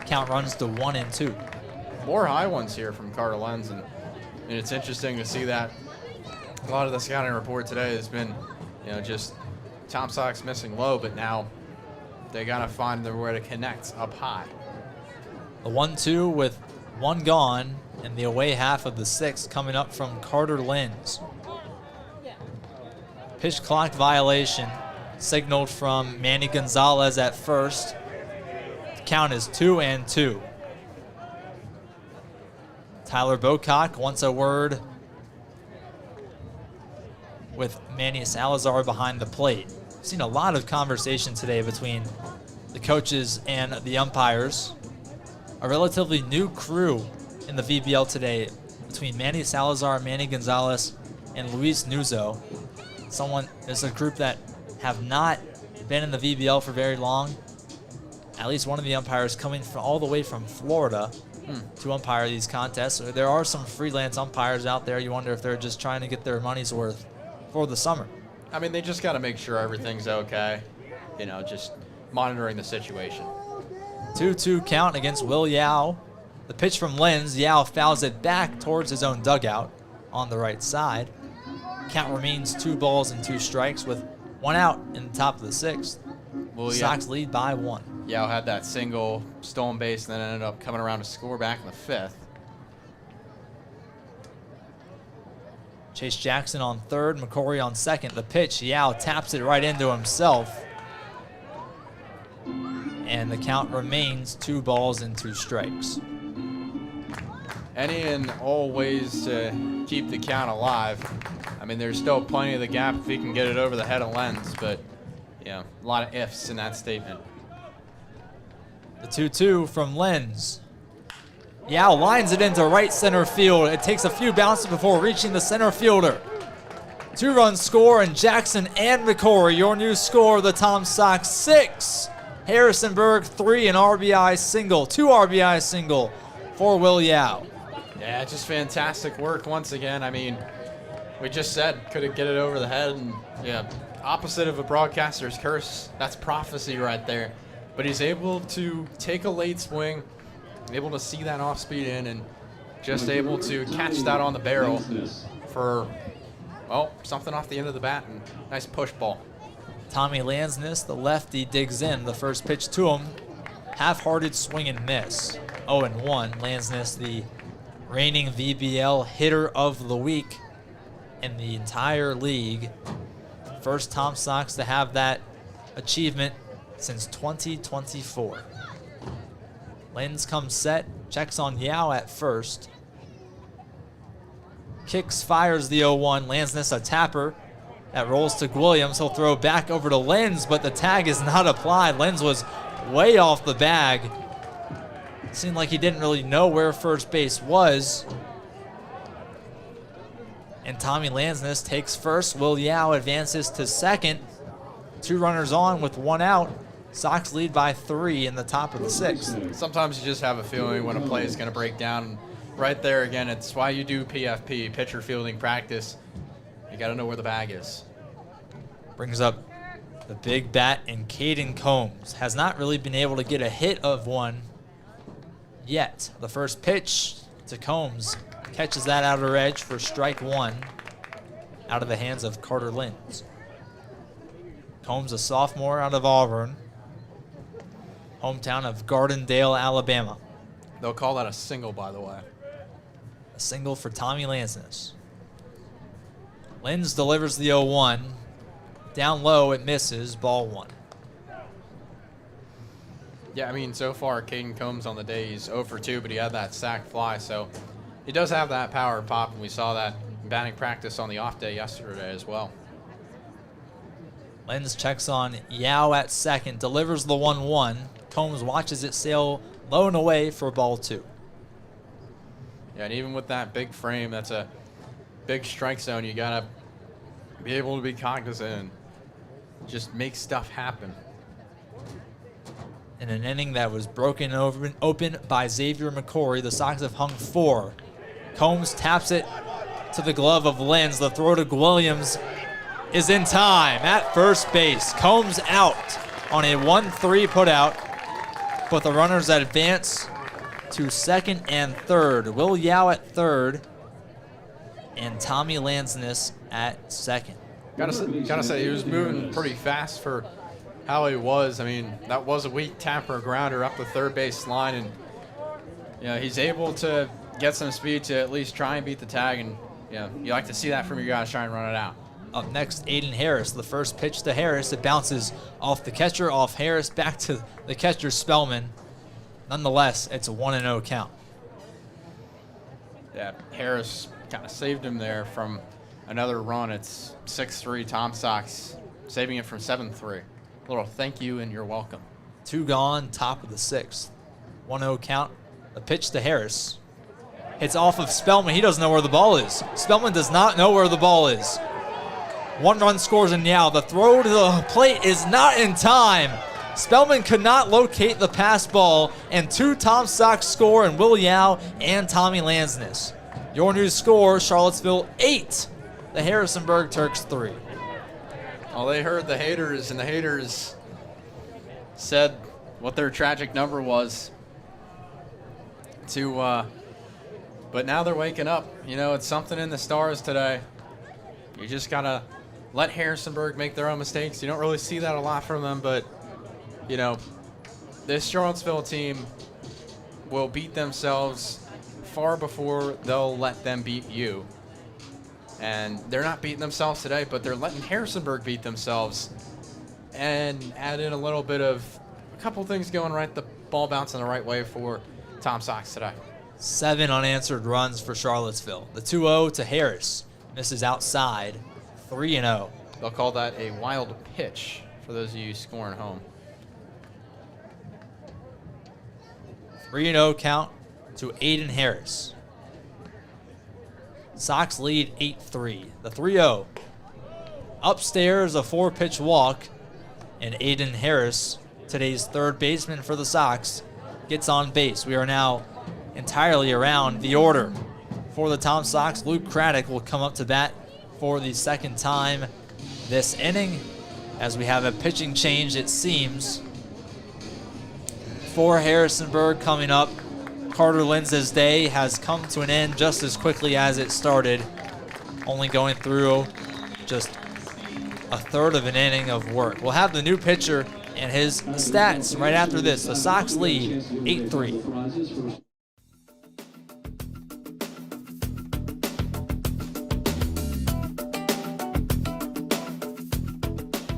Count runs to 1-2. More high ones here from Carter Lenz, and it's interesting to see that. A lot of the scouting report today has been, you know, just Tom Sox missing low, but now they got to find their way to connect up high. The 1-2 with one gone in the away half of the sixth coming up from Carter Lenz. Pitch clock violation signaled from Manny Gonzalez at first. The count is 2-2. Tyler Bocock wants a word with Manny Salazar behind the plate. I've seen a lot of conversation today between the coaches and the umpires. A relatively new crew in the VBL today between Manny Salazar, Manny Gonzalez, and Luis Nuzzo. There's a group that have not been in the VBL for very long. At least one of the umpires coming all the way from Florida to umpire these contests. So there are some freelance umpires out there. You wonder if they're just trying to get their money's worth for the summer. I mean, they just got to make sure everything's okay. You know, just monitoring the situation. 2-2 count against Will Yao. The pitch from Lenz. Yao fouls it back towards his own dugout on the right side. Count remains 2 balls and 2 strikes with 1 out in the top of the sixth. Sox lead by 1. Yao had that single, stolen base, and then ended up coming around to score back in the fifth. Chase Jackson on third, McCory on second. The pitch, Yao taps it right into himself. And the count remains 2 balls and 2 strikes. Any and all ways to keep the count alive. I mean, there's still plenty of the gap if he can get it over the head of Lenz, but yeah, a lot of ifs in that statement. The 2-2 from Lenz. Yao lines it into right center field. It takes a few bounces before reaching the center fielder. 2-run score, and Jackson and McCory, your new score, the Tom Sox 6. Harrisonburg 3, an RBI single, 2 RBI single for Will Yao. Yeah, just fantastic work once again. I mean, we just said couldn't get it over the head, and yeah, opposite of a broadcaster's curse. That's prophecy right there. But he's able to take a late swing, able to see that off-speed in, and just able to catch that on the barrel for, well, something off the end of the bat, and nice push ball. Tommy Lansness, the lefty, digs in. The first pitch to him, half-hearted swing and miss. 0-1. Lansness, the reigning VBL hitter of the week in the entire league. First Tom Sox to have that achievement since 2024. Lenz comes set, checks on Yao at first. Kicks, fires the 0-1. Lansness, a tapper. That rolls to Williams. He'll throw back over to Lenz, but the tag is not applied. Lenz was way off the bag. Seemed like he didn't really know where first base was. And Tommy Lansness takes first. Will Yao advances to second. 2 runners on with 1 out. Sox lead by 3 in the top of the 6th. Sometimes you just have a feeling when a play is going to break down. Right there again, it's why you do PFP, pitcher fielding practice. You got to know where the bag is. Brings up the big bat, and Caden Combs has not really been able to get a hit of one yet. The first pitch to Combs catches that outer edge for strike 1 out of the hands of Carter Linz. Combs, a sophomore out of Auburn, hometown of Gardendale, Alabama. They'll call that a single, by the way. A single for Tommy Lansness. Linz delivers the 0-1. Down low, it misses, ball 1. Yeah, I mean, so far, Caden Combs on the day, he's 0 for 2, but he had that sac fly, so he does have that power and pop, and we saw that in batting practice on the off day yesterday as well. Linz checks on Yao at second, delivers the 1-1. Combs watches it sail low and away for ball 2. Yeah, and even with that big frame, that's a big strike zone. You got to be able to be cognizant and just make stuff happen. In an inning that was broken open by Xavier McCory, the Sox have hung 4. Combs taps it to the glove of Linz. The throw to Williams is in time at first base. Combs out on a 1-3 putout, but the runners advance to second and third. Will Yao at third and Tommy Lansness at second. Gotta say, he was moving pretty fast for how he was. I mean, that was a weak tapper grounder up the third base line, and you know, he's able to get some speed to at least try and beat the tag, and you know, you like to see that from your guys try and run it out. Up next, Aiden Harris. The first pitch to Harris. It bounces off the catcher, off Harris, back to the catcher, Spellman. Nonetheless, it's a 1-0 count. Yeah, Harris kind of saved him there from another run. It's 6-3 Tom Sox, saving it from 7-3. A little thank you and you're welcome. 2 gone, top of the 6th. 1-0 count. The pitch to Harris. It's off of Spellman. He doesn't know where the ball is. Spellman does not know where the ball is. 1 run scores in Yao. The throw to the plate is not in time. Spellman could not locate the pass ball, and 2 Tom Sox score in Will Yao and Tommy Lansness. Your new score, Charlottesville 8, the Harrisonburg Turks 3. Well, they heard the haters, and the haters said what their tragic number was. But now they're waking up. You know, it's something in the stars today. You just got to let Harrisonburg make their own mistakes. You don't really see that a lot from them, but, you know, this Charlottesville team will beat themselves far before they'll let them beat you. And they're not beating themselves today, but they're letting Harrisonburg beat themselves and add in a couple things going right, the ball bouncing the right way for Tom Sox today. 7 unanswered runs for Charlottesville. The 2-0 to Harris. Misses outside. 3-0. They'll call that a wild pitch for those of you scoring home. 3-0 count to Aiden Harris. Sox lead 8-3. The 3-0. Upstairs, a 4-pitch walk, and Aiden Harris, today's third baseman for the Sox, gets on base. We are now entirely around the order. For the Tom Sox, Luke Craddock will come up to bat for the second time this inning, as we have a pitching change, it seems, for Harrisonburg coming up. Carter Linz's day has come to an end just as quickly as it started, only going through just a third of an inning of work. We'll have the new pitcher and his stats right after this. The Sox lead 8-3.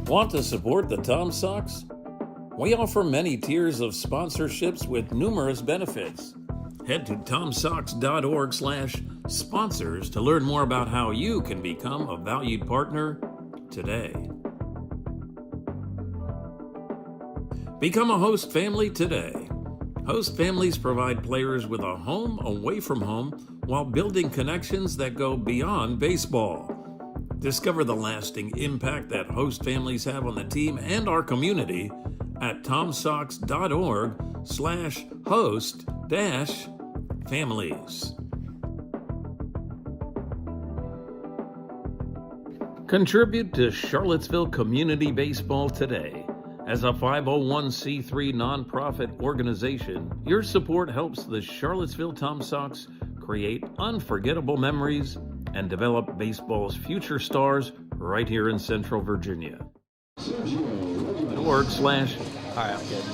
Want to support the Tom Sox? We offer many tiers of sponsorships with numerous benefits. Head to tomsox.org/sponsors to learn more about how you can become a valued partner today. Become a host family today. Host families provide players with a home away from home while building connections that go beyond baseball. Discover the lasting impact that host families have on the team and our community at tomsox.org/host-families. Contribute to Charlottesville Community Baseball today. As a 501c3 nonprofit organization, your support helps the Charlottesville Tom Sox create unforgettable memories and develop baseball's future stars right here in Central Virginia. .org/ All right, I'm good.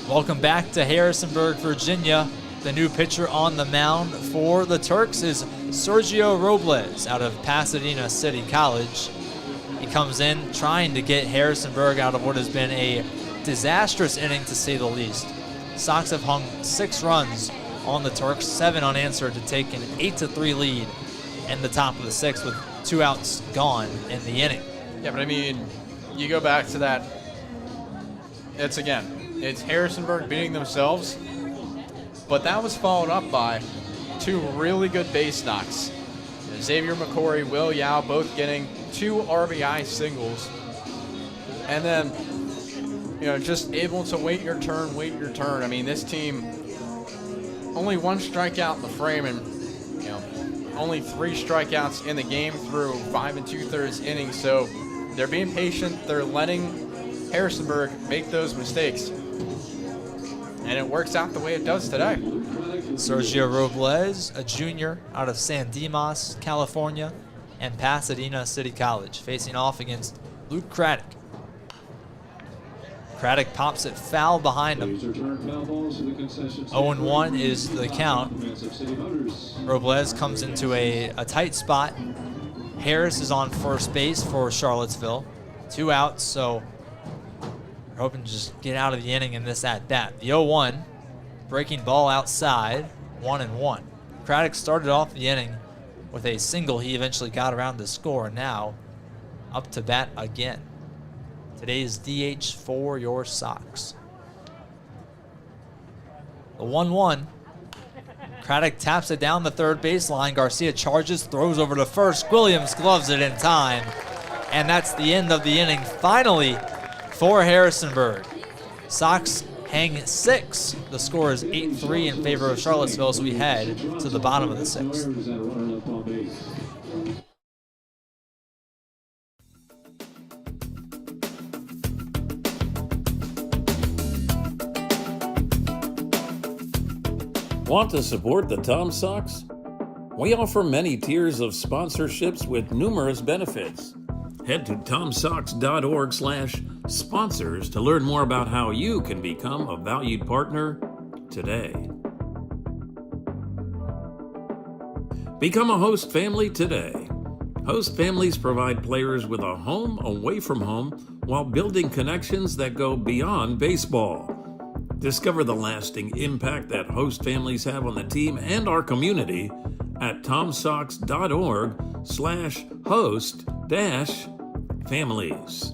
Welcome back to Harrisonburg, Virginia. The new pitcher on the mound for the Turks is Sergio Robles out of Pasadena City College. He comes in trying to get Harrisonburg out of what has been a disastrous inning, to say the least. Sox have hung 6 runs on the Turks, 7 unanswered, to take an 8-3 lead in the top of the 6th with 2 outs gone in the inning. Yeah, but I mean, you go back to that. It's Harrisonburg beating themselves, but that was followed up by 2 really good base knocks. Xavier McCory, Will Yao both getting 2 RBI singles, and then just able to wait your turn. I mean, this team only 1 strikeout in the frame, and only 3 strikeouts in the game through 5 2/3 innings. So they're being patient. They're letting Harrisonburg make those mistakes, and it works out the way it does today. Sergio Robles, a junior out of San Dimas, California, and Pasadena City College, facing off against Luke Craddock. Craddock pops it foul behind him. 0-1 is the count. Robles comes into a tight spot. Harris is on first base for Charlottesville. 2 outs, so we're hoping to just get out of the inning in this at-bat. The 0-1, breaking ball outside, 1-1. Craddock started off the inning with a single. He eventually got around to score, and now up to bat again. Today's DH for your Sox. The 1-1. Craddock taps it down the third baseline. Garcia charges, throws over to first. Williams gloves it in time. And that's the end of the inning, finally, for Harrisonburg. Sox hang 6. The score is 8-3 in favor of Charlottesville as we head to the bottom of the 6th. Want to support the Tom Sox? We offer many tiers of sponsorships with numerous benefits. Head to tomsox.org/sponsors to learn more about how you can become a valued partner today. Become a host family today. Host families provide players with a home away from home while building connections that go beyond baseball. Discover the lasting impact that host families have on the team and our community at tomsox.org/host-families.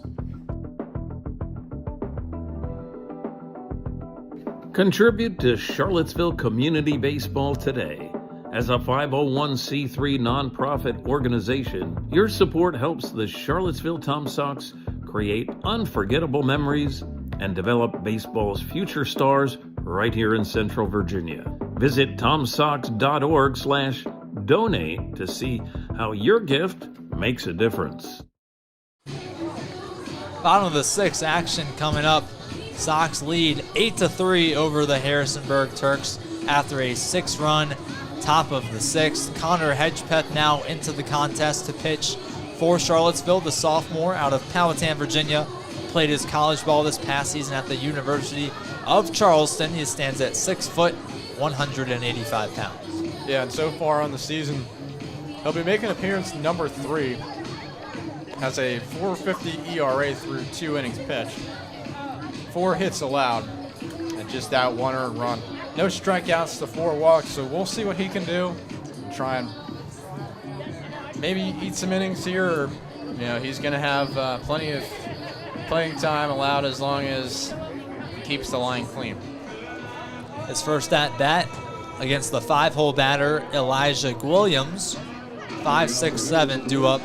Contribute to Charlottesville Community Baseball today. As a 501c3 nonprofit organization, your support helps the Charlottesville Tom Sox create unforgettable memories and develop baseball's future stars right here in Central Virginia. Visit tomsox.org/donate to see how your gift makes a difference. Bottom of the 6th, action coming up. Sox lead 8-3 over the Harrisonburg Turks after a 6-run top of the 6th. Connor Hedgepeth now into the contest to pitch for Charlottesville. The sophomore out of Powhatan, Virginia, played his college ball this past season at the University of Charleston. He stands at 6 foot, 185 pounds. Yeah, and so far on the season, he'll be making appearance number 3. Has a 4.50 ERA through 2 innings pitched. 4 hits allowed, and just that 1 earned run. No strikeouts to 4 walks, so we'll see what he can do. Try and maybe eat some innings here, or he's going to have plenty of playing time allowed as long as he keeps the line clean. His first at bat against the 5-hole batter Elijah Williams. 5, 6, 7 due up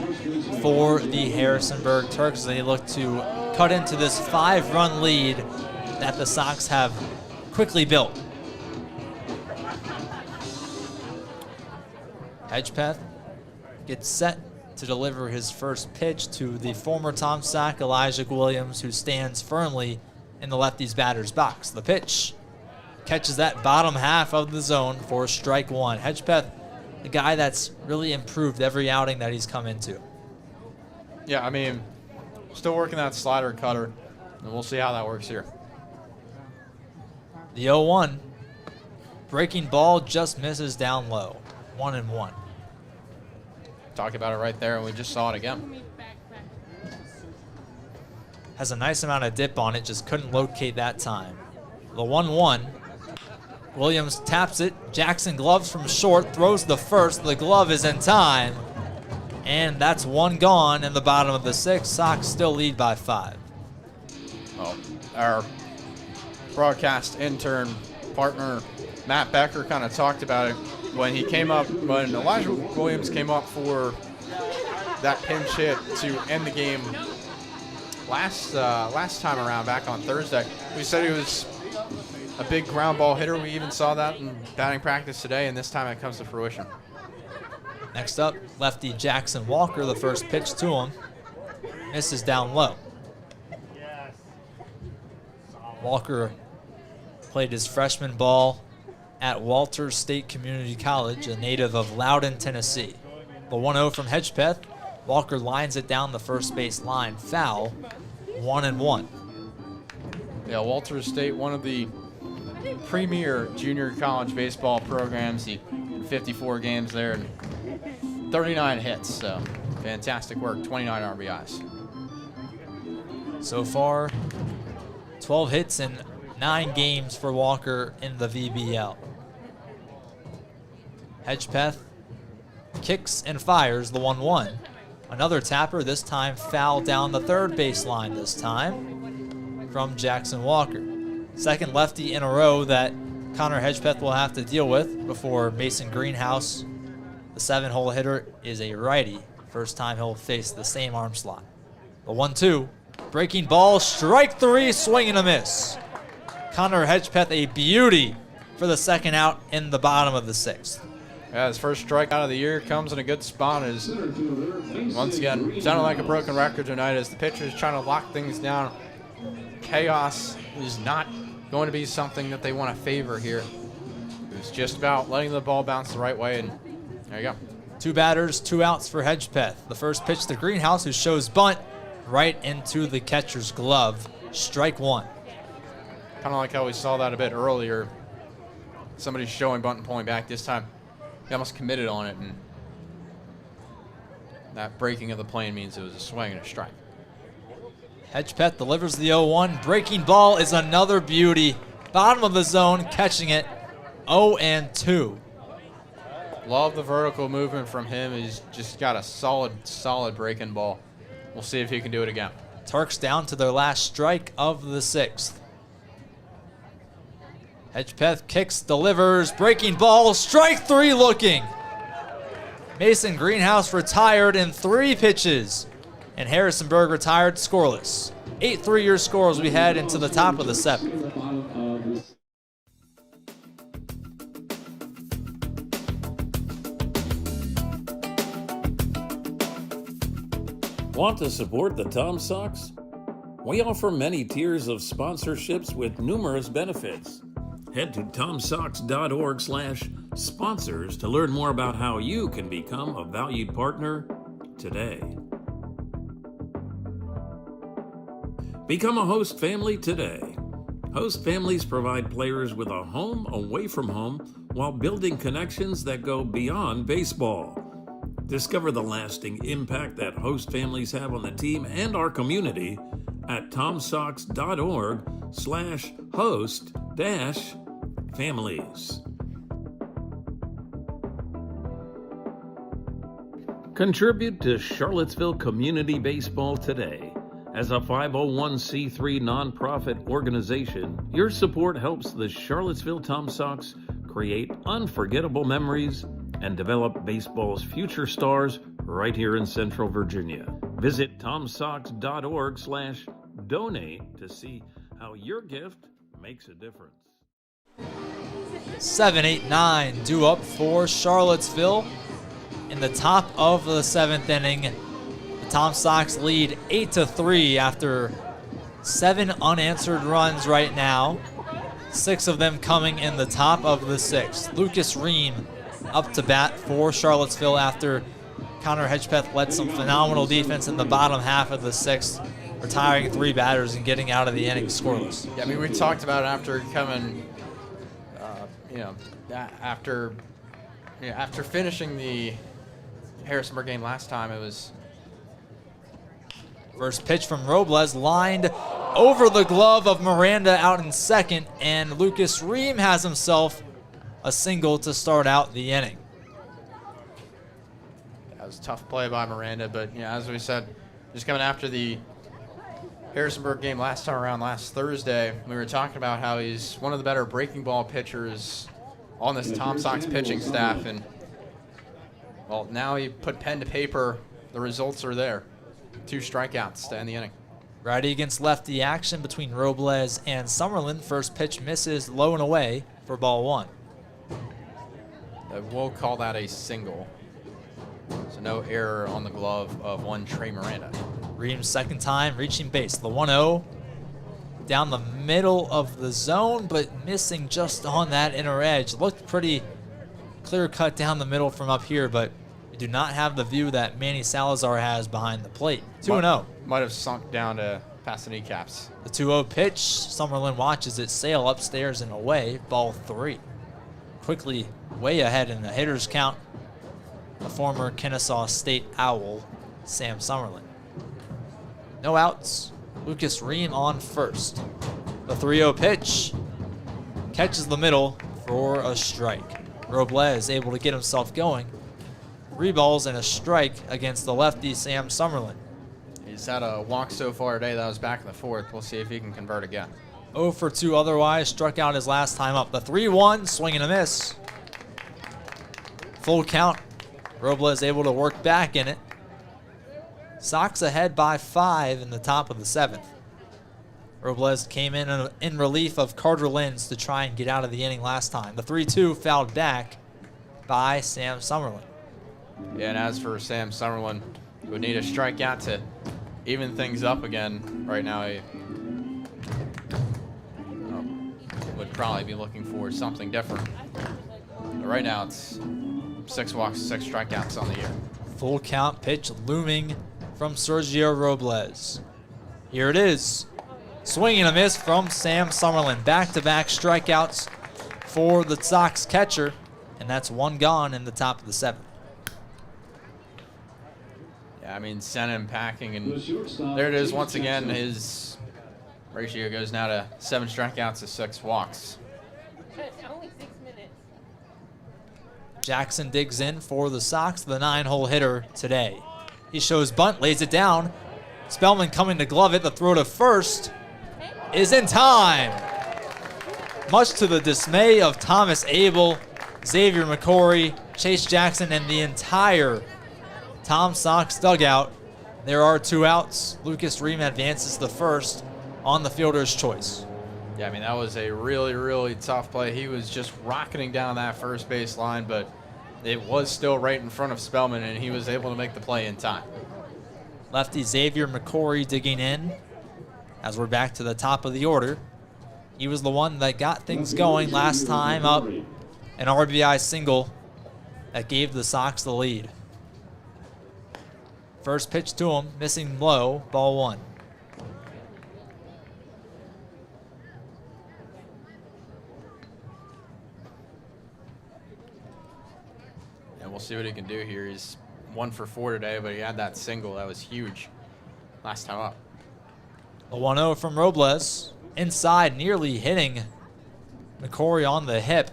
for the Harrisonburg Turks as they look to cut into this 5-run lead that the SOX have quickly built. Hedgepeth gets set to deliver his first pitch to the former Tom Sack, Elijah Williams, who stands firmly in the lefty's batter's box. The pitch catches that bottom half of the zone for strike one. Hedgepeth, a guy that's really improved every outing that he's come into. Yeah, I mean, still working that slider and cutter, and we'll see how that works here. The 0-1. Breaking ball just misses down low. 1-1. Talk about it right there, and we just saw it again. Has a nice amount of dip on it, just couldn't locate that time. The 1-1. Williams taps it. Jackson gloves from short, throws the first. The glove is in time. And that's one gone in the bottom of the 6th. SOX still lead by 5. Oh, our broadcast intern partner, Matt Becker, kind of talked about it when Elijah Williams came up for that pinch hit to end the game last time around back on Thursday. We said he was a big ground ball hitter. We even saw that in batting practice today, and this time it comes to fruition. Next up, lefty Jackson Walker, the first pitch to him. Misses down low. Walker played his freshman ball at Walters State Community College, a native of Loudon, Tennessee. The 1-0 from Hedgepeth. Walker lines it down the first base line. Foul. 1-1. Yeah, Walters State, one of the premier junior college baseball programs. He 54 games there and 39 hits. So fantastic work. 29 RBIs. So far, 12 hits in 9 games for Walker in the VBL. Hedgepeth kicks and fires the 1-1. Another tapper, this time foul down the third baseline this time from Jackson Walker. Second lefty in a row that Connor Hedgepeth will have to deal with before Mason Greenhouse, the 7-hole hitter, is a righty. First time he'll face the same arm slot. The 1-2, breaking ball, strike 3, swing and a miss. Connor Hedgepeth, a beauty for the second out in the bottom of the 6th. Yeah, his first strikeout of the year comes in a good spot. Is once again sounded like a broken record tonight as the pitcher is trying to lock things down. Chaos is not going to be something that they want to favor here. It's just about letting the ball bounce the right way, and there you go. 2 batters, 2 outs for Hedgepeth. The first pitch to Greenhouse, who shows bunt right into the catcher's glove. Strike 1. Kind of like how we saw that a bit earlier. Somebody's showing bunt and pulling back. This time, he almost committed on it, and that breaking of the plane means it was a swing and a strike. Hedgepeth delivers the 0-1. Breaking ball is another beauty. Bottom of the zone, catching it. 0-2. Love the vertical movement from him. He's just got a solid breaking ball. We'll see if he can do it again. Turks down to their last strike of the 6th. Hedgepeth kicks, delivers, breaking ball, strike 3 looking. Mason Greenhouse retired in 3 pitches, and Harrisonburg retired scoreless. 8-3 your score as we head into the top of the 7th. Want to support the Tom SOX? We offer many tiers of sponsorships with numerous benefits. Head to tomsox.org/sponsors to learn more about how you can become a valued partner today. Become a host family today. Host families provide players with a home away from home while building connections that go beyond baseball. Discover the lasting impact that host families have on the team and our community at tomsox.org/host-families. Contribute to Charlottesville Community Baseball today. As a 501c3 nonprofit organization, your support helps the Charlottesville Tom SOX create unforgettable memories and develop baseball's future stars right here in Central Virginia. Visit tomsox.org/donate to see how your gift makes a difference. 7-8-9 due up for Charlottesville. In the top of the 7th inning, the Tom Sox lead 8-3 after 7 unanswered runs right now. 6 of them coming in the top of the 6th. Lucas Ream up to bat for Charlottesville after Connor Hedgepeth led some phenomenal defense in the bottom half of the 6th, retiring 3 batters and getting out of the inning scoreless. Yeah, I mean, we talked about after coming, after finishing the Harrisonburg game last time, it was first pitch from Robles, lined over the glove of Miranda out in second, and Lucas Ream has himself a single to start out the inning. That was a tough play by Miranda, but as we said, just coming after the Harrisonburg game last time around, last Thursday, we were talking about how he's one of the better breaking ball pitchers on this Tom Sox pitching staff, and well, now he put pen to paper. The results are there. 2 strikeouts to end the inning. Righty against lefty action between Robles and Summerlin. First pitch misses low and away for ball 1. We'll call that a single. So no error on the glove of one Trey Miranda. Ream's second time reaching base. The 1-0 down the middle of the zone, but missing just on that inner edge. Looked pretty clear cut down the middle from up here, but you do not have the view that Manny Salazar has behind the plate. 2-0. Might have sunk down to past the kneecaps. The 2-0 pitch. Summerlin watches it sail upstairs and away. Ball 3. Quickly way ahead in the hitter's count, the former Kennesaw State Owl, Sam Summerlin. No outs. Lucas Ream on first. The 3-0 pitch catches the middle for a strike. Robles able to get himself going. 3 balls and a strike against the lefty Sam Summerlin. He's had a walk so far today. That was back in the 4th. We'll see if he can convert again. 0 for 2 otherwise. Struck out his last time up. The 3-1, swing and a miss. Full count. Robles able to work back in it. Sox ahead by 5 in the top of the 7th. Robles came in relief of Carter Lenz to try and get out of the inning last time. The 3-2 fouled back by Sam Summerlin. Yeah, and as for Sam Summerlin, he would need a strikeout to even things up again. Right now, he would probably be looking for something different. But right now, it's 6 walks, 6 strikeouts on the year. Full count pitch looming from Sergio Robles. Here it is. Swing and a miss from Sam Summerlin. Back-to-back strikeouts for the Sox catcher, and that's 1 gone in the top of the 7th. Yeah, I mean, sent him packing, and there it is once again. His ratio goes now to 7 strikeouts to 6 walks. Only 6 minutes. Jackson digs in for the Sox, the 9-hole hitter today. He shows bunt, lays it down. Spellman coming to glove it. The throw to first is in time. Much to the dismay of Thomas Abel, Xavier McCory, Chase Jackson, and the entire Tom Sox dugout. There are 2 outs. Lucas Ream advances the first on the fielder's choice. Yeah, I mean, that was a really, really tough play. He was just rocketing down that first base line, but it was still right in front of Spellman, and he was able to make the play in time. Lefty Xavier McCory digging in as we're back to the top of the order. He was the one that got things going last time up, an RBI single that gave the Sox the lead. First pitch to him, missing low, ball 1. And we'll see what he can do here. He's 1 for 4 today, but he had that single. That was huge last time up. A 1-0 from Robles. Inside, nearly hitting McCory on the hip.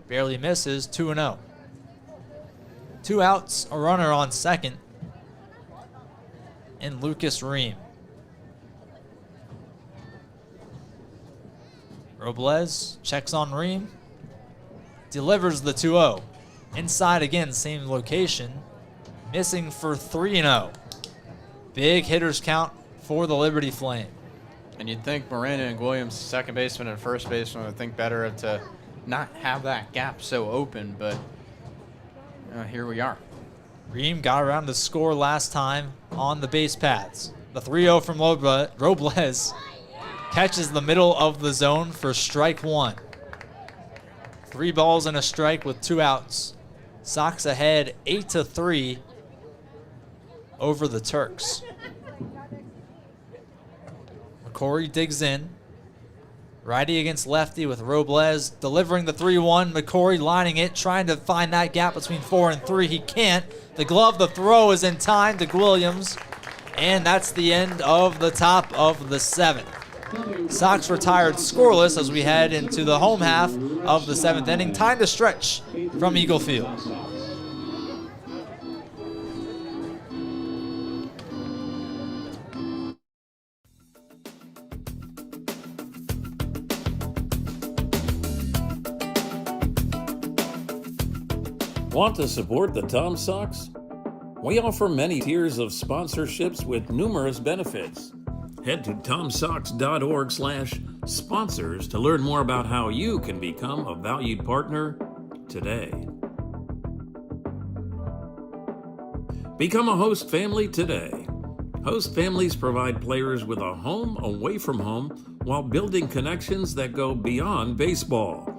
Barely misses, 2-0. 2 outs, a runner on second. And Lucas Ream. Robles checks on Ream. Delivers the 2-0. Inside again, same location. Missing for 3-0. Big hitters count for the Liberty Flame. And you'd think Moreno and Williams, second baseman and first baseman, would think better to not have that gap so open, but here we are. Ream got around to score last time on the base paths. The 3-0 from Robles catches the middle of the zone for strike one. 3 balls and a strike with 2 outs. Sox ahead 8-3 over the Turks. McCory digs in. Righty against lefty with Robles delivering the 3-1. McCory lining it, trying to find that gap between 4 and 3. He can't. The glove, the throw is in time to Williams. And that's the end of the top of the 7th. Sox retired scoreless as we head into the home half of the 7th inning. Time to stretch from Eagle Field. Want to support the Tom Sox? We offer many tiers of sponsorships with numerous benefits. Head to tomsox.org/sponsors to learn more about how you can become a valued partner today. Become a host family today. Host families provide players with a home away from home while building connections that go beyond baseball.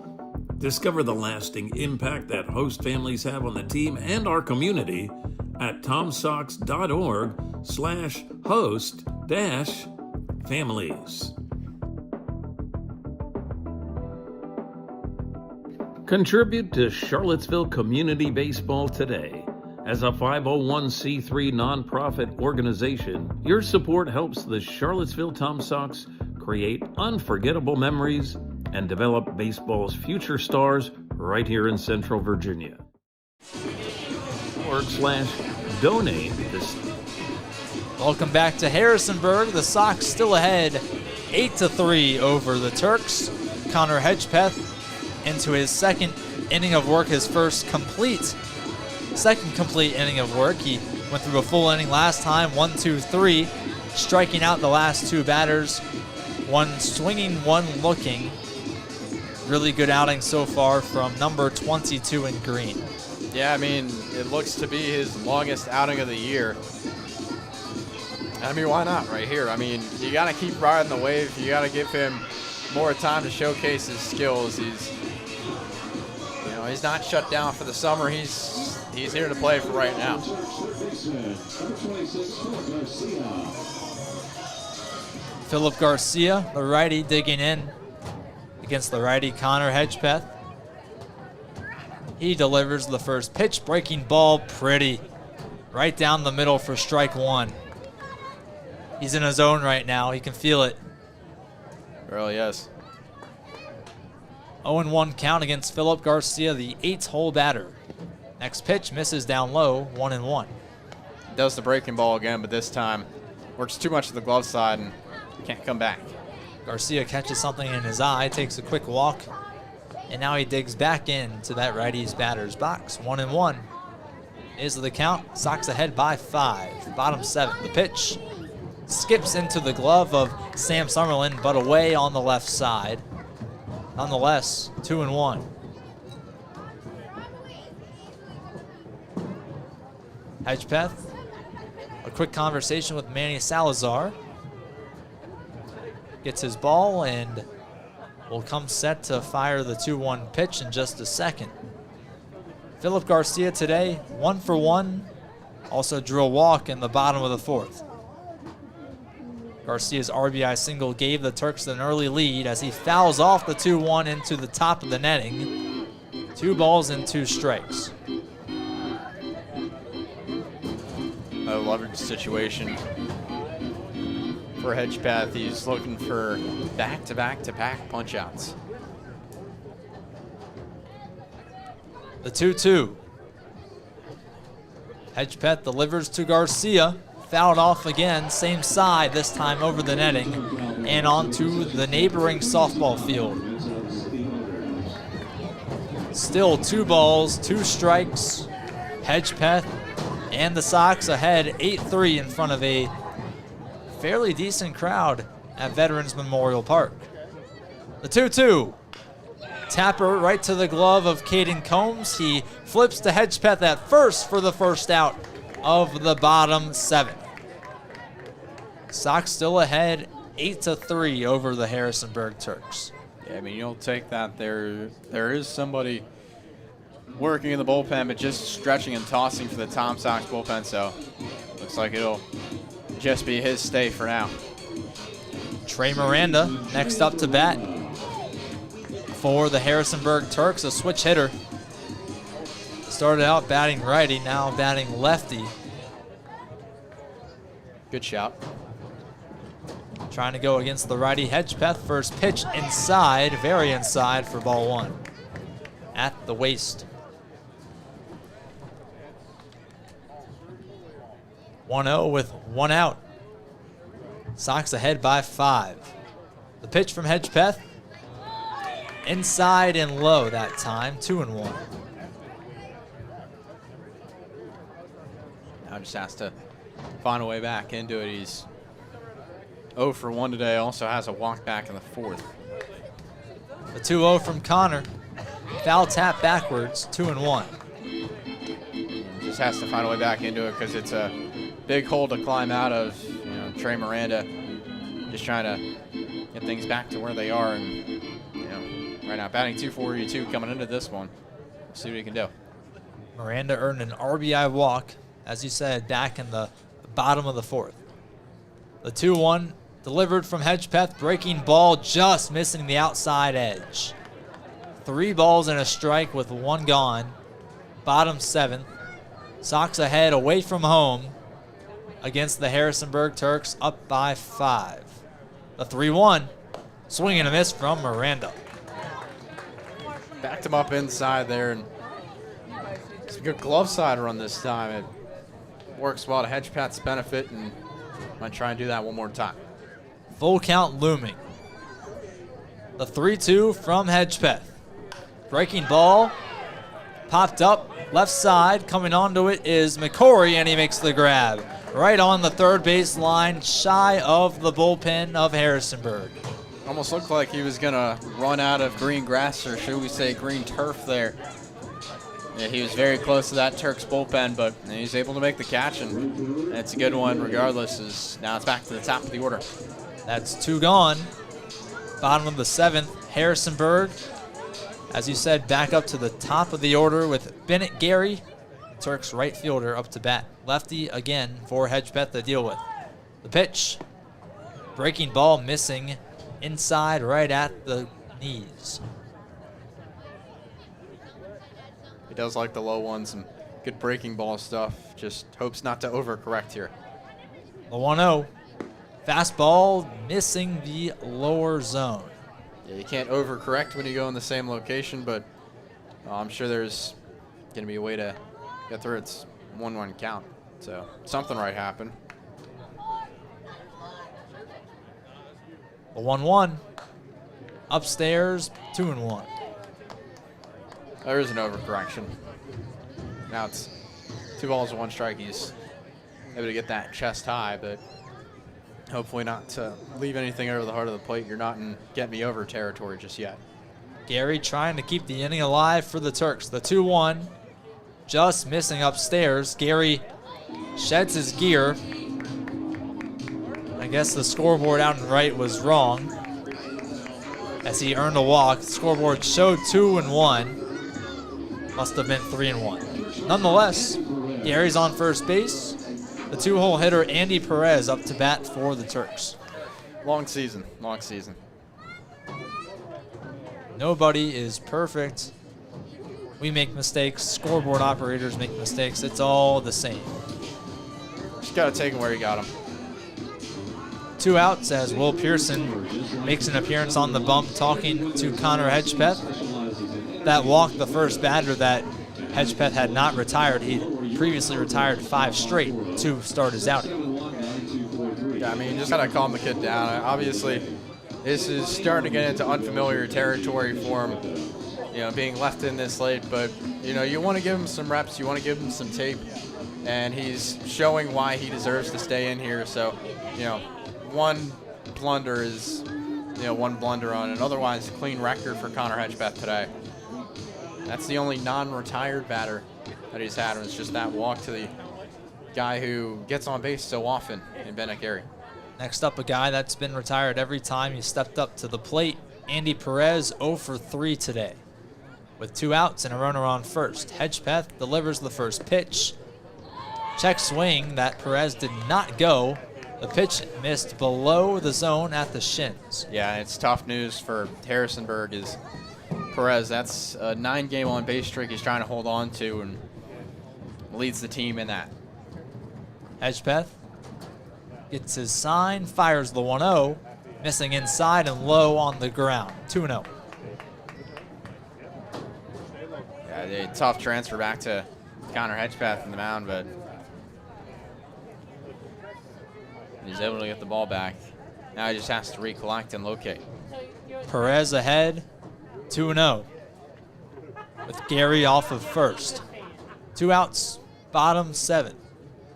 Discover the lasting impact that host families have on the team and our community at tomsox.org/host-families. Contribute to Charlottesville Community Baseball today. As a 501c3 nonprofit organization, your support helps the Charlottesville Tom Sox create unforgettable memories and develop baseball's future stars right here in Central Virginia. /donate this. Welcome back to Harrisonburg. The Sox still ahead 8-3 over the Turks. Connor Hedgepeth into his second inning of work, his second complete inning of work. He went through a full inning last time, 1-2-3, striking out the last 2 batters. 1 swinging, 1 looking. Really good outing so far from number 22 in green. Yeah, I mean, it looks to be his longest outing of the year. I mean, why not right here? I mean, you got to keep riding the wave. You got to give him more time to showcase his skills. He's not shut down for the summer. He's here to play for right now. Philip Garcia, the righty, digging in against the righty Connor Hedgepeth. He delivers the first pitch, breaking ball pretty. Right down the middle for strike 1. He's in his zone right now. He can feel it. Really, yes. 0-1 count against Philip Garcia, the 8th-hole batter. Next pitch misses down low, 1-1. Does the breaking ball again, but this time works too much to the glove side and can't come back. Garcia catches something in his eye, takes a quick walk, and now he digs back into that righty's batter's box. 1-1 is the count. Sox ahead by 5. Bottom 7. The pitch skips into the glove of Sam Summerlin, but away on the left side. Nonetheless, 2-1. Hedgepeth, a quick conversation with Manny Salazar. Gets his ball and will come set to fire the 2-1 pitch in just a second. Philip Garcia today, 1 for 1. Also drew a walk in the bottom of the 4th. Garcia's RBI single gave the Turks an early lead as he fouls off the 2-1 into the top of the netting. 2 balls and 2 strikes. A leverage situation for Hedgepeth. He's looking for back-to-back-to-back punch-outs. The 2-2. Hedgepeth delivers to Garcia. Fouled off again, same side, this time over the netting and onto the neighboring softball field. Still 2 balls, 2 strikes. Hedgepeth and the Sox ahead 8-3 in front of a fairly decent crowd at Veterans Memorial Park. The 2-2. Tapper right to the glove of Caden Combs. He flips to Hedgepeth at first for the first out of the bottom 7. Sox still ahead 8-3 over the Harrisonburg Turks. Yeah, I mean, you'll take that. There is somebody working in the bullpen, but just stretching and tossing for the Tom Sox bullpen, so looks like it'll just be his stay for now. Trey Miranda next up to bat for the Harrisonburg Turks, a switch hitter. Started out batting righty, now batting lefty. Good shot. Trying to go against the righty Hedgepeth. First pitch inside, very inside for ball 1 at the waist. 1-0 with 1 out. Sox ahead by 5. The pitch from Hedgepeth. Inside and low that time, 2-1. Now just has to find a way back into it. He's 0 for 1 today, also has a walk back in the 4th. The 2-0 from Connor. Foul tap backwards, 2-1. Just has to find a way back into it because it's a big hole to climb out of. You know, Trey Miranda just trying to get things back to where they are. And, you know, right now batting 242 coming into this one. See what he can do. Miranda earned an RBI walk, as you said, back in the bottom of the 4th. The 2-1 delivered from Hedgepeth, breaking ball, just missing the outside edge. 3 balls and a strike with 1 gone. Bottom 7th. Sox ahead away from home against the Harrisonburg Turks, up by 5. The 3-1, swing and a miss from Miranda. Backed him up inside there, and it's a good glove side run this time. It works well to Hedgepeth's benefit, and might try and do that one more time. Full count looming. The 3-2 from Hedgepeth. Breaking ball, popped up, left side, coming onto it is McCory, and he makes the grab. Right on the third base line, shy of the bullpen of Harrisonburg. Almost looked like he was gonna run out of green grass, or should we say green turf there. Yeah, he was very close to that Turks bullpen, but he's able to make the catch, and it's a good one regardless. As now it's back to the top of the order. That's 2 gone. Bottom of the 7th, Harrisonburg. As you said, back up to the top of the order with Bennett Gary, Turks right fielder, up to bat. Lefty again for Hedgepeth to deal with. The pitch, breaking ball missing inside right at the knees. He does like the low ones and good breaking ball stuff. Just hopes not to overcorrect here. The 1-0. Fastball missing the lower zone. Yeah, you can't overcorrect when you go in the same location, but I'm sure there's going to be a way to get through. It's 1-1 count, so something right happened. The 1-1. Upstairs, 2-1. There is an overcorrection. Now it's 2 balls and 1 strike. He's able to get that chest high, but hopefully not to leave anything over the heart of the plate. You're not in get me over territory just yet. Gary trying to keep the inning alive for the Turks. The 2-1, just missing upstairs. Gary sheds his gear. I guess the scoreboard out and right was wrong as he earned a walk. The scoreboard showed 2-1. Must have been 3-1. Nonetheless, Gary's on first base. The 2-hole hitter Andy Perez up to bat for the Turks. Long season, long season. Nobody is perfect. We make mistakes. Scoreboard operators make mistakes. It's all the same. Just got to take him where you got him. 2 outs as Will Pearson makes an appearance on the bump talking to Connor Hedgepeth. That walk, the first batter that Hedgepeth had not retired. He previously retired 5 straight to start his outing. Yeah, I mean, you just got to calm the kid down. Obviously, this is starting to get into unfamiliar territory for him. being left in this late, but, you want to give him some reps. You want to give him some tape, and he's showing why he deserves to stay in here. So, one blunder is, one blunder on an otherwise clean record for Connor Hedgepeth today. That's the only non-retired batter that he's had, and it's just that walk to the guy who gets on base so often in Bennett Gary. Next up, a guy that's been retired every time he stepped up to the plate, Andy Perez, 0 for 3 today. With 2 outs and a runner on first, Hedgepeth delivers the first pitch. Check swing that Perez did not go. The pitch missed below the zone at the shins. Yeah, it's tough news for Harrisonburg is Perez. That's a 9-game on-base streak he's trying to hold on to and leads the team in that. Hedgepeth gets his sign, fires the 1-0, missing inside and low on the ground. 2-0. Yeah, a tough transfer back to Connor Hedgepeth in the mound, but he's able to get the ball back. Now he just has to recollect and locate. Perez ahead, 2-0, with Gary off of first. 2 outs, bottom 7.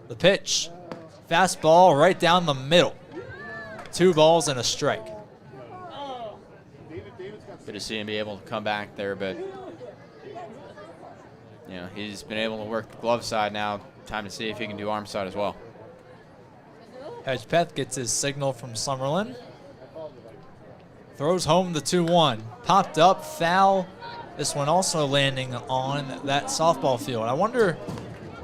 The pitch, fastball right down the middle. 2 balls and a strike. Good to see him be able to come back there, but he's been able to work the glove side now. Time to see if he can do arm side as well. Hedgepeth gets his signal from Summerlin. Throws home the 2-1. Popped up, foul. This one also landing on that softball field. I wonder,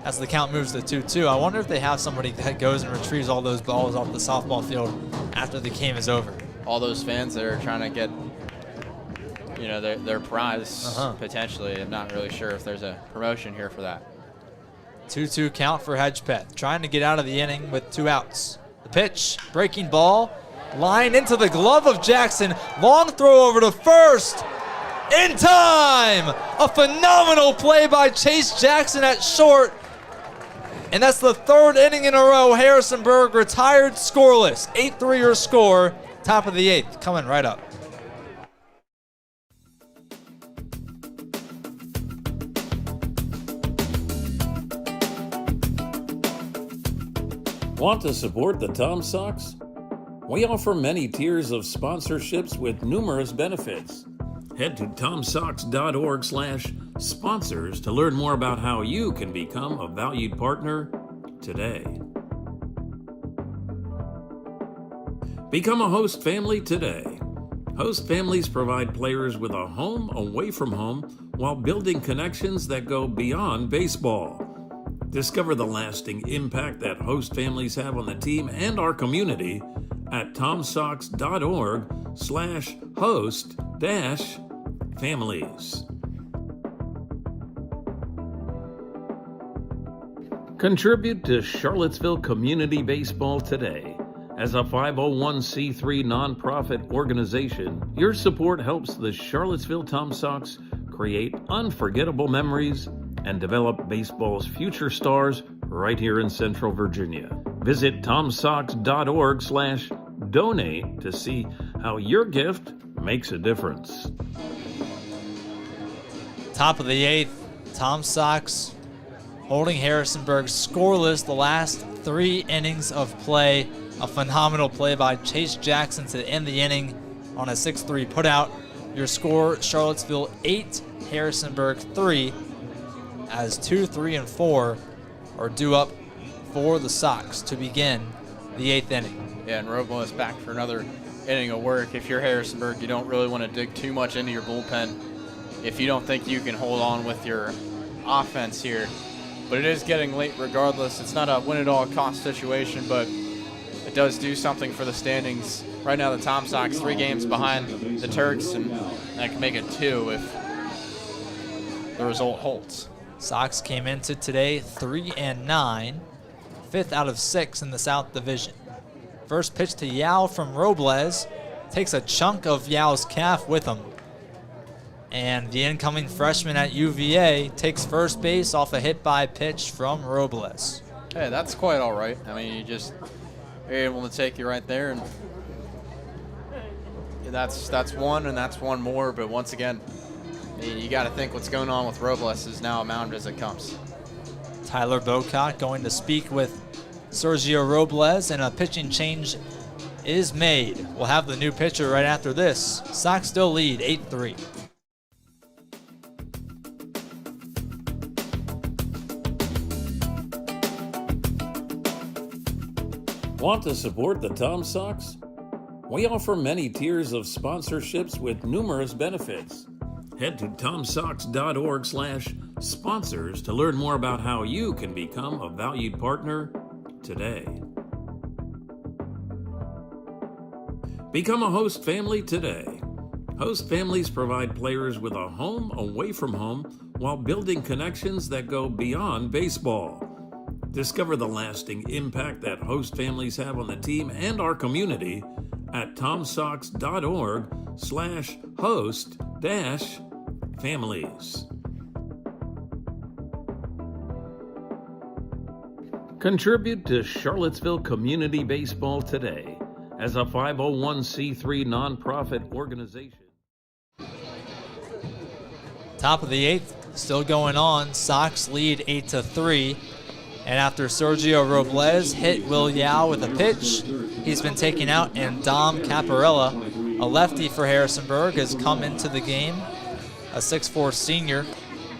as the count moves to 2-2, I wonder if they have somebody that goes and retrieves all those balls off the softball field after the game is over. All those fans that are trying to get, their prize potentially. I'm not really sure if there's a promotion here for that. 2-2 count for Hedgepeth, trying to get out of the inning with 2 outs. The pitch, breaking ball, line into the glove of Jackson. Long throw over to first. In time! A phenomenal play by Chase Jackson at short. And that's the 3rd inning in a row. Harrisonburg retired scoreless. 8-3 your score. Top of the 8th, coming right up. Want to support the Tom SOX? We offer many tiers of sponsorships with numerous benefits. Head to tomsox.org/sponsors to learn more about how you can become a valued partner today. Become a host family today. Host families provide players with a home away from home while building connections that go beyond baseball. Discover the lasting impact that host families have on the team and our community at tomsox.org/host-families. Contribute to Charlottesville Community Baseball today. As a 501c3 nonprofit organization, your support helps the Charlottesville Tom SOX create unforgettable memories and develop baseball's future stars right here in Central Virginia. Visit tomsox.org/donate to see how your gift makes a difference. Top of the 8th, Tom SOX holding Harrisonburg scoreless the last 3 innings of play. A phenomenal play by Chase Jackson to end the inning on a 6-3 putout. Your score, Charlottesville 8, Harrisonburg 3, as 2, 3, and 4 are due up for the Sox to begin the 8th inning. Yeah, and Robles back for another inning of work. If you're Harrisonburg, you don't really want to dig too much into your bullpen if you don't think you can hold on with your offense here. But it is getting late regardless. It's not a win-at-all-cost situation, but it does do something for the standings. Right now, the Tom Sox 3 games behind the Turks, and that can make it 2 if the result holds. Sox came into today 3-9, 5th out of 6 in the South Division. First pitch to Yao from Robles, takes a chunk of Yao's calf with him. And the incoming freshman at UVA takes first base off a hit by pitch from Robles. Hey, that's quite all right. I mean, you're able to take you right there, and that's one, and that's one more. But once again, I mean, you got to think what's going on with Robles is now a mound as it comes. Tyler Bocock going to speak with Sergio Robles, and a pitching change is made. We'll have the new pitcher right after this. Sox still lead 8-3. Want to support the Tom Sox? We offer many tiers of sponsorships with numerous benefits. Head to tomsox.org/sponsors to learn more about how you can become a valued partner today. Become a host family today. Host families provide players with a home away from home while building connections that go beyond baseball. Discover the lasting impact that host families have on the team and our community at tomsox.org/host-families. Contribute to Charlottesville Community Baseball today as a 501c3 nonprofit organization. Top of the 8th, still going on. Sox lead 8-3. And after Sergio Robles hit Will Yao with a pitch, he's been taken out, and Dom Caparella, a lefty for Harrisonburg, has come into the game. A 6'4 senior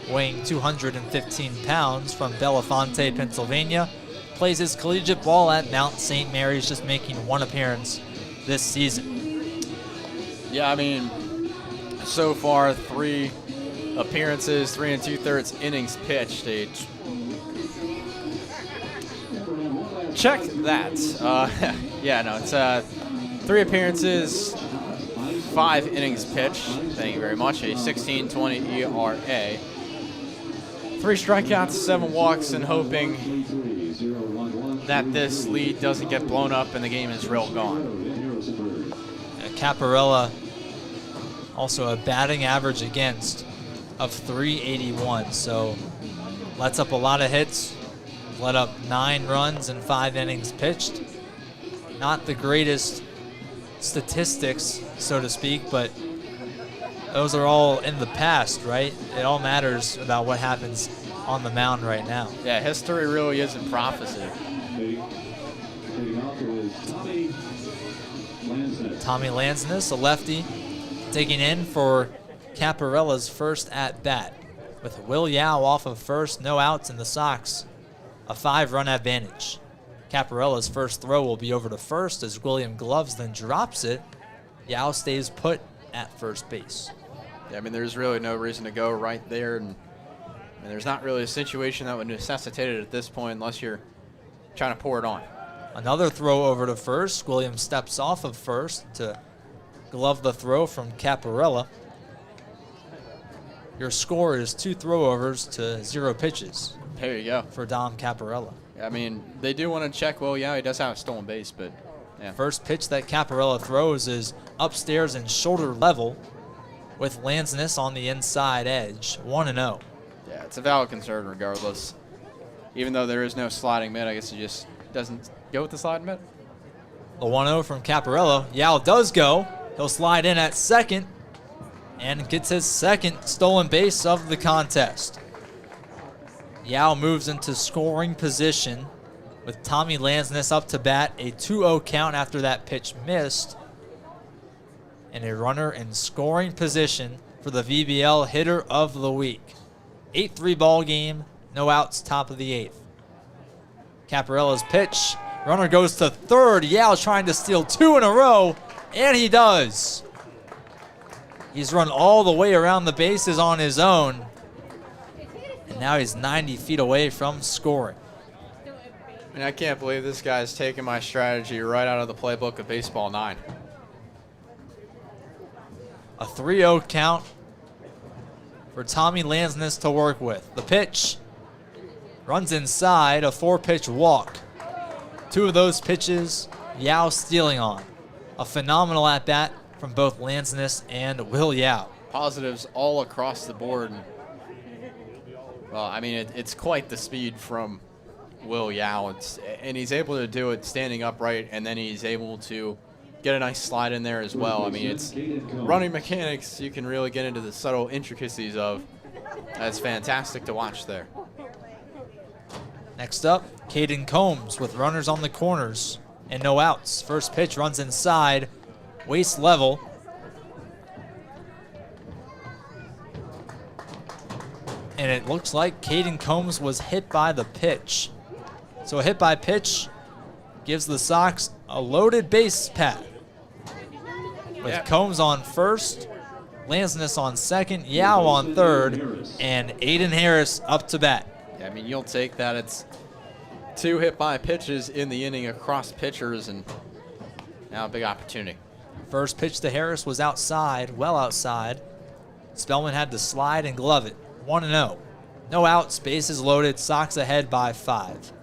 weighing 215 pounds from Bellefonte, Pennsylvania, plays his collegiate ball at Mount St. Mary's, just making one appearance this season. Yeah, I mean, so far 3 appearances, 3 2/3 innings pitched. Check that. Yeah, no, it's 3 appearances, 5 innings pitched. Thank you very much. A 16.20 ERA. 3 strikeouts, 7 walks, and hoping that this lead doesn't get blown up and the game is real gone. Caparella also a batting average against of .381, so lets up a lot of hits. Let up 9 runs in 5 innings pitched. Not the greatest statistics, so to speak, but those are all in the past, right? It all matters about what happens on the mound right now. Yeah, history really isn't prophecy. Tommy Lansness, a lefty, taking in for Caparella's first at-bat. With Will Yao off of first, no outs, in the Sox a 5-run advantage. Caparella's first throw will be over to first as William Gloves then drops it. Yao stays put at first base. Yeah, I mean, there's really no reason to go right there, and there's not really a situation that would necessitate it at this point unless you're trying to pour it on. Another throw over to first. Williams steps off of first to glove the throw from Caparella. Your score is 2 throwovers to 0 pitches. There you go. For Dom Caparella. I mean, they do want to check Will Yao. He does have a stolen base, but yeah. First pitch that Caparella throws is upstairs and shoulder level with Lansness on the inside edge. 1-0. Yeah, it's a valid concern regardless. Even though there is no sliding mid, I guess he just doesn't go with the sliding mid. The 1-0 from Caparella. Yao does go. He'll slide in at second and gets his second stolen base of the contest. Yao moves into scoring position with Tommy Lansness up to bat. A 2-0 count after that pitch missed. And a runner in scoring position for the VBL hitter of the week. 8-3 ball game, no outs, top of the 8th. Caparella's pitch. Runner goes to third. Yao trying to steal 2 in a row, and he does. He's run all the way around the bases on his own. And now he's 90 feet away from scoring. I mean, I can't believe this guy's taking my strategy right out of the playbook of Baseball 9. A 3-0 count for Tommy Lansness to work with. The pitch runs inside, a 4-pitch walk. 2 of those pitches, Yao stealing on. A phenomenal at-bat from both Lansness and Will Yao. Positives all across the board. Well, I mean, it's quite the speed from Will Yao. And he's able to do it standing upright, and then he's able to get a nice slide in there as well. I mean, it's running mechanics you can really get into the subtle intricacies of. That's fantastic to watch there. Next up, Caden Combs with runners on the corners and no outs. First pitch runs inside, waist level. And it looks like Caden Combs was hit by the pitch. So a hit by pitch gives the Sox a loaded base path. With Combs on first, Lansness on second, Yao on third, and Aiden Harris up to bat. Yeah, I mean, you'll take that. It's 2 hit by pitches in the inning across pitchers, and now a big opportunity. First pitch to Harris was outside, well outside. Spellman had to slide and glove it. 1-0. No outs, bases loaded, Sox ahead by 5.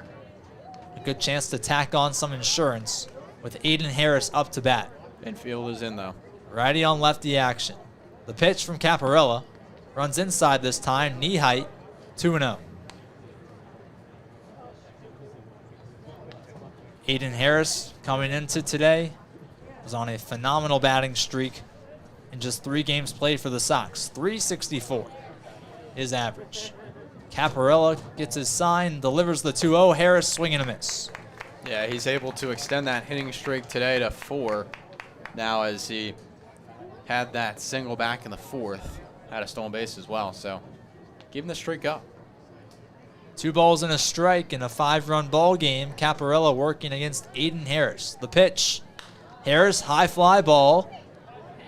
A good chance to tack on some insurance with Aiden Harris up to bat. Infield is in, though. Righty on lefty action. The pitch from Caparella runs inside this time, knee height, 2-0. Aiden Harris coming into today was on a phenomenal batting streak in just 3 games played for the Sox. 364 is average. Caparella gets his sign, delivers the 2-0. Harris swing and a miss. Yeah, he's able to extend that hitting streak today to 4. Now, as he had that single back in the 4th, had a stolen base as well. So, give him the streak up. 2 balls and a strike in a 5-run ball game. Caparella working against Aiden Harris. The pitch. Harris, high fly ball.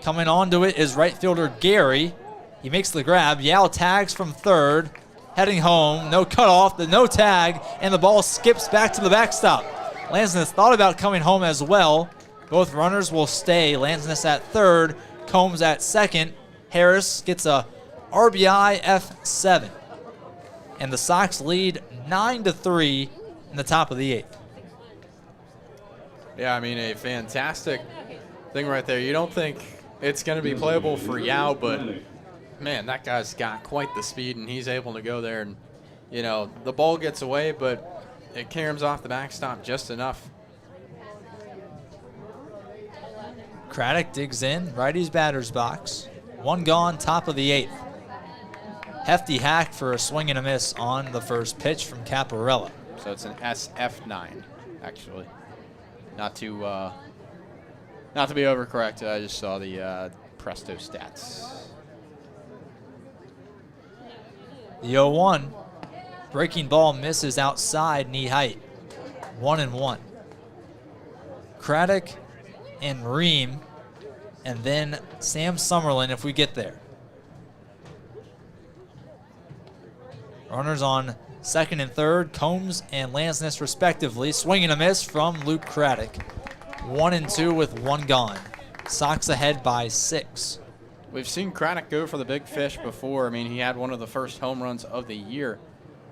Coming onto it is right fielder Gary. He makes the grab. Yao tags from third. Heading home. No cutoff, no tag, and the ball skips back to the backstop. Lansness thought about coming home as well. Both runners will stay. Lansness at third. Combs at second. Harris gets a RBI F7. And the Sox lead 9-3 in the top of the 8th. Yeah, I mean, a fantastic thing right there. You don't think it's going to be playable for Yao, but, man, that guy's got quite the speed, and he's able to go there. And, you know, the ball gets away, but it caroms off the backstop just enough. Craddock digs in, righty's batter's box. 1 gone, top of the 8th. Hefty hack for a swing and a miss on the first pitch from Caparella. So it's an SF9, actually. Not to be overcorrected. I just saw the Presto stats. The 0-1. Breaking ball misses outside, knee height. 1-1. Craddock and Ream, and then Sam Summerlin if we get there. Runners on second and third, Combs and Lansness respectively. Swing and a miss from Luke Craddock. 1-2 with 1 gone. Sox ahead by 6. We've seen Craddock go for the big fish before. I mean, he had one of the first home runs of the year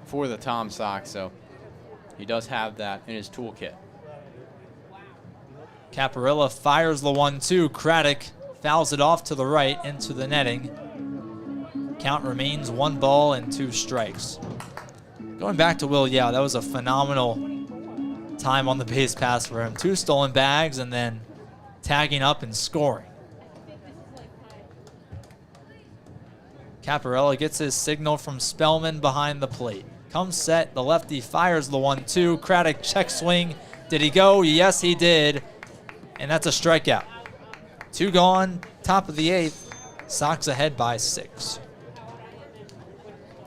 for the Tom Sox, so he does have that in his toolkit. Caparella fires the 1-2. Craddock fouls it off to the right into the netting. Count remains 1 ball and 2 strikes. Going back to Will Yao, that was a phenomenal time on the base pass for him. 2 stolen bags and then tagging up and scoring. Caparella gets his signal from Spellman behind the plate. Comes set, the lefty fires the 1-2. Craddock check swing. Did he go? Yes, he did. And that's a strikeout. 2 gone, top of the 8th. Sox ahead by 6.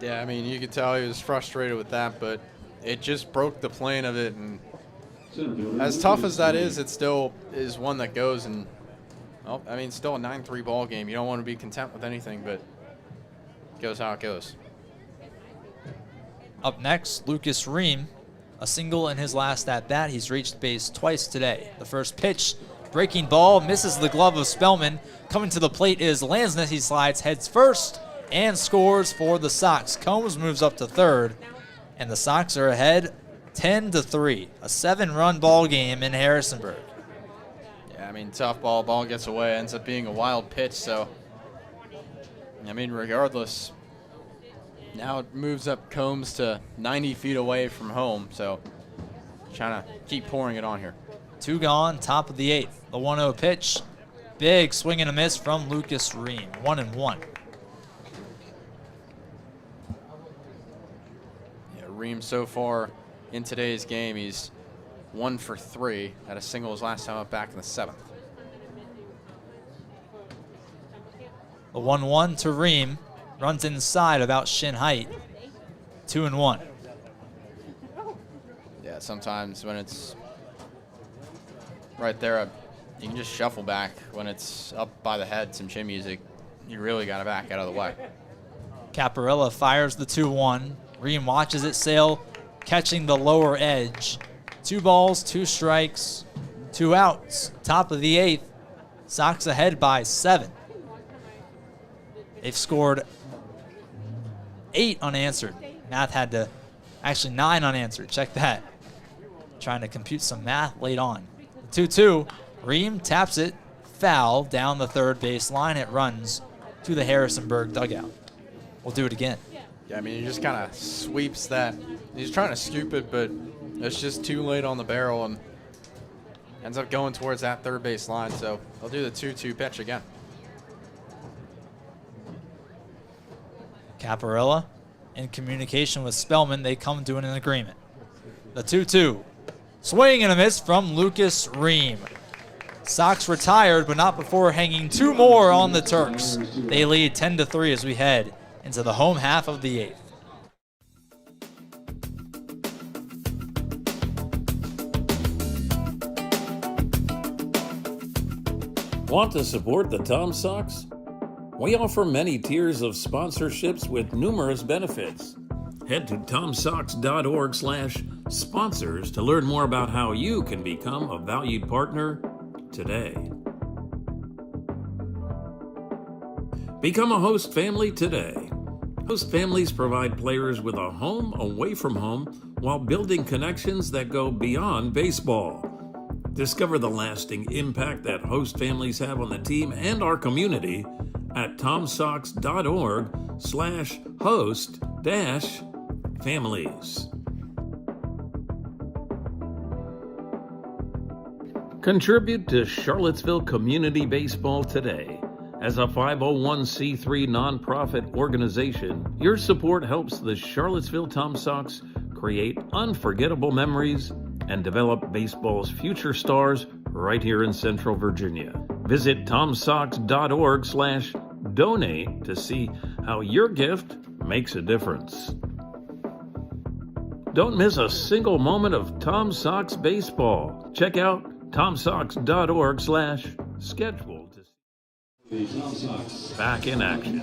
Yeah, I mean, you could tell he was frustrated with that, but it just broke the plane of it. And as tough as that is, it still is one that goes. And, well, I mean, still a 9-3 ball game. You don't want to be content with anything, but it goes how it goes. Up next, Lucas Ream. A single in his last at-bat. He's reached base twice today. The first pitch, breaking ball, misses the glove of Spellman. Coming to the plate is Lansness. He slides heads first and scores for the Sox. Combs moves up to third, and the Sox are ahead 10-3. A 7-run ball game in Harrisonburg. Yeah, I mean, tough ball. Ball gets away. Ends up being a wild pitch, so, I mean, regardless, now it moves up Combs to 90 feet away from home, so trying to keep pouring it on here. 2 gone, top of the 8th. The 1-0 pitch. Big swing and a miss from Lucas Ream. 1-1. Yeah, Ream so far in today's game, he's 1 for 3. Had a single his last time up back in the 7th. The 1-1 to Ream. Runs inside about shin height. 2-1. Yeah, sometimes when it's right there, you can just shuffle back. When it's up by the head, some chin music, you really got to back out of the way. Caparella fires the 2-1. Ream watches it sail, catching the lower edge. 2 balls, 2 strikes, 2 outs. Top of the 8th. Sox ahead by 7. They've scored 8 unanswered. Math had to, actually 9 unanswered. Check that. Trying to compute some math late on. 2-2. Ream taps it foul down the third base line. It runs to the Harrisonburg dugout. We'll do it again. Yeah, I mean, he just kind of sweeps that. He's trying to scoop it, but it's just too late on the barrel and ends up going towards that third base line. So they'll do the 2-2 pitch again. Caparella in communication with Spellman. They come to an agreement. The 2-2. Swing and a miss from Lucas Ream. Sox retired, but not before hanging 2 more on the Turks. They lead 10-3 as we head into the home half of the 8th. Want to support the Tom Sox? We offer many tiers of sponsorships with numerous benefits. Head to tomsox.org/sponsors to learn more about how you can become a valued partner today. Become a host family today. Host families provide players with a home away from home while building connections that go beyond baseball. Discover the lasting impact that host families have on the team and our community at tomsox.org/host-families. Contribute to Charlottesville Community Baseball today. As a 501c3 nonprofit organization, your support helps the Charlottesville Tom Sox create unforgettable memories and develop baseball's future stars right here in Central Virginia. Visit tomsox.org/donate to see how your gift makes a difference. Don't miss a single moment of Tom Sox baseball. Check out tomsox.org/schedule to see back in action.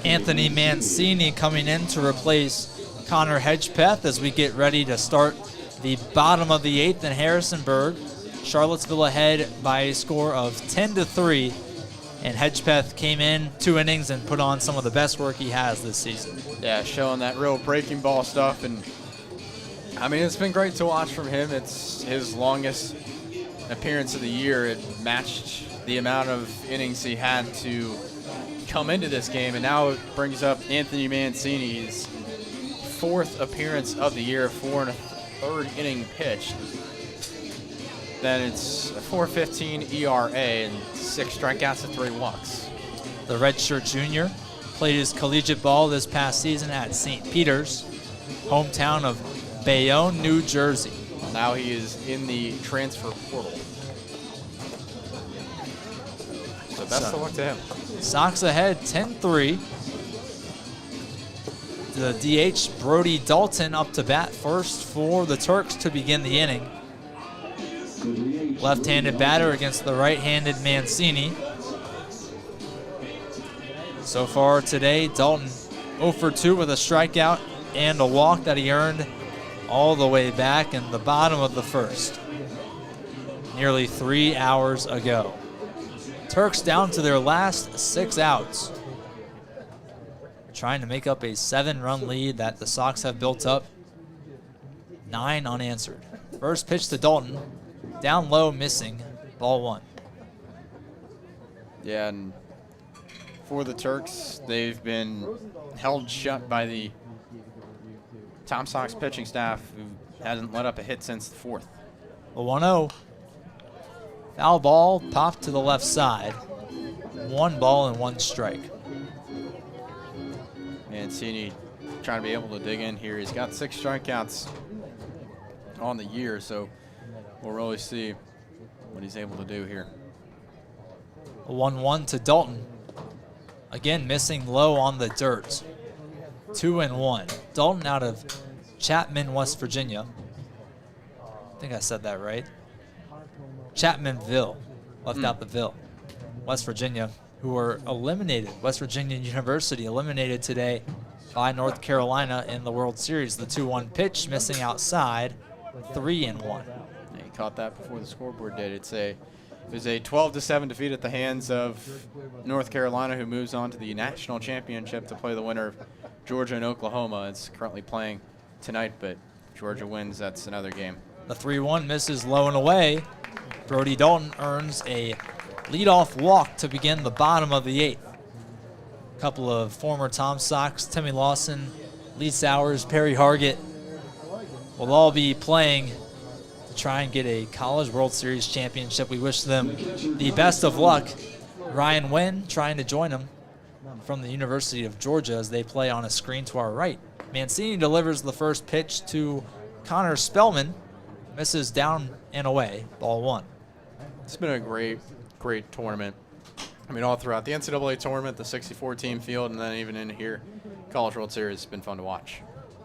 Anthony Mancini coming in to replace Connor Hedgepeth as we get ready to start the bottom of the 8th in Harrisonburg. Charlottesville ahead by a score of 10-3, and Hedgepeth came in 2 innings and put on some of the best work he has this season. Yeah, showing that real breaking ball stuff, and I mean, it's been great to watch from him. It's his longest appearance of the year. It matched the amount of innings he had to come into this game, and now it brings up Anthony Mancini's 4th appearance of the year, 4 1/3 inning pitched. Then it's a 4.15 ERA and 6 strikeouts and 3 walks. The redshirt junior played his collegiate ball this past season at St. Peter's, hometown of Bayonne, New Jersey. Now he is in the transfer portal. So best of luck to him. Sox ahead 10-3. The DH, Brody Dalton, up to bat first for the Turks to begin the inning. Left-handed batter against the right-handed Mancini. So far today, Dalton 0 for 2 with a strikeout and a walk that he earned all the way back in the bottom of the 1st, nearly 3 hours ago. Turks down to their last 6 outs, trying to make up a 7-run lead that the Sox have built up. 9 unanswered. First pitch to Dalton, down low, missing, ball 1. Yeah, and for the Turks, they've been held shut by the Tom Sox pitching staff, who hasn't let up a hit since the 4th. A 1-0. Foul ball popped to the left side. 1 ball and 1 strike. Mancini trying to be able to dig in here. He's got 6 strikeouts on the year, so we'll really see what he's able to do here. A 1-1 to Dalton. Again, missing low on the dirt. 2-1. Dalton out of Chapman, West Virginia. I think I said that right. Chapmanville. Left out the Ville. West Virginia, who were eliminated. West Virginia University eliminated today by North Carolina in the World Series. The 2-1 pitch missing outside. 3-1. He caught that before the scoreboard did. It was a 12-7 defeat at the hands of North Carolina, who moves on to the national championship to play the winner of Georgia and Oklahoma. It's currently playing tonight, but Georgia wins. That's another game. The 3-1 misses low and away. Brody Dalton earns a leadoff walk to begin the bottom of the 8th. A couple of former Tom Sox, Timmy Lawson, Lee Sowers, Perry Hargett will all be playing to try and get a College World Series championship. We wish them the best of luck. Ryan Wynn trying to join them from the University of Georgia as they play on a screen to our right. Mancini delivers the first pitch to Connor Spellman. Misses down and away, ball 1. It's been a great tournament. I mean, all throughout the NCAA tournament, the 64-team field, and then even in here, College World Series has been fun to watch.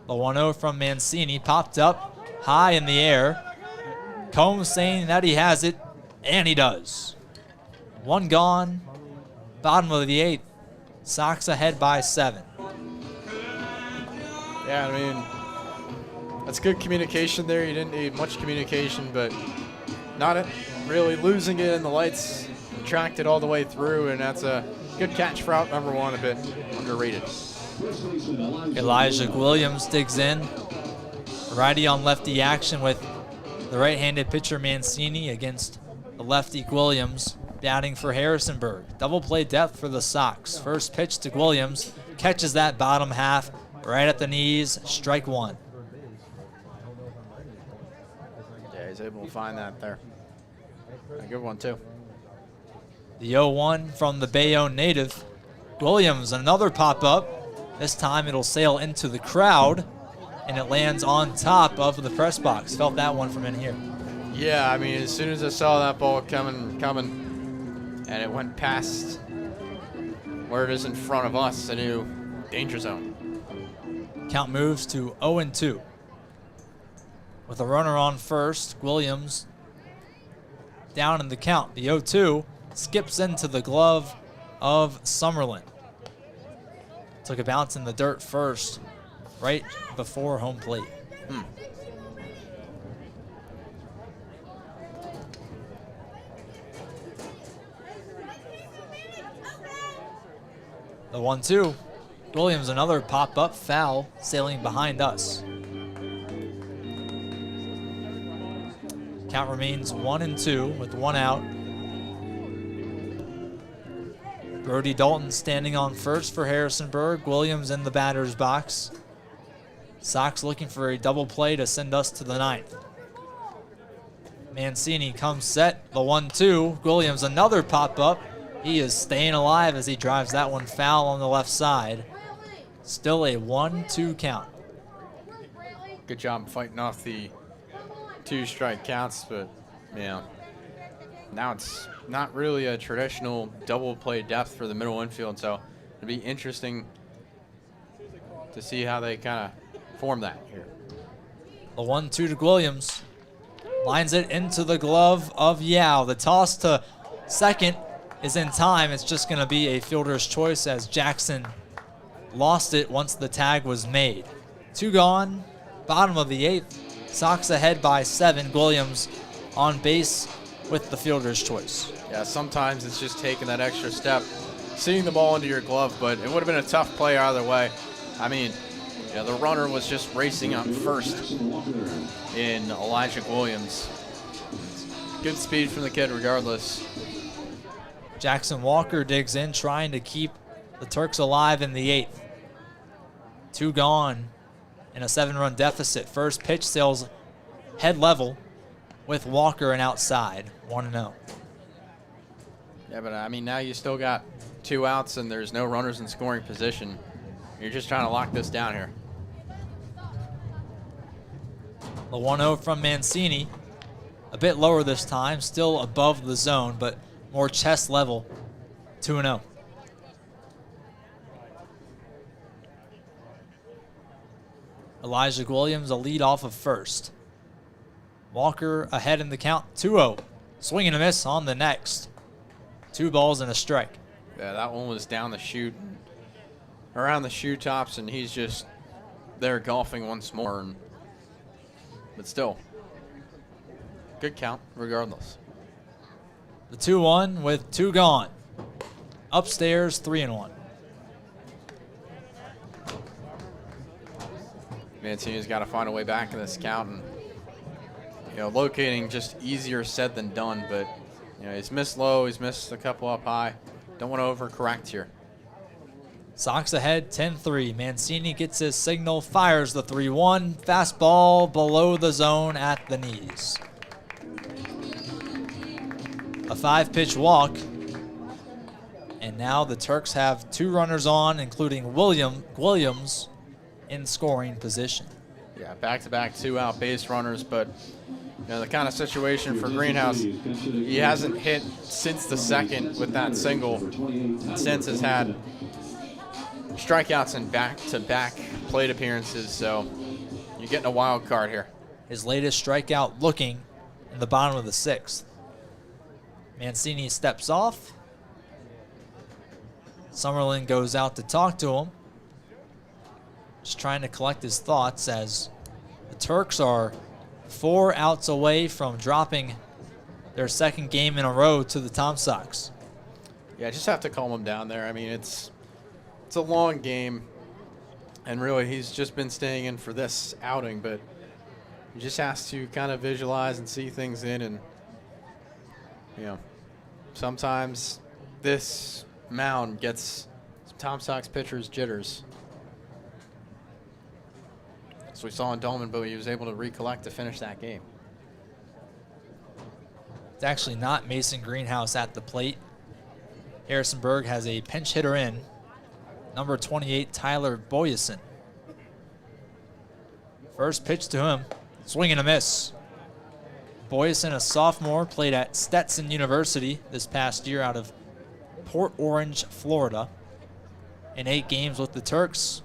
The 1-0 from Mancini popped up high in the air. Combs saying that he has it, and he does. 1 gone, bottom of the 8th. Sox ahead by 7. Yeah, I mean, that's good communication there. You didn't need much communication, but not really losing it, and the lights tracked it all the way through, and that's a good catch for out number 1, a bit underrated. Elijah Williams digs in. Righty on lefty action with the right-handed pitcher Mancini against the lefty Williams, batting for Harrisonburg. Double play depth for the Sox. First pitch to Williams, catches that bottom half right at the knees, strike 1. Yeah, he's able to find that there. A good one, too. The 0-1 from the Bayonne native. Williams, another pop-up. This time it'll sail into the crowd, and it lands on top of the press box. Felt that one from in here. Yeah, I mean, as soon as I saw that ball coming, and it went past where it is in front of us, I knew danger zone. Count moves to 0-2. With a runner on first, Williams down in the count. The 0-2 skips into the glove of Summerlin. Took a bounce in the dirt first, right before home plate. The 1-2. Williams, another pop-up foul, sailing behind us. Count remains 1-2 with 1 out. Brody Dalton standing on first for Harrisonburg. Williams in the batter's box. Sox looking for a double play to send us to the 9th. Mancini comes set, the 1-2. Williams, another pop-up. He is staying alive as he drives that one foul on the left side. Still a 1-2 count. Good job fighting off the 2 strike counts, but, yeah, now it's not really a traditional double play depth for the middle infield, so it'll be interesting to see how they kind of form that here. The 1-2 to Williams. Lines it into the glove of Yao. The toss to second is in time. It's just going to be a fielder's choice as Jackson lost it once the tag was made. 2 gone, bottom of the 8th. Sox ahead by 7. Williams on base with the fielder's choice. Yeah, sometimes it's just taking that extra step, seeing the ball into your glove, but it would have been a tough play either way. I mean, yeah, the runner was just racing up first in Elijah Williams. Good speed from the kid regardless. Jackson Walker digs in, trying to keep the Turks alive in the 8th. 2 gone in a 7-run deficit. First pitch sails head level. with Walker and outside, 1-0. Yeah, but I mean, now you still got 2 outs and there's no runners in scoring position. You're just trying to lock this down here. The 1-0 from Mancini. A bit lower this time, still above the zone, but more chest level, 2-0. Elijah Williams a lead off of first. Walker ahead in the count, 2-0. Swing and a miss on the next. 2 balls and a strike. Yeah, that one was down the chute, around the shoe tops, and he's just there golfing once more. But still, good count regardless. The 2-1 with 2 gone. Upstairs, 3-1. Mancini's got to find a way back in this count, and locating just easier said than done. But he's missed low, he's missed a couple up high. Don't want to overcorrect here. Sox ahead 10-3. Mancini gets his signal, fires the 3-1. Fastball below the zone at the knees. A 5-pitch walk. And now the Turks have 2 runners on, including Williams in scoring position. Yeah, back-to-back 2-out base runners, but the kind of situation for Greenhouse, he hasn't hit since the second with that single, since has had strikeouts in back-to-back plate appearances, so you're getting a wild card here. His latest strikeout looking in the bottom of the 6th. Mancini steps off. Summerlin goes out to talk to him. Just trying to collect his thoughts as the Turks are 4 outs away from dropping their second game in a row to the Tom Sox. Yeah, just have to calm him down there. I mean, it's a long game, and really he's just been staying in for this outing, but he just has to kind of visualize and see things in, and sometimes this mound gets Tom Sox pitchers jitters. So we saw in Dolman, but he was able to recollect to finish that game. It's actually not Mason Greenhouse at the plate. Harrisonburg has a pinch hitter in, number 28, Tyler Boyesen. First pitch to him, swing and a miss. Boyesen, a sophomore, played at Stetson University this past year out of Port Orange, Florida. In 8 games with the Turks,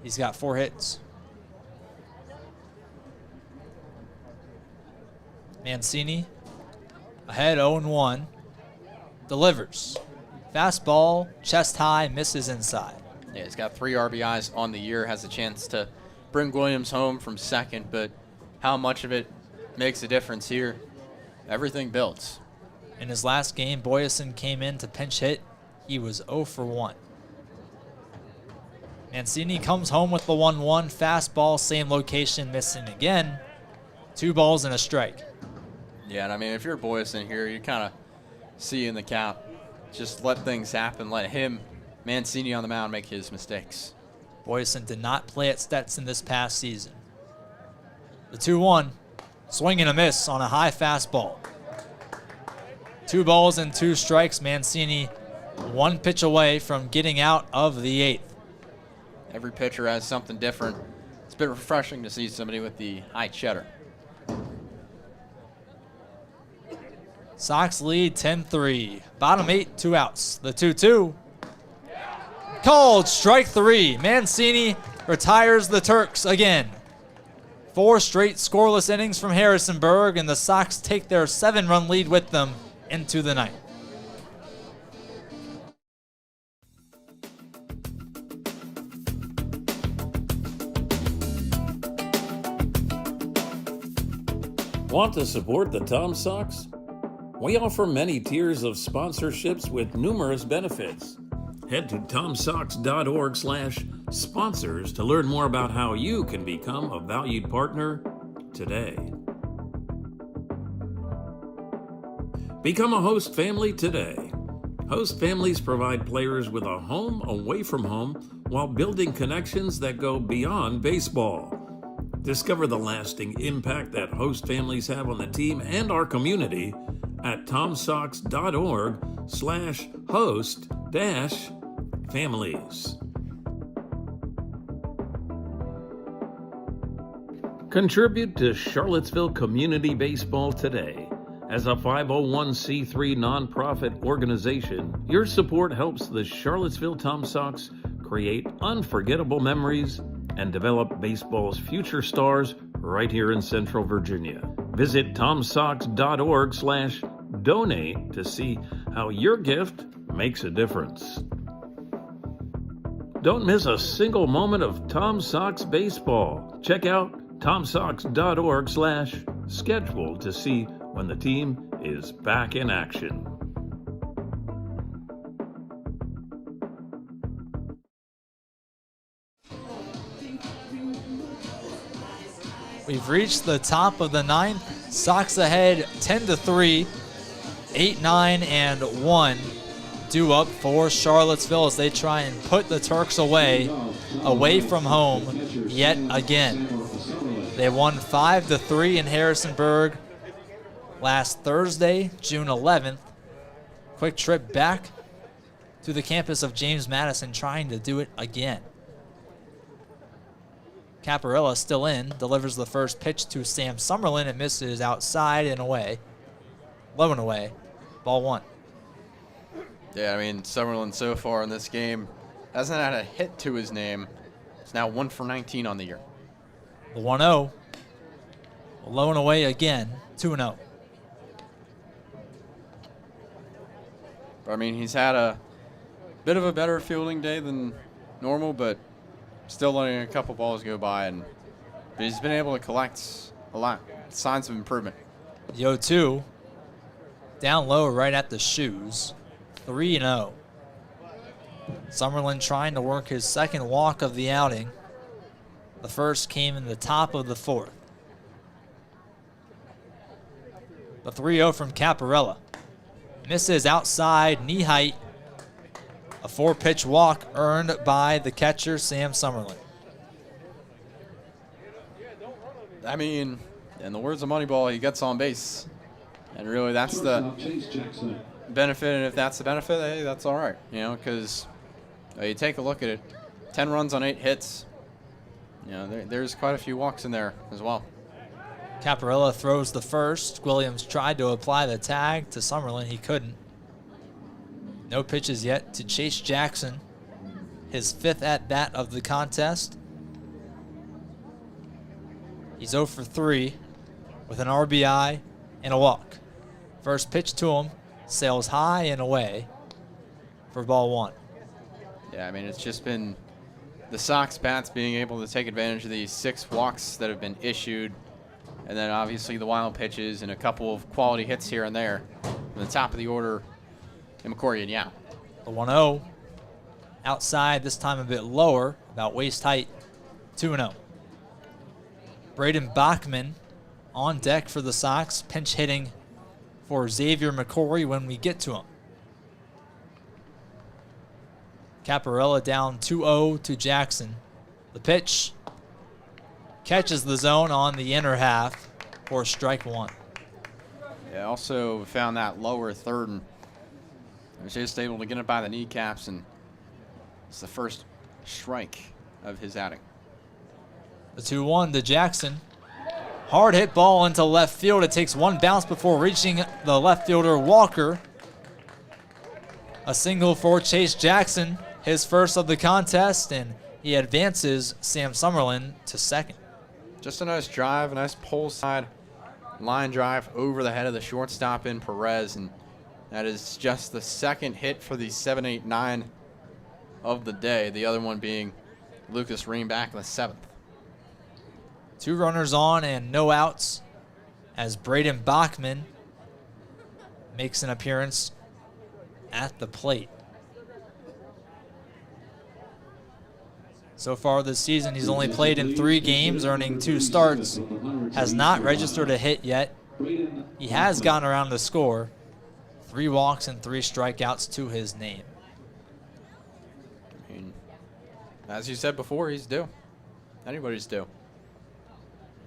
he's got 4 hits. Mancini ahead 0-1. Delivers. Fastball, chest high, misses inside. Yeah, he's got 3 RBIs on the year, has a chance to bring Williams home from second, but how much of it makes a difference here? Everything builds. In his last game, Boyesen came in to pinch hit. He was 0 for 1. Mancini comes home with the 1-1. Fastball, same location, missing again. 2 balls and a strike. Yeah, and I mean, if you're Boyesen here, you kind of see in the count, just let things happen. Let him, Mancini on the mound, make his mistakes. Boyesen did not play at Stetson this past season. The 2-1, swing and a miss on a high fastball. 2 balls and 2 strikes. Mancini 1 pitch away from getting out of the 8th. Every pitcher has something different. It's been refreshing to see somebody with the high cheddar. Sox lead 10-3. Bottom 8, 2 outs. The 2-2. Called strike 3. Mancini retires the Turks again. 4 straight scoreless innings from Harrisonburg, and the Sox take their 7-run lead with them into the ninth. Want to support the Tom Sox? We offer many tiers of sponsorships with numerous benefits. Head to tomsox.org/sponsors to learn more about how you can become a valued partner today. Become a host family today. Host families provide players with a home away from home while building connections that go beyond baseball. Discover the lasting impact that host families have on the team and our community at tomsox.org/host-families. Contribute to Charlottesville Community Baseball today. As a 501c3 nonprofit organization, your support helps the Charlottesville Tom Sox create unforgettable memories and develop baseball's future stars right here in Central Virginia. Visit tomsox.org/donate to see how your gift makes a difference. Don't miss a single moment of Tom Sox baseball. Check out tomsox.org/schedule to see when the team is back in action. We've reached the top of the ninth. Sox ahead 10-3, 8-9, and 1. Due up for Charlottesville as they try and put the Turks away from home yet again. They won 5-3 in Harrisonburg last Thursday, June 11th. Quick trip back to the campus of James Madison, trying to do it again. Caparella still in, delivers the first pitch to Sam Summerlin and misses outside and away. Low and away. Ball 1. Yeah, I mean, Summerlin so far in this game hasn't had a hit to his name. It's now 1 for 19 on the year. The 1-0. Low and away again. 2-0. I mean, he's had a bit of a better fielding day than normal, but still letting a couple balls go by, and he's been able to collect a lot. Signs of improvement. The 0-2. Down low right at the shoes. 3-0. Summerlin trying to work his second walk of the outing. The first came in the top of the 4th. The 3-0 from Caparella. Misses outside, knee height. A 4-pitch walk earned by the catcher, Sam Summerlin. I mean, in the words of Moneyball, he gets on base. And really, that's the benefit. And if that's the benefit, hey, that's all right. You know, because you take a look at it, 10 runs on 8 hits. You know, there's quite a few walks in there as well. Caparella throws the first. Williams tried to apply the tag to Summerlin. He couldn't. No pitches yet to Chase Jackson. His 5th at-bat of the contest. He's 0 for 3 with an RBI and a walk. First pitch to him sails high and away for ball 1. Yeah, I mean, it's just been the Sox bats being able to take advantage of these 6 walks that have been issued, and then obviously the wild pitches and a couple of quality hits here and there. From the top of the order, McCory and Yao. The 1-0 outside, this time a bit lower, about waist height. 2-0. Braden Bachman on deck for the Sox, pinch hitting for Xavier McCory when we get to him. Caparella down 2-0 to Jackson. The pitch catches the zone on the inner half for strike 1. Yeah, also found that lower third and was just able to get it by the kneecaps, and it's the first strike of his outing. The 2-1 to Jackson. Hard hit ball into left field. It takes one bounce before reaching the left fielder Walker. A single for Chase Jackson, his first of the contest, and he advances Sam Summerlin to second. Just a nice drive, a nice pull side line drive over the head of the shortstop in Perez, and that is just the second hit for the 7-8-9 of the day, the other one being Lucas Ream back in the 7th. 2 runners on and no outs as Braden Bachman makes an appearance at the plate. So far this season, he's only played in 3 games, earning 2 starts, has not registered a hit yet. He has gotten around to score. 3 walks and 3 strikeouts to his name. I mean, as you said before, he's due. Anybody's due.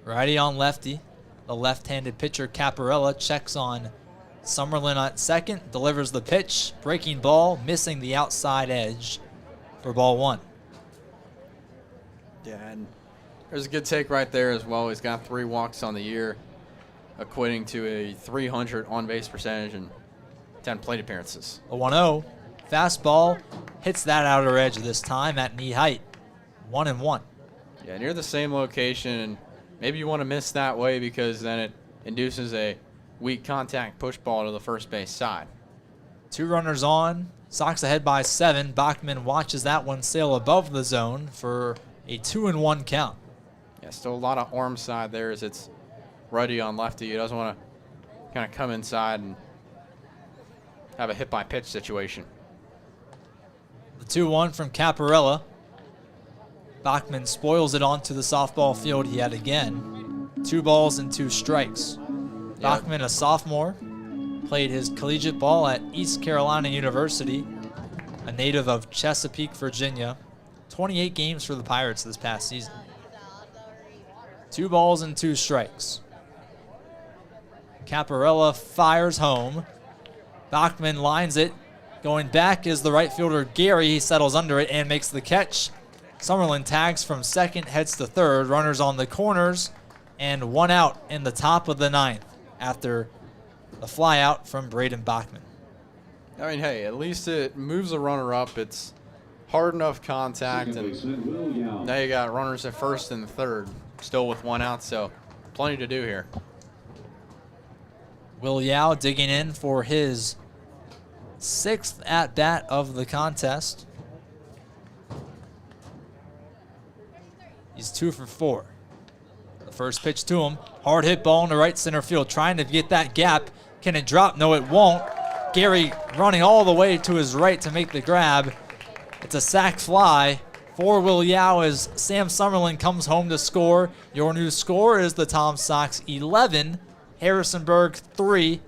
Righty on lefty. The left-handed pitcher Caparella checks on Summerlin at second, delivers the pitch, breaking ball, missing the outside edge for ball 1. Yeah, and there's a good take right there as well. He's got 3 walks on the year, equating to a .300 on-base percentage and 10 plate appearances. The 1-0. Fastball hits that outer edge this time at knee height. 1-1. Yeah, near the same location, and maybe you want to miss that way because then it induces a weak contact push ball to the first base side. 2 runners on. Sox ahead by 7. Bachman watches that one sail above the zone for a 2-1 count. Yeah, still a lot of arm side there as it's righty on lefty. He doesn't want to kind of come inside and have a hit by pitch situation. The 2-1 from Caparella. Bachman spoils it onto the softball field yet again. 2 balls and 2 strikes. Bachman, a sophomore, played his collegiate ball at East Carolina University, a native of Chesapeake, Virginia. 28 games for the Pirates this past season. 2 balls and 2 strikes. Caparella fires home. Bachman lines it. Going back is the right fielder Gary. He settles under it and makes the catch. Summerlin tags from second, heads to third. Runners on the corners, and 1 out in the top of the 9th after the fly out from Braden Bachman. I mean, hey, at least it moves the runner up. It's hard enough contact, and now you got runners at first and third, still with 1 out, so plenty to do here. Will Yao digging in for his 6th at-bat of the contest. He's 2 for 4. The first pitch to him. Hard hit ball into right center field, trying to get that gap. Can it drop? No, it won't. Gary running all the way to his right to make the grab. It's a sac fly for Will Yao as Sam Summerlin comes home to score. Your new score is the Tom Sox 11, Harrisonburg 3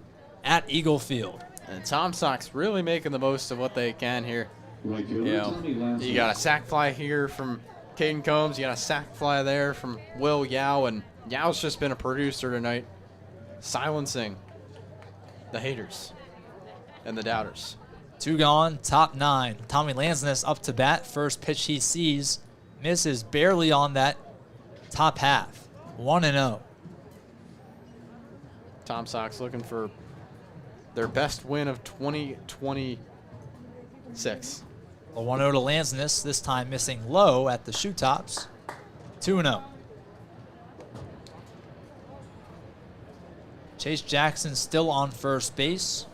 at Eagle Field. And Tom Sox really making the most of what they can here. You know, you got a sac fly here from Caden Combs. You got a sac fly there from Will Yao, and Yao's just been a producer tonight, silencing the haters and the doubters. 2 gone, top 9. Tommy Lansness up to bat. First pitch he sees, misses barely on that top half. 1-0. Tom Sox looking for their best win of 2026. A 1-0 to Lansness, this time missing low at the shoe tops. 2-0. Chase Jackson still on first base.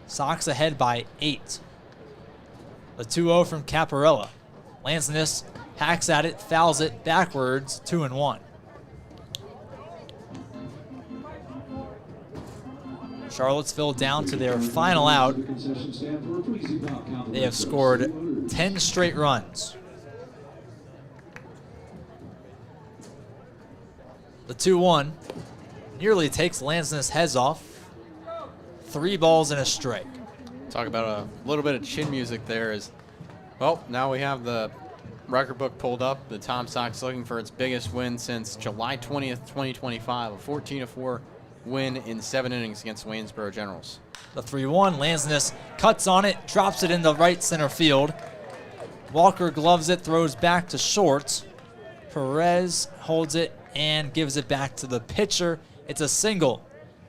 Sox ahead by 8. The 2-0 from Caparella. Lansness hacks at it, fouls it backwards, 2-1. Charlottesville down to their final out. They have scored 10 straight runs. The 2-1 nearly takes Lansness' heads off. 3 balls and a strike. Talk about a little bit of chin music there. Well, now we have the record book pulled up. The Tom Sox looking for its biggest win since July 20th, 2025, a 14-4 win in 7 innings against Waynesboro Generals. The 3-1, Lansness cuts on it, drops it into right center field. Walker gloves it, throws back to short. Perez holds it and gives it back to the pitcher. It's a single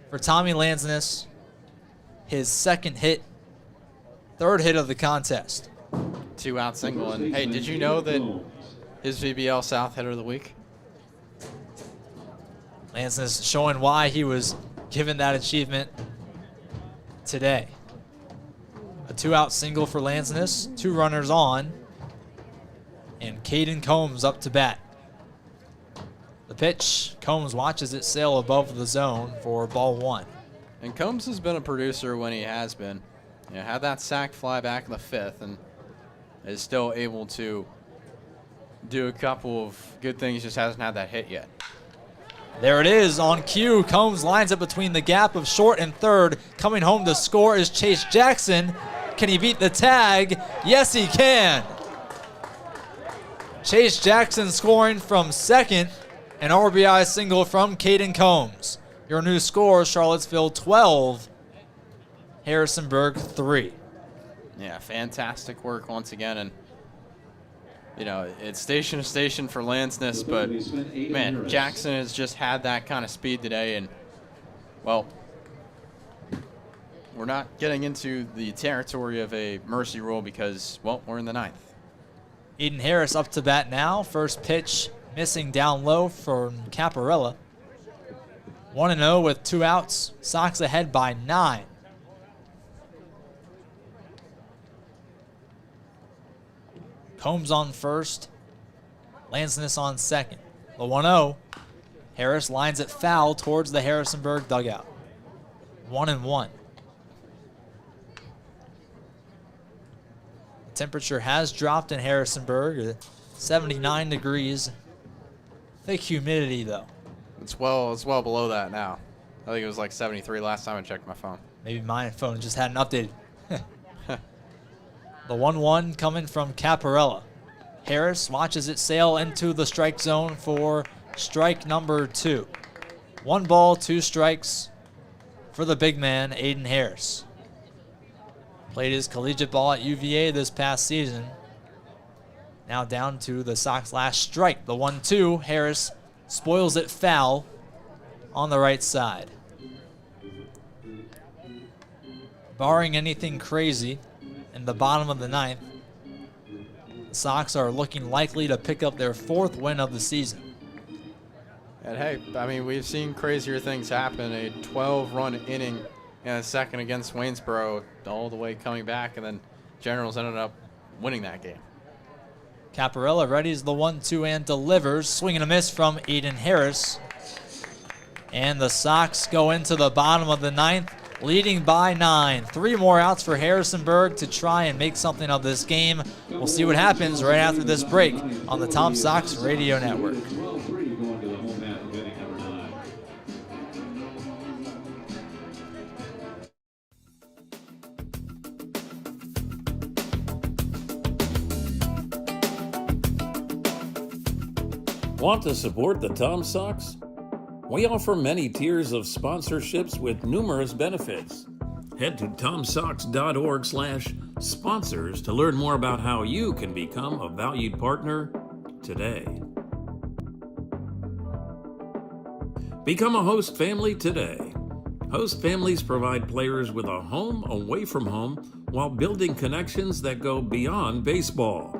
for Tommy Lansness. His 2nd hit, 3rd hit of the contest. 2-out single. And hey, did you know that his VBL South hitter of the week? Lansness showing why he was given that achievement today. A 2-out single for Lansness, 2 runners on, and Caden Combs up to bat. The pitch, Combs watches it sail above the zone for ball 1. And Combs has been a producer when he has been. You know, had that sac fly back in the 5th and is still able to do a couple of good things, just hasn't had that hit yet. There it is on cue. Combs lines it between the gap of short and third. Coming home to score is Chase Jackson. Can he beat the tag? Yes, he can. Chase Jackson scoring from second. An RBI single from Caden Combs. Your new score, Charlottesville 12, Harrisonburg 3. Yeah, fantastic work once again. And, you know, it's station to station for Lansness, but, man, Jackson has just had that kind of speed today. And, well, we're not getting into the territory of a mercy rule because, well, we're in the ninth. Eden Harris up to bat now. First pitch missing down low from Caparella. 1-0 with 2 outs. Sox ahead by 9. Combs on first. Lansness on second. The 1-0. Harris lines it foul towards the Harrisonburg dugout. 1-1. The temperature has dropped in Harrisonburg. 79 degrees. Thick humidity though. It's well below that now. I think it was like 73 last time I checked my phone. Maybe my phone just hadn't updated. The 1-1 coming from Caparella. Harris watches it sail into the strike zone for strike number 2. 1 ball, 2 strikes for the big man, Aiden Harris. Played his collegiate ball at UVA this past season. Now down to the Sox last strike. The 1-2, Harris spoils it foul on the right side. Barring anything crazy in the bottom of the ninth, the Sox are looking likely to pick up their 4th win of the season. And hey, I mean, we've seen crazier things happen. A 12-run inning in a second against Waynesboro, all the way coming back, and then Generals ended up winning that game. Caparella readies the 1-2 and delivers. Swing and a miss from Aiden Harris. And the Sox go into the bottom of the ninth, leading by 9. 3 more outs for Harrisonburg to try and make something of this game. We'll see what happens right after this break on the Tom Sox Radio Network. 12-3 going to the home half of inning number 9. Want to support the Tom Sox? We offer many tiers of sponsorships with numerous benefits. Head to tomsox.org/sponsors to learn more about how you can become a valued partner today. Become a host family today. Host families provide players with a home away from home while building connections that go beyond baseball.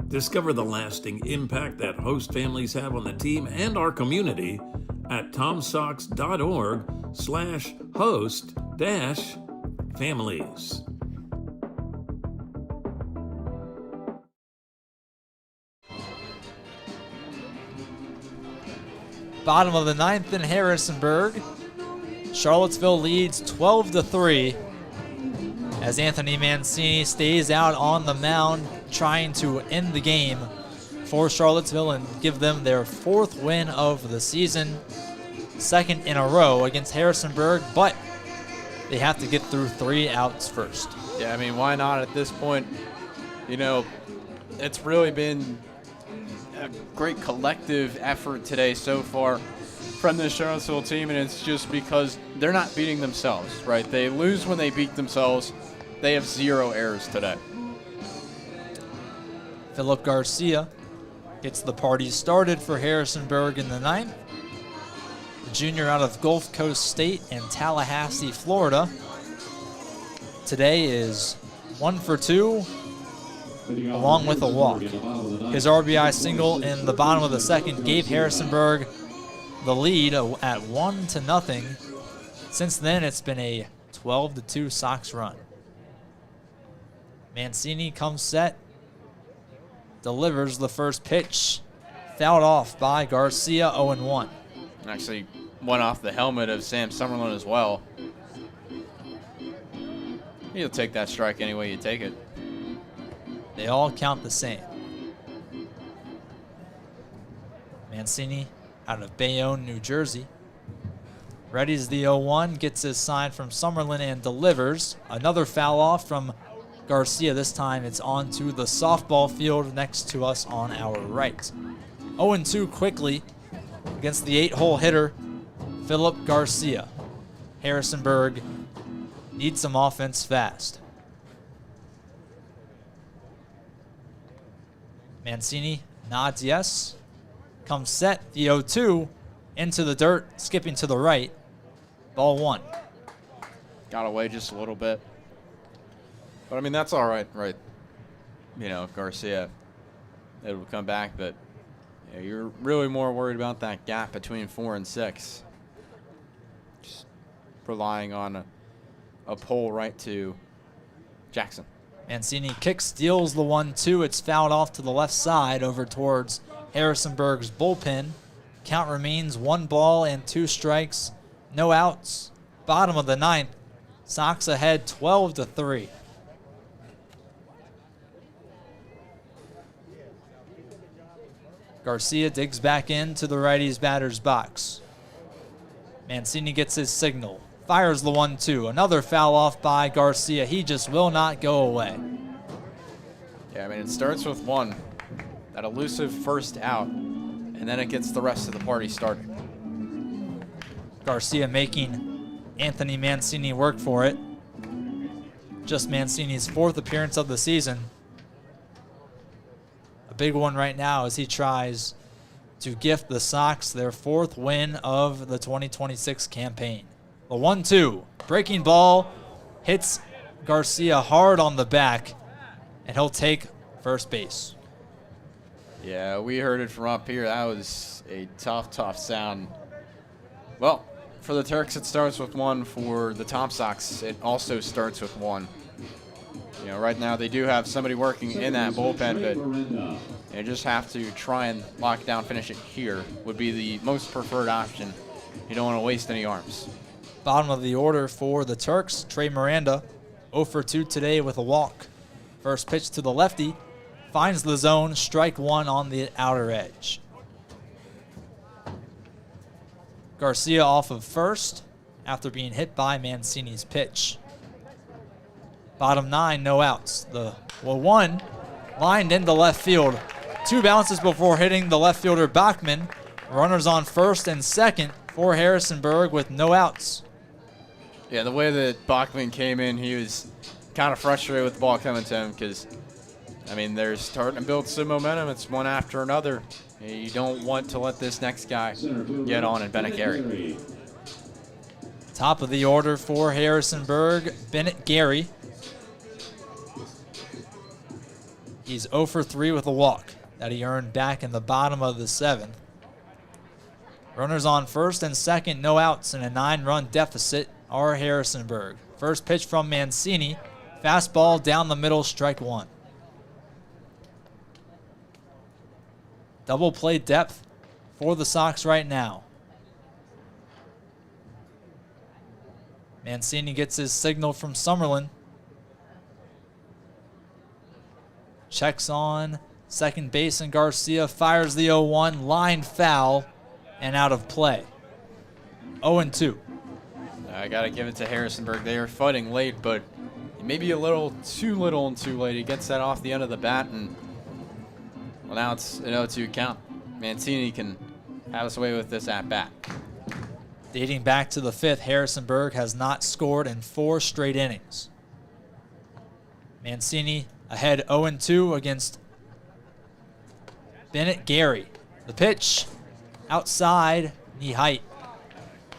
Discover the lasting impact that host families have on the team and our community at tomsox.org/host-families. Bottom of the ninth in Harrisonburg. Charlottesville leads 12-3 as Anthony Mancini stays out on the mound trying to end the game for Charlottesville and give them their 4th win of the season, 2nd in a row against Harrisonburg, but they have to get through 3 outs first. Yeah, I mean, why not at this point? You know, it's really been a great collective effort today so far from the Charlottesville team, and it's just because they're not beating themselves, right? They lose when they beat themselves. They have 0 errors today. Philip Garcia gets the party started for Harrisonburg in the ninth. The junior out of Gulf Coast State and Tallahassee, Florida. Today is 1 for 2, along with a walk. His RBI single in the bottom of the second gave Harrisonburg the lead at 1-0. Since then, it's been a 12-2 Sox run. Mancini comes set, delivers the first pitch, fouled off by Garcia, 0-1. Actually went off the helmet of Sam Summerlin as well. You'll take that strike any way you take it. They all count the same. Mancini out of Bayonne, New Jersey. Ready's the 0-1, gets his sign from Summerlin and delivers. Another foul off from Garcia. This time it's onto the softball field next to us on our right. 0-2 quickly against the 8-hole hitter, Philip Garcia. Harrisonburg needs some offense fast. Mancini nods yes. Comes set, the 0-2 into the dirt, skipping to the right. Ball 1. Got away just a little bit. But, I mean, that's all right, right? You know, Garcia, it will come back, but you're really more worried about that gap between 4 and 6. Just relying on a pull right to Jackson. Mancini kick steals the 1-2. It's fouled off to the left side over towards Harrisonburg's bullpen. Count remains 1 ball and 2 strikes. No outs. Bottom of the 9th. Sox ahead 12-3. Garcia digs back into the righty's batter's box. Mancini gets his signal. Fires the 1-2. Another foul off by Garcia. He just will not go away. Yeah, I mean, it starts with 1. That elusive first out. And then it gets the rest of the party started. Garcia making Anthony Mancini work for it. Just Mancini's 4th appearance of the season. A big one right now as he tries to gift the Sox their 4th win of the 2026 campaign. The 1-2, breaking ball, hits Garcia hard on the back, and he'll take first base. Yeah, we heard it from up here. That was a tough sound. Well, for the Turks, it starts with 1. For the Tom Sox, it also starts with 1. You know, right now they do have somebody working in that bullpen, but you just have to try and lock it down, finish it here would be the most preferred option. You don't want to waste any arms. Bottom of the order for the Turks, Trey Miranda, 0 for 2 today with a walk. First pitch to the lefty, finds the zone, strike 1 on the outer edge. Garcia off of first after being hit by Mancini's pitch. Bottom 9, no outs. The 1 lined into left field. 2 bounces before hitting the left fielder Bachman. Runners on first and second for Harrisonburg with no outs. Yeah, the way that Bachman came in, he was kind of frustrated with the ball coming to him because, I mean, they're starting to build some momentum. It's one after another. You don't want to let this next guy get on and Bennett Gary. Top of the order for Harrisonburg, Bennett Gary. He's 0 for 3 with a walk that he earned back in the bottom of the 7th. Runners on first and second, no outs, and a 9-run deficit are Harrisonburg. First pitch from Mancini. Fastball down the middle, strike 1. Double play depth for the Sox right now. Mancini gets his signal from Summerlin. Checks on second base, and Garcia fires the 0-1, line foul, and out of play. 0-2. I got to give it to Harrisonburg. They are fighting late, but maybe a little and too late. He gets that off the end of the bat, and well, now it's an 0-2 count. Mancini can have us away with this at bat. Dating back to the 5th, Harrisonburg has not scored in 4 straight innings. Mancini ahead 0-2 against Bennett Gary. The pitch outside, knee height,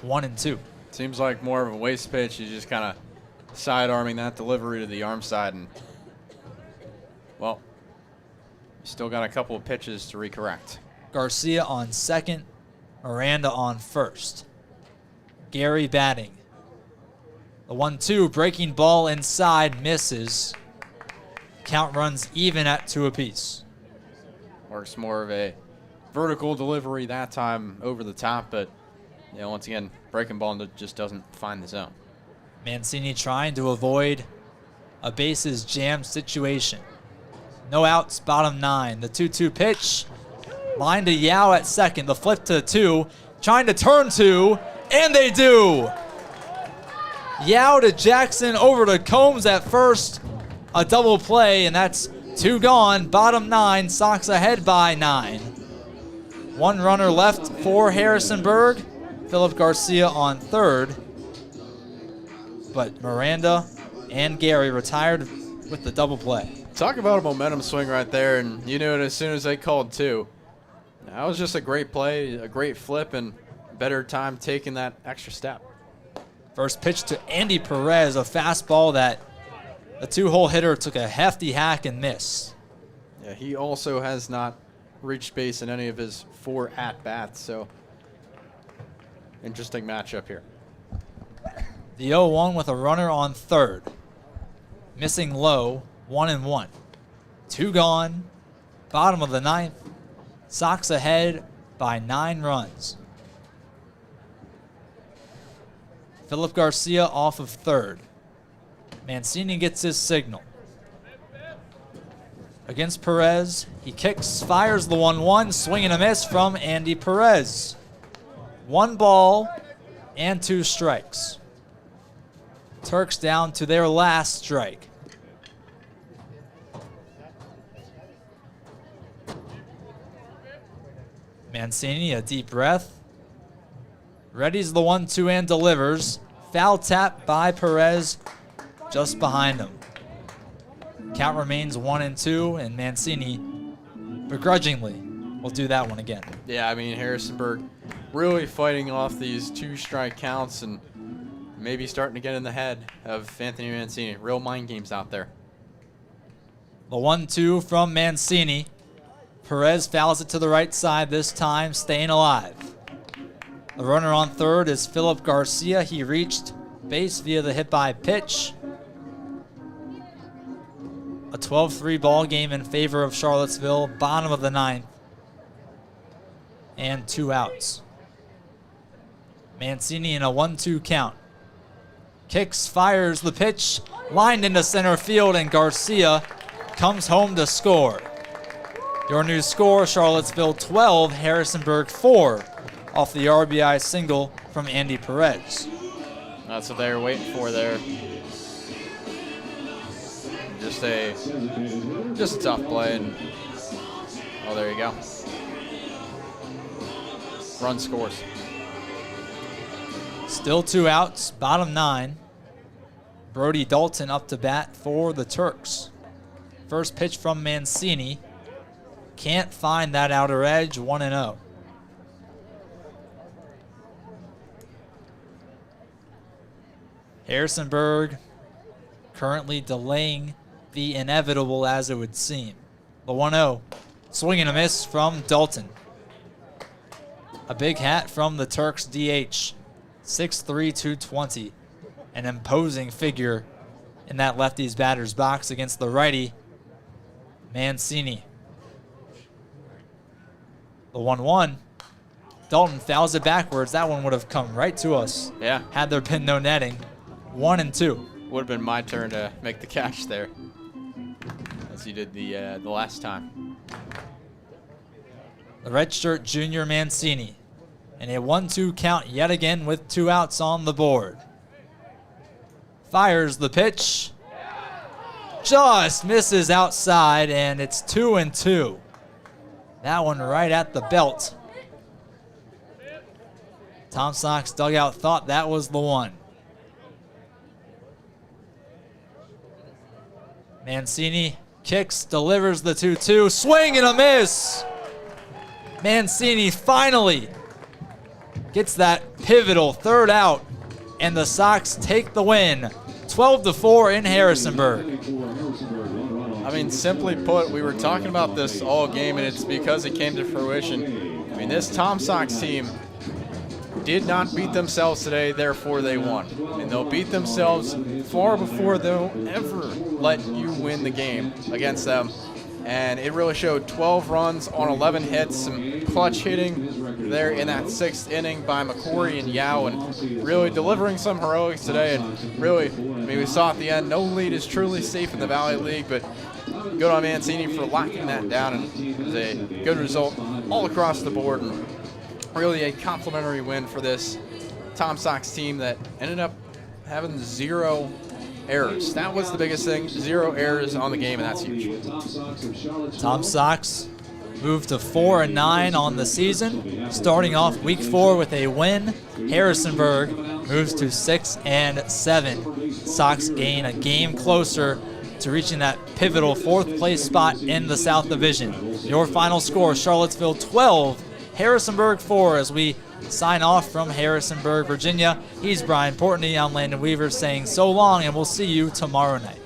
1-2. Seems like more of a waste pitch. He's just kind of side-arming that delivery to the arm side, and well, still got a couple of pitches to recorrect. Garcia on second, Miranda on first. Gary batting. The 1-2, breaking ball inside, misses. Count runs even at 2 apiece. Works more of a vertical delivery that time over the top, but you know, once again, breaking ball just doesn't find the zone. Mancini trying to avoid a bases jammed situation. No outs, bottom 9. The 2-2 pitch. Line to Yao at second. The flip to 2. Trying to turn 2. And they do. Yao to Jackson, over to Combs at first. a double play, and that's 2 gone. Bottom 9, Sox ahead by 9. 1 runner left for Harrisonburg. Philip Garcia on third. But Miranda and Gary retired with the double play. Talk about a momentum swing right there, and you knew it as soon as they called 2. That was just a great play, a great flip, and better time taking that extra step. First pitch to Andy Perez, a fastball that the 2-hole hitter took a hefty hack and missed. Yeah, he also has not reached base in any of his 4 at-bats, so interesting matchup here. The 0-1 with a runner on third. Missing low, 1-1. 2 gone, bottom of the 9th. Sox ahead by 9 runs. Philip Garcia off of third. Mancini gets his signal. Against Perez, he kicks, fires the 1-1, swing and a miss from Andy Perez. 1 ball and 2 strikes. Turks down to their last strike. Mancini, a deep breath. Readies the 1-2 and delivers. Foul tap by Perez just behind him. Count remains 1-2, and Mancini begrudgingly will do that one again. Yeah, I mean, Harrisonburg really fighting off these 2-strike counts and maybe starting to get in the head of Anthony Mancini. Real mind games out there. The 1-2 from Mancini. Perez fouls it to the right side this time, staying alive. The runner on third is Philip Garcia. He reached base via the hit by pitch. A 12-3 ball game in favor of Charlottesville, bottom of the 9th. And 2 outs. Mancini in a 1-2 count. Kicks, fires the pitch, lined into center field, and Garcia comes home to score. Your new score, Charlottesville 12, Harrisonburg 4, off the RBI single from Andy Perez. That's what they were waiting for there. Just a tough play, and oh, there you go. Run scores. Still 2 outs, bottom 9. Brody Dalton up to bat for the Turks. First pitch from Mancini. Can't find that outer edge, 1-0. Harrisonburg currently delaying the inevitable, as it would seem. The 1-0. Swing and a miss from Dalton. A big hat from the Turks DH. 6'3", 220. An imposing figure in that lefty's batter's box against the righty, Mancini. The 1-1. Dalton fouls it backwards. That one would have come right to us. Yeah. Had there been no netting. 1-2. Would have been my turn to make the catch there, as you did the last time. The redshirt junior Mancini. And a 1-2 count yet again with 2 outs on the board. Fires the pitch. Just misses outside, and it's 2-2. That one right at the belt. Tom Sox dugout thought that was the one. Mancini kicks, delivers the 2-2. Swing and a miss. Mancini finally gets that pivotal 3rd out, and the Sox take the win. 12-4 in Harrisonburg. I mean, simply put, we were talking about this all game, and it's because it came to fruition. I mean, this Tom Sox team did not beat themselves today, therefore they won. And they'll beat themselves far before they'll ever let you win the game against them. And it really showed. 12 runs on 11 hits, some clutch hitting there in that 6th inning by McCory and Yao, and really delivering some heroics today. And really, I mean, we saw at the end, no lead is truly safe in the Valley League, but good on Mancini for locking that down, and it was a good result all across the board, and really a complimentary win for this Tom Sox team that ended up having 0 errors. That was the biggest thing. 0 errors on the game, and that's huge. Tom Sox moved to 4-9 on the season, starting off week 4 with a win. Harrisonburg moves to 6-7. Sox gain a game closer to reaching that pivotal 4th place spot in the South Division. Your final score, Charlottesville 12, Harrisonburg 4, as we sign off from Harrisonburg, Virginia. He's Brian Portney. I'm Landon Weaver saying so long, and we'll see you tomorrow night.